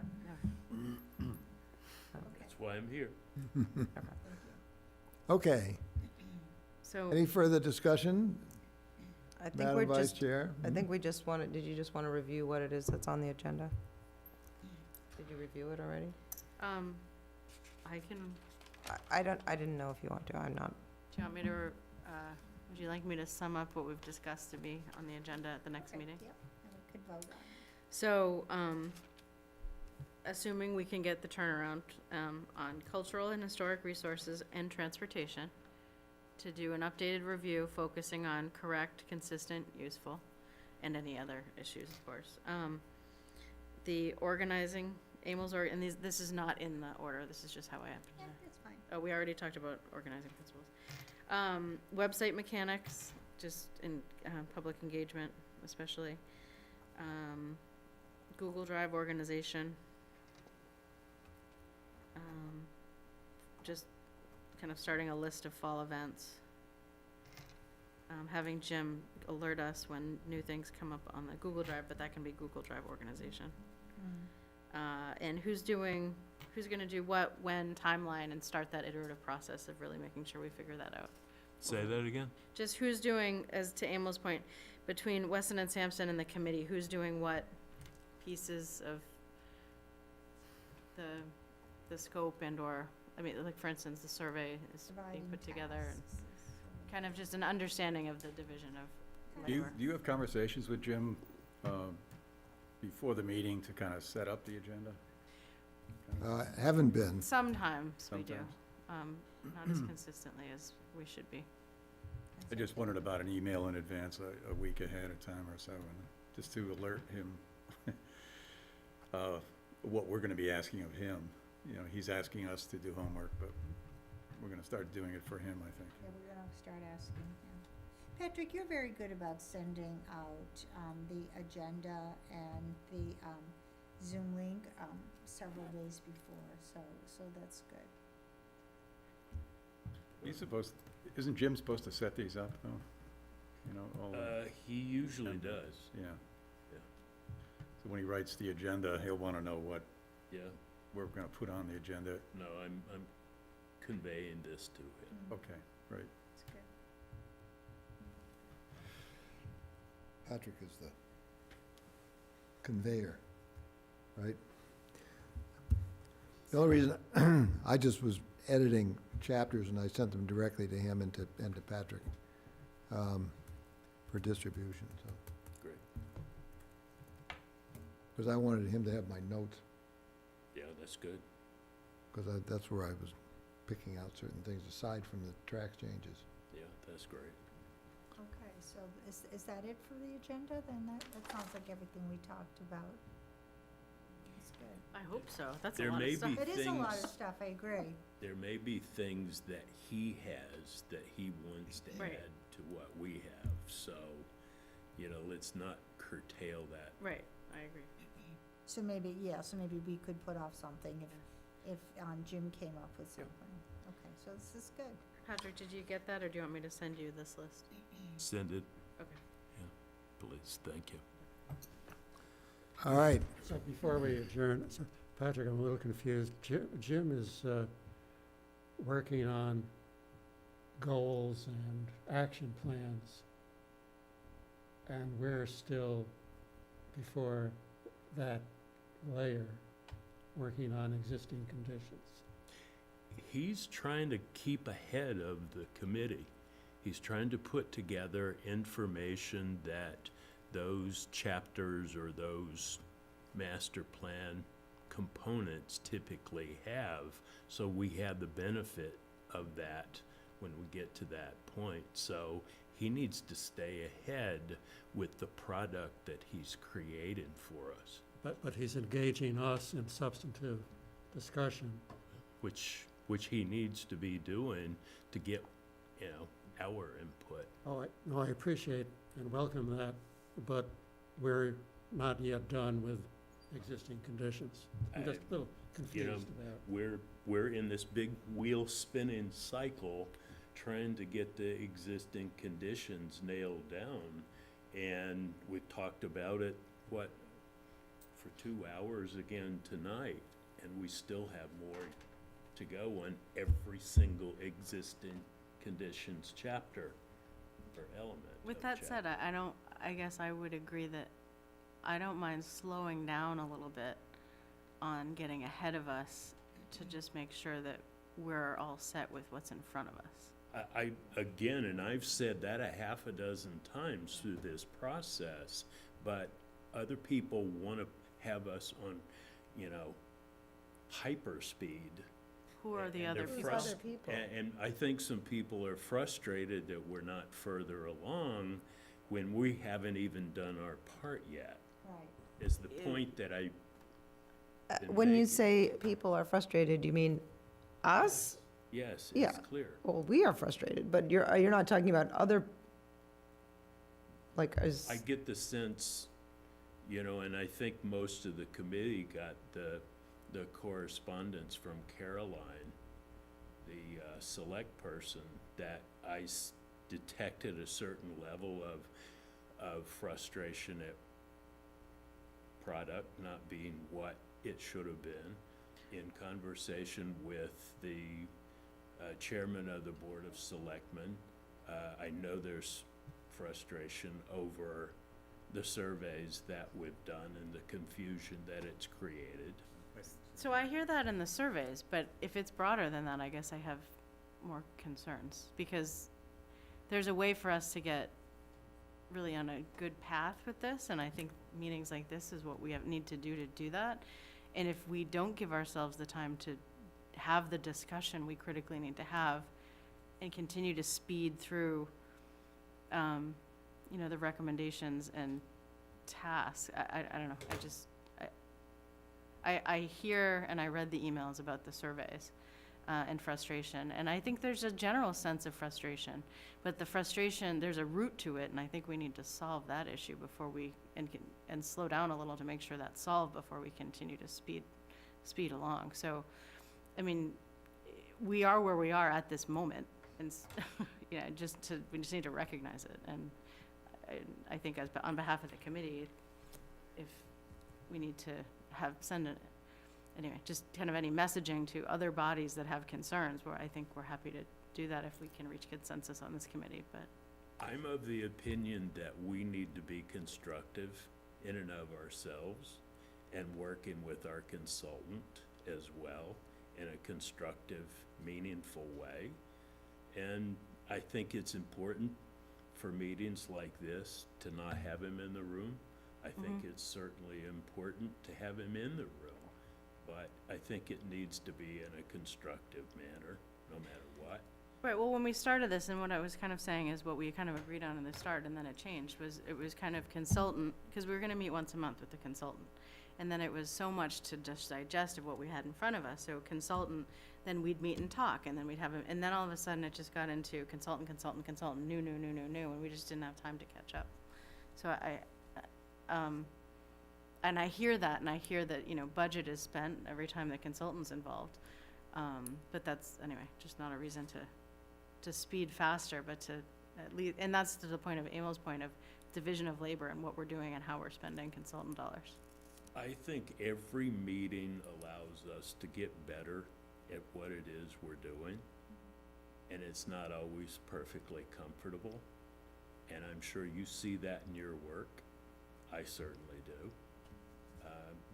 Speaker 4: fun.
Speaker 7: no.
Speaker 10: That's why I'm here.
Speaker 1: Okay,
Speaker 7: So,
Speaker 1: any further discussion,
Speaker 6: I think
Speaker 1: Madam
Speaker 6: we're
Speaker 1: Vice
Speaker 6: just,
Speaker 1: Chair?
Speaker 6: I think we just wanted, did you just want to review what it is that's on the agenda? Did you review it already?
Speaker 7: I can,
Speaker 6: I didn't know if you want to, I'm not.
Speaker 7: do you want me to, would you like me to sum up what we've discussed to be on the agenda at the next
Speaker 4: Okay,
Speaker 7: meeting?
Speaker 4: Yep, and we could vote on it.
Speaker 7: So, assuming we can get the turnaround, on cultural and historic resources and transportation, to do an updated review focusing on correct, consistent, useful, and any other issues, of course. The organizing, and this is not in the order, this is just how I happen to.
Speaker 4: Yeah, that's fine.
Speaker 7: Oh, we already talked about organizing principles. Website mechanics, just in, public engagement especially. Google Drive organization. Just kind of starting a list of fall events. Having Jim alert us when new things come up on the Google Drive, but that can be Google Drive organization. And who's gonna do what, when, timeline, and start that iterative process of really making sure we figure that out.
Speaker 10: Say that again?
Speaker 7: Just who's doing, as to Emil's point, between Weston and Sampson and the committee, who's doing what pieces of the scope and/or, I mean, like, for instance, the survey is being
Speaker 4: Dividing
Speaker 7: put together, and
Speaker 4: tasks.
Speaker 7: kind of just an understanding of the division of
Speaker 5: Do you,
Speaker 7: labor.
Speaker 5: do you have conversations with Jim before the meeting to kind of set up the agenda?
Speaker 1: Haven't been.
Speaker 7: Sometimes we do,
Speaker 5: Sometimes.
Speaker 7: not as consistently as we should be.
Speaker 5: I just wondered about an email in advance, a week ahead of time or so, and just to alert him what we're gonna be asking of him. You know, he's asking us to do homework, but we're gonna start doing it for him, I think.
Speaker 4: Yeah, we're gonna start asking him. Patrick, you're very good about sending out, the agenda and the, Zoom link, several days before, so that's good.
Speaker 5: Isn't Jim supposed to set these up, though? You know, all,
Speaker 10: He usually does,
Speaker 5: yeah.
Speaker 10: yeah.
Speaker 5: So when he writes the agenda, he'll wanna know what
Speaker 10: yeah.
Speaker 5: we're gonna put on the agenda.
Speaker 10: No, I'm conveying this to him.
Speaker 5: Okay, right.
Speaker 4: That's good.
Speaker 1: Patrick is the conveyor, right? The only reason, I just was editing chapters and I sent them directly to him and to Patrick for distribution, so.
Speaker 10: Great.
Speaker 1: Because I wanted him to have my notes,
Speaker 10: Yeah, that's good.
Speaker 1: because that's where I was picking out certain things aside from the track changes.
Speaker 10: Yeah, that's great.
Speaker 4: Okay, so is that it for the agenda? Then that sounds like everything we talked about. That's good.
Speaker 7: I hope so, that's a
Speaker 10: There
Speaker 7: lot
Speaker 10: may
Speaker 7: of stuff.
Speaker 10: be
Speaker 4: It is a lot of
Speaker 10: things-
Speaker 4: stuff, I agree.
Speaker 10: There may be things that he has that he wants to
Speaker 7: Right.
Speaker 10: add to what we have, so, you know, let's not curtail that.
Speaker 7: Right, I agree.
Speaker 4: So maybe we could put off something if Jim came up with
Speaker 10: Yep.
Speaker 4: something. Okay, so this is good.
Speaker 7: Patrick, did you get that, or do you want me to send you this list?
Speaker 10: Send it,
Speaker 7: Okay.
Speaker 10: please, thank you.
Speaker 1: All right,
Speaker 8: So before we adjourn, so Patrick, I'm a little confused. Jim is working on goals and action plans, and we're still, before that layer, working on existing conditions.
Speaker 10: He's trying to keep ahead of the committee. He's trying to put together information that those chapters or those master plan components typically have, so we have the benefit of that when we get to that point. So he needs to stay ahead with the product that he's created for us,
Speaker 8: But he's engaging us in substantive discussion.
Speaker 10: which he needs to be doing to get, you know, our input.
Speaker 8: No, I appreciate and welcome that, but we're not yet done with existing conditions. I'm just a little confused about.
Speaker 10: We're in this big wheel spinning cycle, trying to get the existing conditions nailed down. And we talked about it, for 2 hours again tonight, and we still have more to go on every single existing conditions chapter or element.
Speaker 7: With
Speaker 10: of
Speaker 7: that
Speaker 10: chapter.
Speaker 7: said, I guess I would agree that I don't mind slowing down a little bit on getting ahead of us to just make sure that we're all set with what's in front of us.
Speaker 10: I, again, and I've said that a half a dozen times through this process, but other people want to have us on, you know, hyper speed.
Speaker 7: Who are the
Speaker 10: And
Speaker 7: other
Speaker 10: they're
Speaker 7: people?
Speaker 4: Who's other people?
Speaker 10: And I think some people are frustrated that we're not further along when we haven't even done our part yet,
Speaker 4: Right.
Speaker 10: is the
Speaker 7: Yeah.
Speaker 10: point that I, Been
Speaker 6: When you
Speaker 10: making.
Speaker 6: say people are frustrated, you mean us?
Speaker 10: yes,
Speaker 6: Yeah.
Speaker 10: it's clear.
Speaker 6: Well, we are frustrated, but you're not talking about other, like,
Speaker 10: I get the sense, you know, and I think most of the committee got the correspondence from Caroline, the select person, that I detected a certain level of frustration at product not being what it should have been, in conversation with the chairman of the Board of Selectmen. I know there's frustration over the surveys that we've done and the confusion that it's created.
Speaker 7: So I hear that in the surveys, but if it's broader than that, I guess I have more concerns, because there's a way for us to get really on a good path with this, and I think meetings like this is what we need to do that. And if we don't give ourselves the time to have the discussion we critically need to have and continue to speed through, you know, the recommendations and tasks, I don't know, I hear and I read the emails about the surveys and frustration, and I think there's a general sense of frustration, but the frustration, there's a root to it, and I think we need to solve that issue before we, and slow down a little to make sure that's solved before we continue to speed along. So, I mean, we are where we are at this moment, and you know, we just need to recognize it, and I think on behalf of the committee, if we need to anyway, just kind of any messaging to other bodies that have concerns, where I think we're happy to do that if we can reach consensus on this committee, but.
Speaker 10: I'm of the opinion that we need to be constructive in and of ourselves and working with our consultant as well in a constructive, meaningful way. And I think it's important for meetings like this to not have him in the room. I think it's certainly important to have him in the room, but I think it needs to be in a constructive manner, no matter what.
Speaker 7: Right, well, when we started this, and what I was kind of saying is what we kind of agreed on in the start, and then it changed, it was kind of consultant, because we were gonna meet once a month with the consultant. And then it was so much to just digest of what we had in front of us, so consultant, then we'd meet and talk, and then we'd have him, and then all of a sudden it just got into consultant, new, and we just didn't have time to catch up. So and I hear that, and I hear that, you know, budget is spent every time the consultant's involved. But that's, anyway, just not a reason to speed faster, but to at least, and that's to the point of Emil's point of division of labor and what we're doing and how we're spending consultant dollars.
Speaker 10: I think every meeting allows us to get better at what it is we're doing, and it's not always perfectly comfortable, and I'm sure you see that in your work. I certainly do.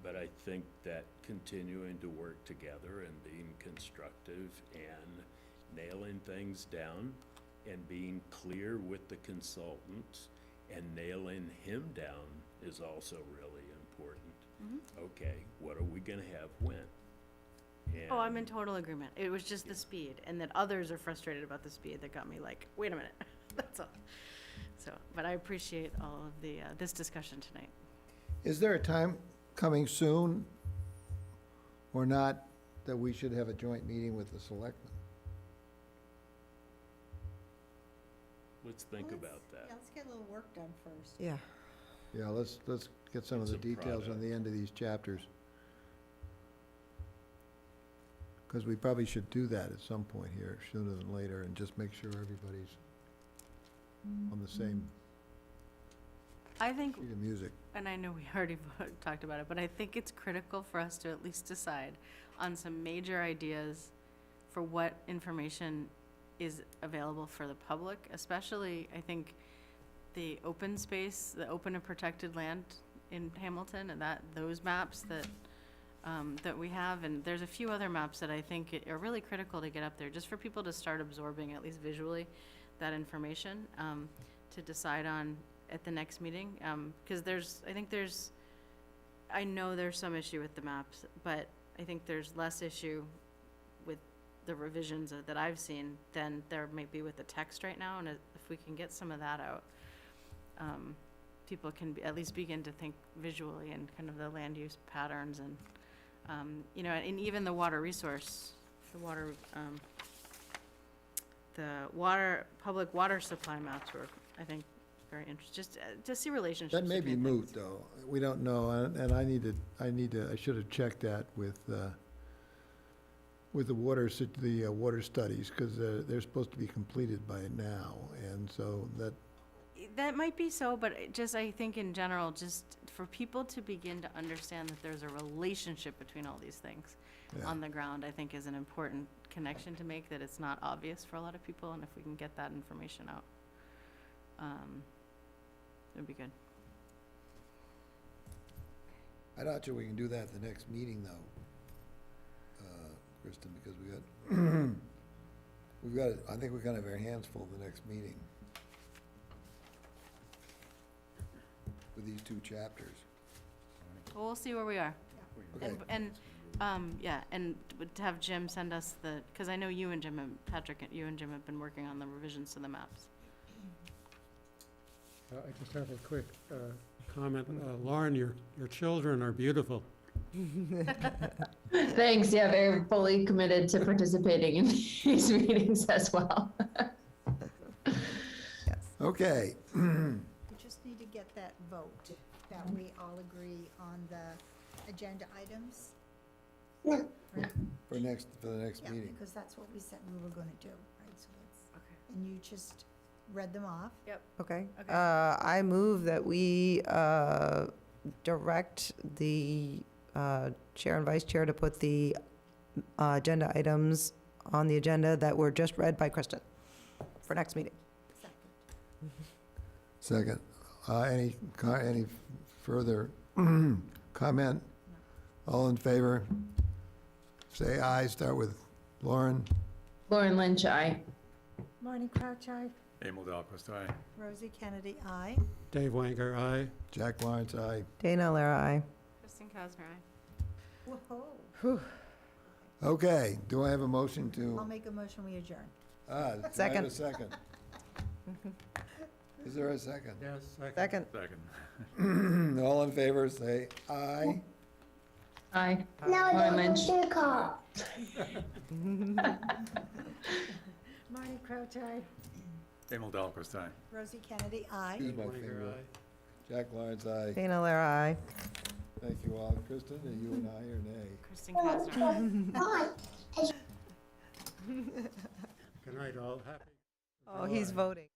Speaker 10: But I think that continuing to work together and being constructive and nailing things down and being clear with the consultants and nailing him down is also really important. Okay, what are we gonna have when?
Speaker 7: Oh, I'm in
Speaker 10: And
Speaker 7: total agreement. It was just the speed, and that others are frustrated about the speed that got me like, wait a minute, that's all. So, but I appreciate all of the, this discussion tonight.
Speaker 1: Is there a time coming soon or not that we should have a joint meeting with the selectmen?
Speaker 10: let's think
Speaker 4: Let's-
Speaker 10: about that.
Speaker 4: Yeah, let's get a little work done first.
Speaker 6: Yeah.
Speaker 1: Yeah, let's get some of
Speaker 10: It's
Speaker 1: the
Speaker 10: a
Speaker 1: details on
Speaker 10: product.
Speaker 1: the end of these chapters. Because we probably should do that at some point here, sooner than later, and just make sure everybody's on the same
Speaker 7: I think,
Speaker 1: sheet of music.
Speaker 7: and I know we already talked about it, but I think it's critical for us to at least decide on some major ideas for what information is available for the public, especially, I think, the open space, the open and protected land in Hamilton, and those maps that, that we have, and there's a few other maps that I think are really critical to get up there, just for people to start absorbing, at least visually, that information, to decide on at the next meeting, because I know there's some issue with the maps, but I think there's less issue with the revisions that I've seen than there might be with the text right now, and if we can get some of that out, people can at least begin to think visually and kind of the land use patterns and, you know, and even the water resource, public water supply maps were, I think, very interesting, just to see relationships.
Speaker 1: That may be
Speaker 7: between
Speaker 1: moot,
Speaker 7: things.
Speaker 1: though. We don't know, and I should have checked that with the water studies, because they're supposed to be completed by now, and so
Speaker 7: That might be so, but I think in general, just for people to begin to understand that there's a relationship between all these things
Speaker 1: yeah.
Speaker 7: on the ground, I think is an important connection to make, that it's not obvious for a lot of people, and if we can get that information out, it'd be good.
Speaker 1: I'm not sure we can do that at the next meeting, though, Kristen, because I think we're gonna have our hands full the next meeting with these two chapters.
Speaker 7: Well, we'll see where we are.
Speaker 1: Okay,
Speaker 7: Yeah, and to have Jim send us because I know you and Jim, Patrick, you and Jim have been working on the revisions to the maps.
Speaker 8: I just have a quick comment. Lauren, your children are beautiful.
Speaker 3: Thanks, yeah, they're fully committed to participating in these meetings as well.
Speaker 1: okay.
Speaker 4: We just need to get that vote, that we all agree on the agenda items. Right?
Speaker 1: For the next
Speaker 4: Yeah,
Speaker 1: meeting.
Speaker 4: because that's what we said we were gonna do, right? So that's,
Speaker 7: Okay.
Speaker 4: and you just read them off.
Speaker 6: Okay.
Speaker 7: Okay.
Speaker 6: I move that we direct the chair and vice chair to put the agenda items on the agenda that were just read by Kristen for next meeting.
Speaker 1: Second, any further comment? All in favor? Say aye, start with Lauren.
Speaker 3: Lauren Lynch, aye.
Speaker 9: Marty Crouch, aye.
Speaker 5: Emil Dahlquist, aye.
Speaker 4: Rosie Kennedy, aye.
Speaker 8: Dave Wanger, aye.
Speaker 1: Jack Lawrence, aye.
Speaker 6: Dana Lara, aye.
Speaker 7: Kristen Cosner, aye.
Speaker 4: Whoa.
Speaker 1: Okay, do I have a motion
Speaker 4: I'll
Speaker 1: to,
Speaker 4: make a motion, we adjourn.
Speaker 1: do I have
Speaker 6: Second.
Speaker 1: a second? Is there a second?
Speaker 8: Yes,
Speaker 6: Second.
Speaker 5: Second.
Speaker 1: All in favor, say aye.
Speaker 3: Aye. Lauren Lynch.
Speaker 9: Marty Crouch, aye.
Speaker 5: Emil Dahlquist, aye.
Speaker 4: Rosie Kennedy, aye.
Speaker 1: Excuse my
Speaker 8: Wanger,
Speaker 1: finger.
Speaker 8: aye.
Speaker 1: Jack Lawrence, aye.
Speaker 6: Dana Lara, aye.
Speaker 1: Thank you all. Kristen, are you and I or nay?
Speaker 7: Kristen Cosner, aye.
Speaker 8: Good night, all. Happy.
Speaker 6: Oh, he's voting.